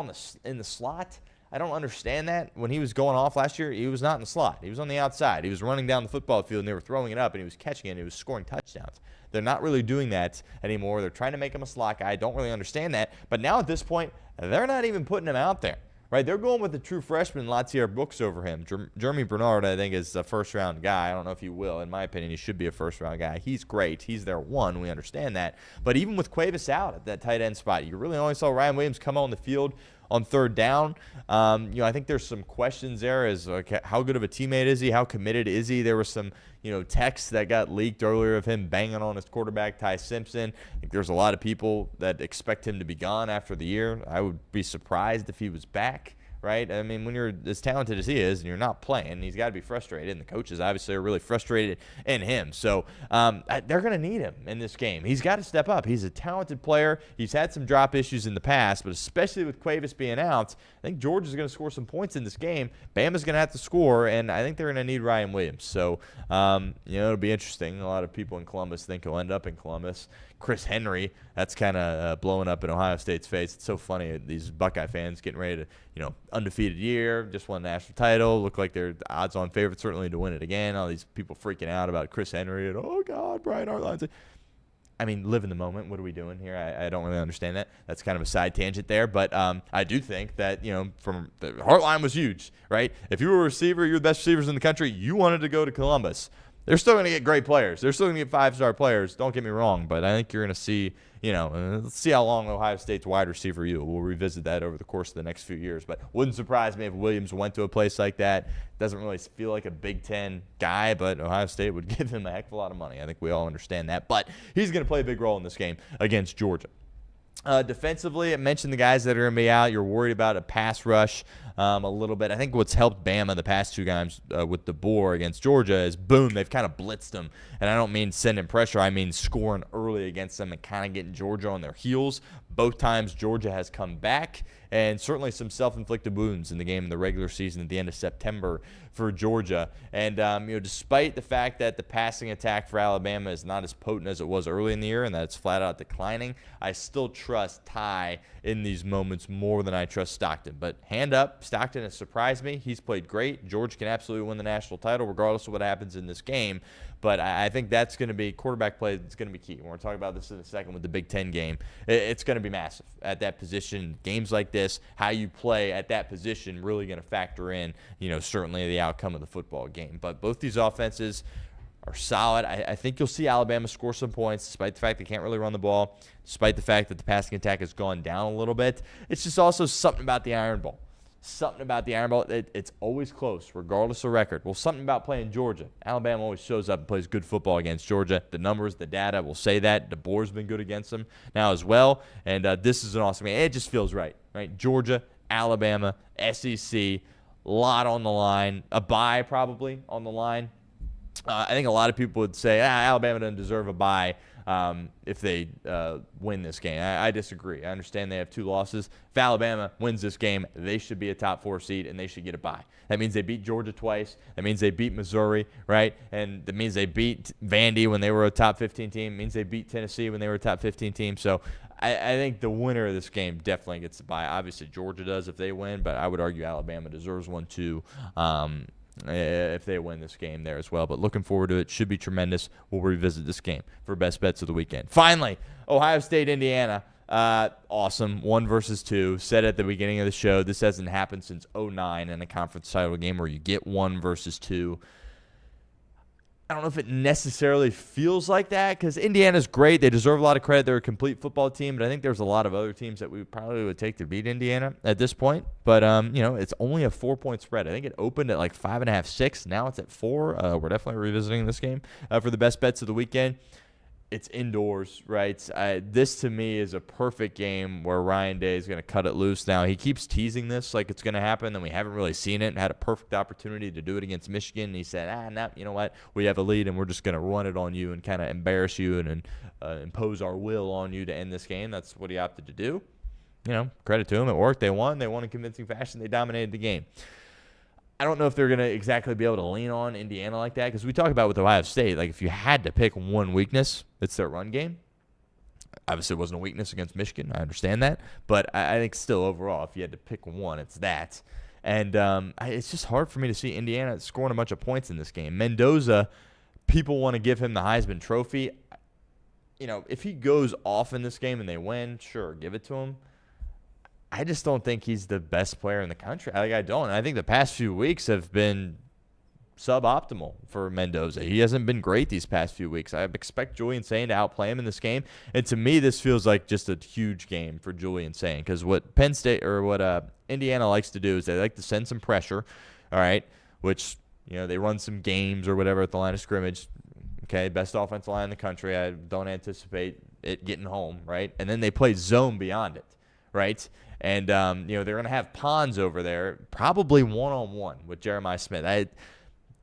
Speaker 2: in the slot. I don't understand that. When he was going off last year, he was not in the slot. He was on the outside. He was running down the football field, and they were throwing it up, and he was catching it, and he was scoring touchdowns. They're not really doing that anymore. They're trying to make him a slot guy. I don't really understand that. But now at this point, they're not even putting him out there. Right, they're going with the true freshman, Latier Brooks over him. Jeremy Bernard, I think, is a first-round guy. I don't know if he will. In my opinion, he should be a first-round guy. He's great. He's their one. We understand that. But even with Cuevas out at that tight end spot, you really only saw Ryan Williams come on the field on third down. I think there's some questions there as like how good of a teammate is he? How committed is he? There was some, texts that got leaked earlier of him banging on his quarterback, Ty Simpson. I think there's a lot of people that expect him to be gone after the year. I would be surprised if he was back. Right? I mean, when you're as talented as he is and you're not playing, he's got to be frustrated. And the coaches obviously are really frustrated in him. So they're going to need him in this game. He's got to step up. He's a talented player. He's had some drop issues in the past, but especially with Cuevas being out, I think Georgia's going to score some points in this game. Bama's going to have to score, and I think they're going to need Ryan Williams. So, it'll be interesting. A lot of people in Columbus think he'll end up in Columbus. Chris Henry, that's kind of blowing up in Ohio State's face. It's so funny. These Buckeye fans getting ready to, undefeated year, just won a national title, look like they're odds-on favorites certainly to win it again. All these people freaking out about Chris Henry and, oh, God, Brian Hartline's. I mean, live in the moment. What are we doing here? I don't really understand that. That's kind of a side tangent there. But I do think that, from the Hartline was huge, right? If you were a receiver, you're the best receivers in the country, you wanted to go to Columbus. They're still going to get great players. They're still going to get five-star players. Don't get me wrong, but I think you're going to see, let's see how long Ohio State's wide receiver you. We'll revisit that over the course of the next few years. But wouldn't surprise me if Williams went to a place like that. Doesn't really feel like a Big Ten guy, but Ohio State would give him a heck of a lot of money. I think we all understand that. But he's going to play a big role in this game against Georgia. Defensively, I mentioned the guys that are going to be out. You're worried about a pass rush a little bit. I think what's helped Bama the past two games with the Boar against Georgia is, boom, they've kind of blitzed them. And I don't mean sending pressure. I mean scoring early against them and kind of getting Georgia on their heels. Both times Georgia has come back, and certainly some self-inflicted wounds in the game in the regular season at the end of September for Georgia. And, despite the fact that the passing attack for Alabama is not as potent as it was early in the year and that it's flat out declining, I still trust Ty in these moments more than I trust Stockton. But hand up, Stockton has surprised me. He's played great. Georgia can absolutely win the national title regardless of what happens in this game. But I think that's going to be quarterback play. It's going to be key. We're going to talk about this in a second with the Big Ten game. It's going to be massive at that position. Games like this, how you play at that position, really going to factor in, certainly the outcome of the football game. But both these offenses are solid. I think you'll see Alabama score some points, despite the fact they can't really run the ball, despite the fact that the passing attack has gone down a little bit. It's just also something about the Iron Bowl. Something about the Iron Bowl, it's always close, regardless of record. Well, something about playing Georgia. Alabama always shows up and plays good football against Georgia. The numbers, the data will say that. DeBoer's been good against them now as well. And this is an awesome game. It just feels right? Georgia, Alabama, SEC, a lot on the line. A bye probably on the line. I think a lot of people would say, Alabama doesn't deserve a bye if they win this game. I disagree. I understand they have two losses. If Alabama wins this game, they should be a top 4 seed, and they should get a bye. That means they beat Georgia twice. That means they beat Missouri, right? And that means they beat Vandy when they were a top 15 team. It means they beat Tennessee when they were a top 15 team. So I think the winner of this game definitely gets the bye. Obviously, Georgia does if they win, but I would argue Alabama deserves one too. If they win this game there as well. But looking forward to it. Should be tremendous. We'll revisit this game for best bets of the weekend. Finally, Ohio State, Indiana. Awesome. 1 versus 2. Said at the beginning of the show, this hasn't happened since 2009 in a conference title game where you get 1 versus 2. I don't know if it necessarily feels like that because Indiana's great. They deserve a lot of credit. They're a complete football team, but I think there's a lot of other teams that we probably would take to beat Indiana at this point. But, it's only a 4-point spread. I think it opened at like 5.5, 6. Now it's at 4. We're definitely revisiting this game for the best bets of the weekend. It's indoors, right? This, to me, is a perfect game where Ryan Day is going to cut it loose. Now, he keeps teasing this like it's going to happen, and we haven't really seen it and had a perfect opportunity to do it against Michigan. And he said, no, you know what? We have a lead, and we're just going to run it on you and kind of embarrass you and impose our will on you to end this game. That's what he opted to do. Credit to him. It worked. They won. They won in convincing fashion. They dominated the game. I don't know if they're going to exactly be able to lean on Indiana like that because we talk about with Ohio State, like if you had to pick one weakness, it's their run game. Obviously, it wasn't a weakness against Michigan. I understand that. But I think still overall, if you had to pick one, it's that. And it's just hard for me to see Indiana scoring a bunch of points in this game. Mendoza, people want to give him the Heisman Trophy. If he goes off in this game and they win, sure, give it to him. I just don't think he's the best player in the country. I don't. I think the past few weeks have been suboptimal for Mendoza. He hasn't been great these past few weeks. I expect Julian Sain to outplay him in this game. And to me, this feels like just a huge game for Julian Sain, because what Penn State or what Indiana likes to do is they like to send some pressure, all right, which, they run some games or whatever at the line of scrimmage. Okay, best offensive line in the country. I don't anticipate it getting home, right? And then they play zone beyond it, right? And, they're going to have Pons over there, probably one-on-one with Jeremiah Smith.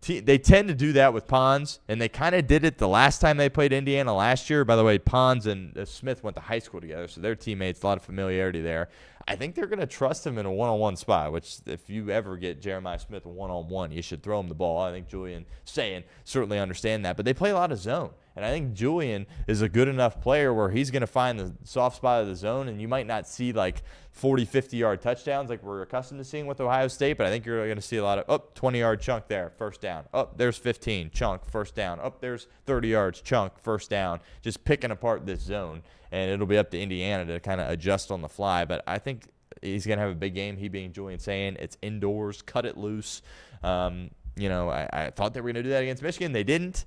Speaker 2: They tend to do that with Pons, and they kind of did it the last time they played Indiana last year. By the way, Pons and Smith went to high school together, so they're teammates, a lot of familiarity there. I think they're going to trust him in a one-on-one spot, which if you ever get Jeremiah Smith a one-on-one, you should throw him the ball. I think Julian Sain certainly understand that. But they play a lot of zone, and I think Julian is a good enough player where he's going to find the soft spot of the zone, and you might not see like 40, 50-yard touchdowns like we're accustomed to seeing with Ohio State, but I think you're going to see a lot of, 20-yard chunk there, first down. There's 15, chunk, first down. There's 30 yards, chunk, first down. Just picking apart this zone, and it'll be up to Indiana to kind of adjust on the fly. But I think he's going to have a big game, he being Julian Sain. It's indoors, cut it loose. I thought they were going to do that against Michigan. They didn't.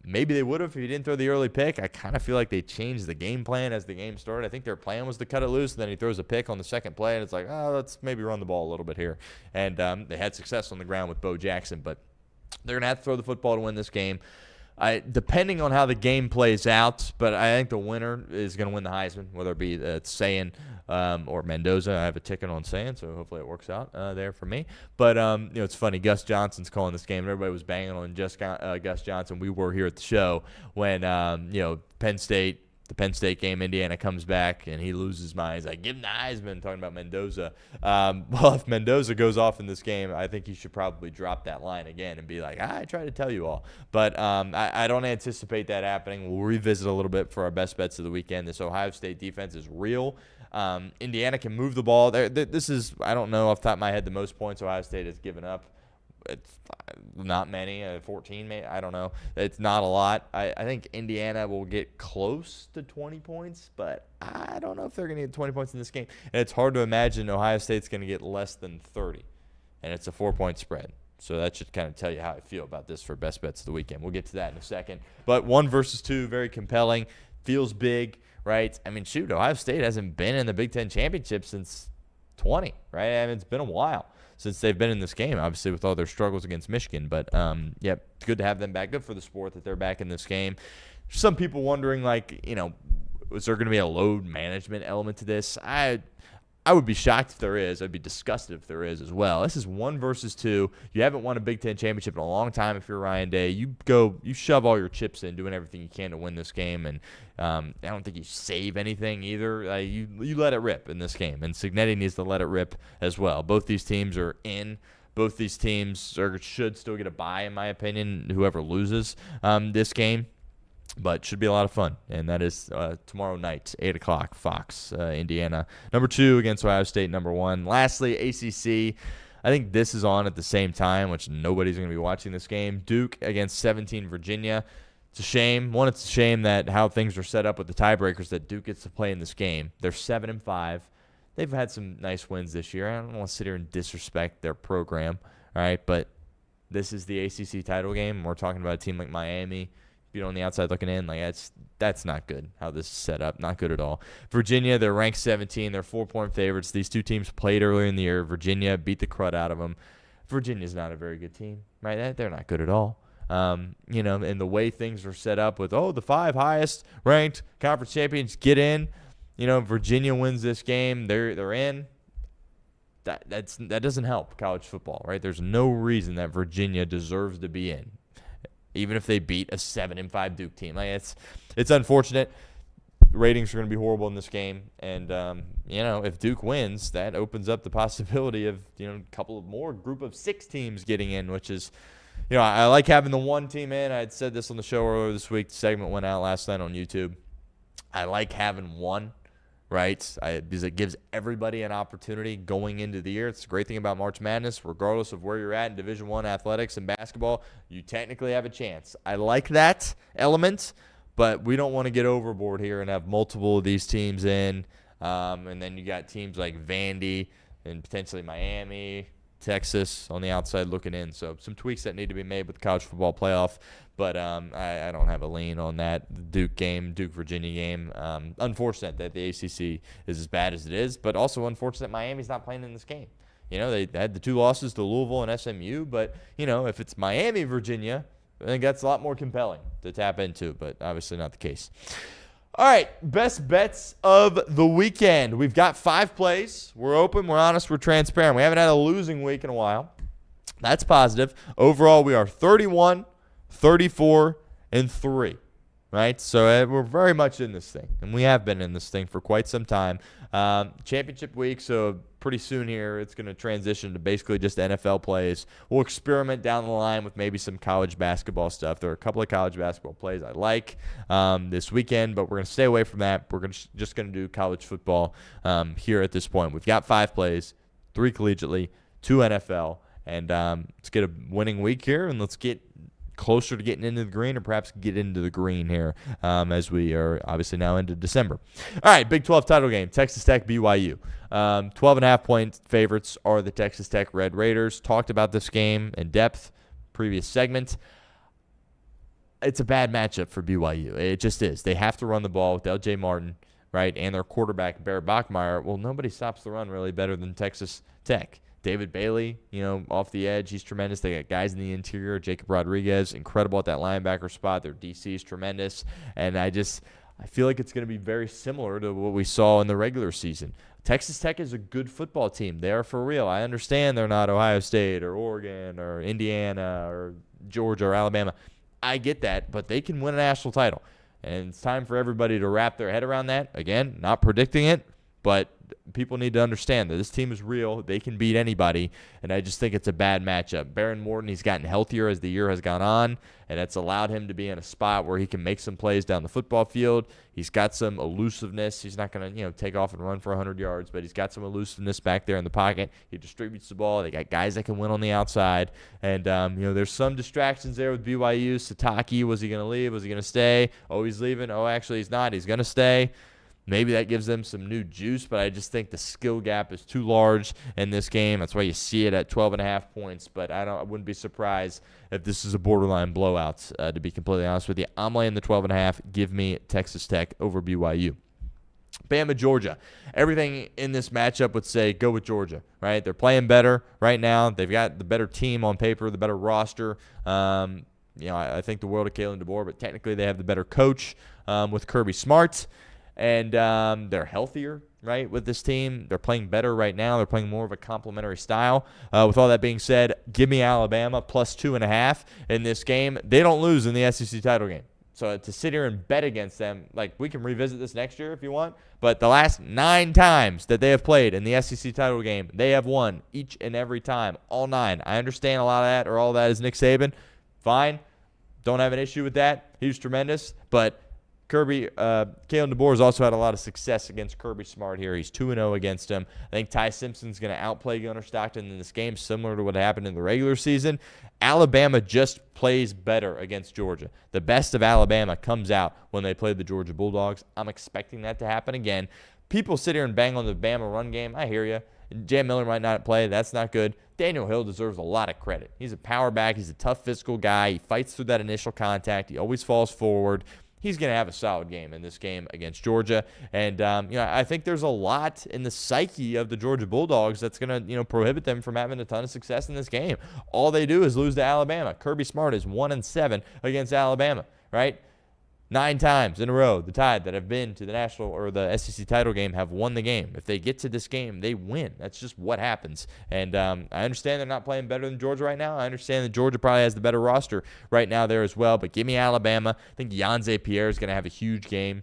Speaker 2: Maybe they would have if he didn't throw the early pick. I kind of feel like they changed the game plan as the game started. I think their plan was to cut it loose, and then he throws a pick on the second play, and it's like, let's maybe run the ball a little bit here. And they had success on the ground with Bo Jackson, but they're going to have to throw the football to win this game. Depending on how the game plays out, but I think the winner is going to win the Heisman, whether it be Sain or Mendoza. I have a ticket on Sain, so hopefully it works out there for me. But, it's funny. Gus Johnson's calling this game, and everybody was banging on Gus Johnson. We were here at the show when, the Penn State game, Indiana comes back, and he loses his mind. He's like, give him the Heisman, talking about Mendoza. Well, if Mendoza goes off in this game, I think he should probably drop that line again and be like, I tried to tell you all. But I don't anticipate that happening. We'll revisit a little bit for our best bets of the weekend. This Ohio State defense is real. Indiana can move the ball. This is, I don't know off the top of my head, the most points Ohio State has given up. It's not many, 14 maybe, I don't know. It's not a lot. I think Indiana will get close to 20 points, but I don't know if they're going to get 20 points in this game. And it's hard to imagine Ohio State's going to get less than 30, and it's a 4-point spread. So that should kind of tell you how I feel about this for best bets of the weekend. We'll get to that in a second. But 1 versus 2, very compelling, feels big, right? I mean, shoot, Ohio State hasn't been in the Big Ten championship since 20, right? I mean, it's been a while since they've been in this game, obviously, with all their struggles against Michigan. But, good to have them back. Good for the sport that they're back in this game. Some people wondering, is there going to be a load management element to this? I would be shocked if there is. I'd be disgusted if there is as well. This is 1 versus 2. You haven't won a Big Ten championship in a long time if you're Ryan Day. You shove all your chips in, doing everything you can to win this game. And I don't think you save anything either. You let it rip in this game. And Cignetti needs to let it rip as well. Both these teams are in. Both these teams should still get a bye, in my opinion, whoever loses this game. But should be a lot of fun, and that is tomorrow night, 8 o'clock, Fox, Indiana. Number 2 against Ohio State, number 1. Lastly, ACC. I think this is on at the same time, which nobody's going to be watching this game. Duke against 17 Virginia. It's a shame. One, it's a shame that how things are set up with the tiebreakers that Duke gets to play in this game. They're 7-5. They've had some nice wins this year. I don't want to sit here and disrespect their program, all right? But this is the ACC title game. We're talking about a team like Miami. On the outside looking in, that's not good how this is set up. Not good at all. Virginia, they're ranked 17. They're 4-point favorites. These two teams played earlier in the year. Virginia beat the crud out of them. Virginia's not a very good team, right? They're not good at all. And the way things are set up with, the 5 highest ranked conference champions get in. Virginia wins this game. They're in. That doesn't help college football, right? There's no reason that Virginia deserves to be in, even if they beat a 7-5 Duke team. It's unfortunate. Ratings are going to be horrible in this game. And, if Duke wins, that opens up the possibility of, a couple of more group of 6 teams getting in, which is, I like having the 1 team in. I had said this on the show earlier this week. The segment went out last night on YouTube. I like having 1. Right, because it gives everybody an opportunity going into the year. It's a great thing about March Madness. Regardless of where you're at in Division I athletics and basketball, you technically have a chance. I like that element, but we don't want to get overboard here and have multiple of these teams in. And then you got teams like Vandy and potentially Miami, Texas on the outside looking in. So some tweaks that need to be made with the college football playoff. But I don't have a lean on that Duke Virginia game. Unfortunate that the ACC is as bad as it is, but also unfortunate Miami's not playing in this game. They had the 2 losses to Louisville and SMU, but, if it's Miami, Virginia, I think that's a lot more compelling to tap into, but obviously not the case. All right, best bets of the weekend. We've got 5 plays. We're open, we're honest, we're transparent. We haven't had a losing week in a while. That's positive. Overall, we are 31, 34, and 3, right? So we're very much in this thing, and we have been in this thing for quite some time. Championship week, so pretty soon here it's going to transition to basically just NFL plays. We'll experiment down the line with maybe some college basketball stuff. There are a couple of college basketball plays I like this weekend, but we're going to stay away from that. We're just going to do college football here at this point. We've got 5 plays, 3 collegiately, 2 NFL, and let's get a winning week here, and let's get closer to getting into the green, or perhaps get into the green here as we are obviously now into December. All right, Big 12 title game, Texas Tech, BYU. 12.5-point favorites are the Texas Tech Red Raiders. Talked about this game in depth, previous segment. It's a bad matchup for BYU. It just is. They have to run the ball with L.J. Martin, right, and their quarterback, Barrett Bachmeier. Well, nobody stops the run really better than Texas Tech. David Bailey, off the edge, he's tremendous. They got guys in the interior. Jacob Rodriguez, incredible at that linebacker spot. Their DC is tremendous. And I feel like it's going to be very similar to what we saw in the regular season. Texas Tech is a good football team. They are for real. I understand they're not Ohio State or Oregon or Indiana or Georgia or Alabama. I get that, but they can win a national title. And it's time for everybody to wrap their head around that. Again, not predicting it, but people need to understand that this team is real. They can beat anybody, and I just think it's a bad matchup. Baron Morton, he's gotten healthier as the year has gone on, and that's allowed him to be in a spot where he can make some plays down the football field. He's got some elusiveness. He's not going to, take off and run for 100 yards, but he's got some elusiveness back there in the pocket. He distributes the ball. They got guys that can win on the outside, and there's some distractions there with BYU. Sataki, was he going to leave? Was he going to stay? Oh, he's leaving. Oh, actually, he's not. He's going to stay. Maybe that gives them some new juice, but I just think the skill gap is too large in this game. That's why you see it at 12.5 points, but I wouldn't be surprised if this is a borderline blowout, to be completely honest with you. I'm laying the 12.5. Give me Texas Tech over BYU. Bama, Georgia. Everything in this matchup would say go with Georgia, right? They're playing better right now. They've got the better team on paper, the better roster. I think the world of Kalen DeBoer, but technically they have the better coach with Kirby Smart. And they're healthier, right, with this team. They're playing better right now. They're playing more of a complementary style. With all that being said, give me Alabama plus 2.5 in this game. They don't lose in the SEC title game. So to sit here and bet against them, we can revisit this next year if you want. But the last 9 times that they have played in the SEC title game, they have won each and every time, all 9. I understand a lot of that, or all that is Nick Saban. Fine. Don't have an issue with that. He was tremendous. But Kalen DeBoer has also had a lot of success against Kirby Smart here. He's 2-0 against him. I think Ty Simpson's going to outplay Gunnar Stockton in this game, similar to what happened in the regular season. Alabama just plays better against Georgia. The best of Alabama comes out when they play the Georgia Bulldogs. I'm expecting that to happen again. People sit here and bang on the Bama run game. I hear you. Jam Miller might not play. That's not good. Daniel Hill deserves a lot of credit. He's a power back. He's a tough physical guy. He fights through that initial contact. He always falls forward. He's going to have a solid game in this game against Georgia. And, I think there's a lot in the psyche of the Georgia Bulldogs that's going to, prohibit them from having a ton of success in this game. All they do is lose to Alabama. Kirby Smart is 1-7 against Alabama, right? 9 times in a row, the Tide that have been to the national or the SEC title game have won the game. If they get to this game, they win. That's just what happens. And I understand they're not playing better than Georgia right now. I understand that Georgia probably has the better roster right now there as well. But give me Alabama. I think Yanze Pierre is going to have a huge game.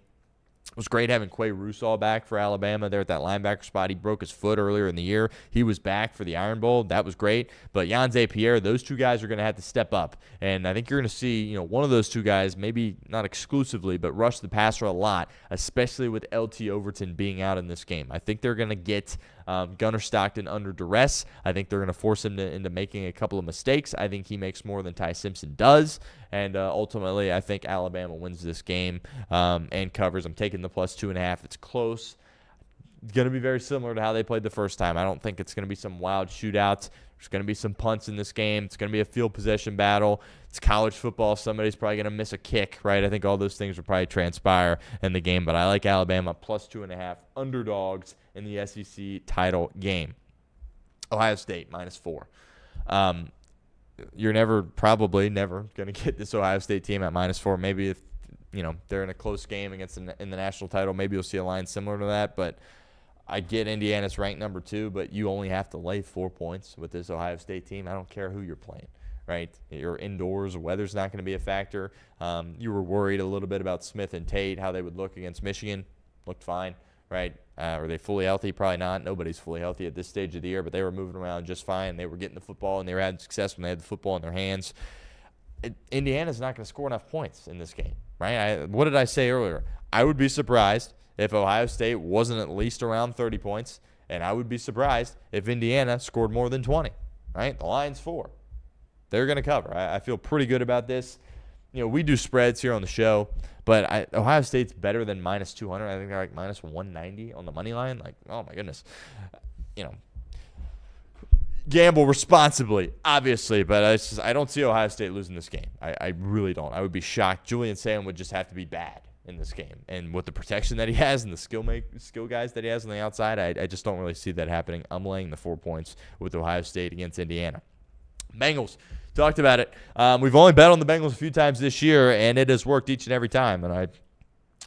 Speaker 2: It was great having Quay Russaw back for Alabama there at that linebacker spot. He broke his foot earlier in the year. He was back for the Iron Bowl. That was great. But Yanze Pierre, those 2 guys are going to have to step up. And I think you're going to see, one of those 2 guys, maybe not exclusively, but rush the passer a lot, especially with LT Overton being out in this game. I think they're going to get Gunnar Stockton under duress. I think they're going to force him into making a couple of mistakes. I think he makes more than Ty Simpson does. And ultimately, I think Alabama wins this game and covers. I'm taking the plus 2.5. It's close. going to be very similar to how they played the first time. I don't think it's going to be some wild shootouts. There's going to be some punts in this game. It's going to be a field possession battle. It's college football. Somebody's probably going to miss a kick, right? I think all those things will probably transpire in the game. But I like Alabama plus 2.5 underdogs in the SEC title game. Ohio State minus 4. You're probably never going to get this Ohio State team at minus 4. Maybe if they're in a close game in the national title, maybe you'll see a line similar to that. But I get Indiana's ranked number 2, but you only have to lay 4 points with this Ohio State team. I don't care who you're playing, right? You're indoors. Weather's not going to be a factor. You were worried a little bit about Smith and Tate, how they would look against Michigan. Looked fine, right? Are they fully healthy? Probably not. Nobody's fully healthy at this stage of the year, but they were moving around just fine. They were getting the football, and they were having success when they had the football in their hands. Indiana's not going to score enough points in this game, right? What did I say earlier? I would be surprised if Ohio State wasn't at least around 30 points, and I would be surprised if Indiana scored more than 20, right? The line's 4. They're going to cover. I feel pretty good about this. We do spreads here on the show, but Ohio State's better than minus 200. I think they're like minus 190 on the money line. Like, oh, my goodness. Gamble responsibly, obviously, but I don't see Ohio State losing this game. I really don't. I would be shocked. Julian Sam would just have to be bad in this game. And with the protection that he has and the skill guys that he has on the outside, I just don't really see that happening. I'm laying the 4 points with Ohio State against Indiana. Bengals, talked about it. We've only bet on the Bengals a few times this year, and it has worked each and every time. And I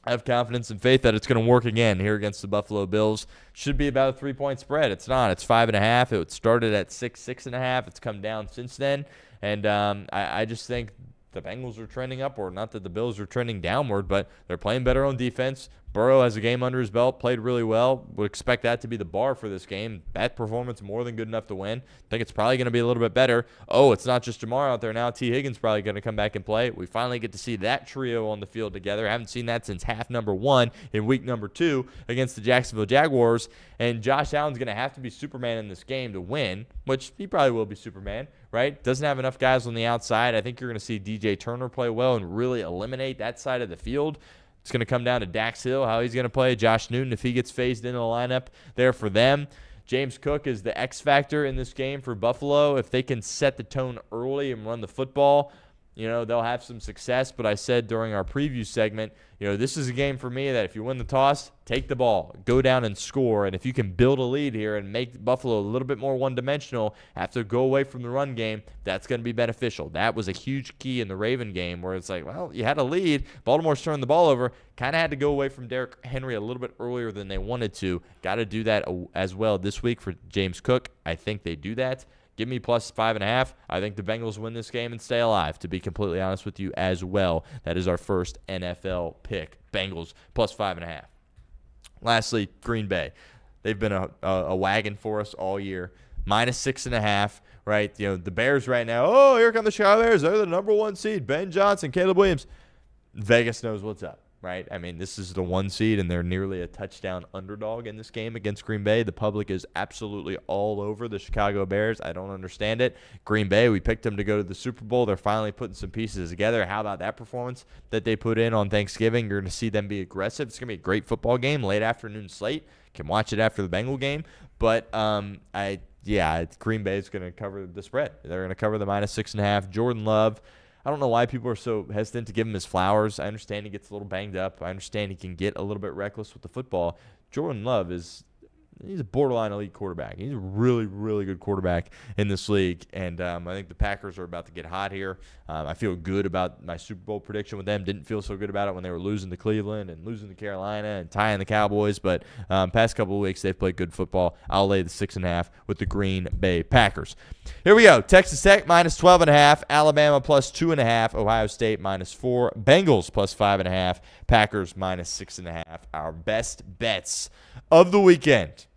Speaker 2: have confidence and faith that it's going to work again here against the Buffalo Bills. Should be about a 3-point spread. It's not. It's 5.5. It started at 6.5. It's come down since then. And I just think the Bengals are trending upward. Not that the Bills are trending downward, but they're playing better on defense. Burrow has a game under his belt, played really well. Would expect that to be the bar for this game. That performance more than good enough to win. I think it's probably going to be a little bit better. Oh, it's not just Jamar out there now. T. Higgins probably going to come back and play. We finally get to see that trio on the field together. I haven't seen that since half number 1 in week number 2 against the Jacksonville Jaguars. And Josh Allen's going to have to be Superman in this game to win, which he probably will be Superman, right? Doesn't have enough guys on the outside. I think you're going to see DJ Turner play well and really eliminate that side of the field. It's going to come down to Dax Hill, how he's going to play. Josh Newton, if he gets phased into the lineup there for them. James Cook is the X factor in this game for Buffalo. If they can set the tone early and run the football, they'll have some success. But I said during our preview segment, this is a game for me that if you win the toss, take the ball, go down and score. And if you can build a lead here and make Buffalo a little bit more one-dimensional, have to go away from the run game, that's going to be beneficial. That was a huge key in the Raven game where it's like, well, you had a lead. Baltimore's turned the ball over. Kind of had to go away from Derrick Henry a little bit earlier than they wanted to. Got to do that as well this week for James Cook. I think they do that. Give me plus 5.5. I think the Bengals win this game and stay alive, to be completely honest with you as well. That is our first NFL pick. Bengals plus 5.5. Lastly, Green Bay. They've been a wagon for us all year. Minus 6.5, right? The Bears right now, oh, here come the Chicago Bears. They're the number 1 seed. Ben Johnson, Caleb Williams. Vegas knows what's up. Right? I mean, this is the 1 seed, and they're nearly a touchdown underdog in this game against Green Bay. The public is absolutely all over the Chicago Bears. I don't understand it. Green Bay, we picked them to go to the Super Bowl. They're finally putting some pieces together. How about that performance that they put in on Thanksgiving? You're going to see them be aggressive. It's going to be a great football game, late afternoon slate. Can watch it after the Bengal game. But, Green Bay is going to cover the spread. They're going to cover the minus 6.5. Jordan Love. I don't know why people are so hesitant to give him his flowers. I understand he gets a little banged up. I understand he can get a little bit reckless with the football. Jordan Love he's a borderline elite quarterback. He's a really, really good quarterback in this league. And I think the Packers are about to get hot here. I feel good about my Super Bowl prediction with them. Didn't feel so good about it when they were losing to Cleveland and losing to Carolina and tying the Cowboys. But past couple of weeks, they've played good football. I'll lay the 6.5 with the Green Bay Packers. Here we go. Texas Tech minus 12.5. Alabama plus 2.5. Ohio State minus 4. Bengals plus 5.5. Packers minus 6.5. Our best bets of the weekend.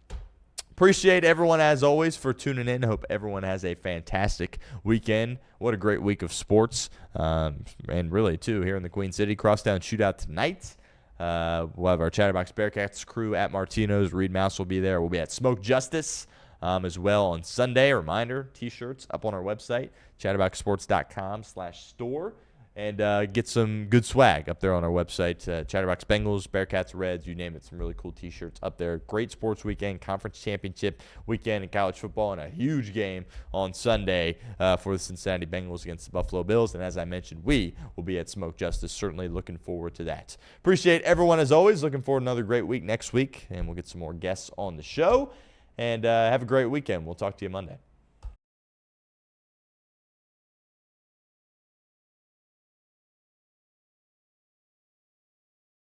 Speaker 2: Appreciate everyone, as always, for tuning in. Hope everyone has a fantastic weekend. What a great week of sports. And really, too, here in the Queen City. Crosstown Shootout tonight. We'll have our Chatterbox Bearcats crew at Martino's. Reed Mouse will be there. We'll be at Smoke Justice as well on Sunday. Reminder, T-shirts up on our website, chatterboxsports.com/store. and get some good swag up there on our website. Chatterbox Bengals, Bearcats, Reds, you name it. Some really cool T-shirts up there. Great sports weekend, conference championship weekend in college football, and a huge game on Sunday for the Cincinnati Bengals against the Buffalo Bills. And as I mentioned, we will be at Smoke Justice. Certainly looking forward to that. Appreciate everyone as always. Looking forward to another great week next week, and we'll get some more guests on the show. And have a great weekend. We'll talk to you Monday.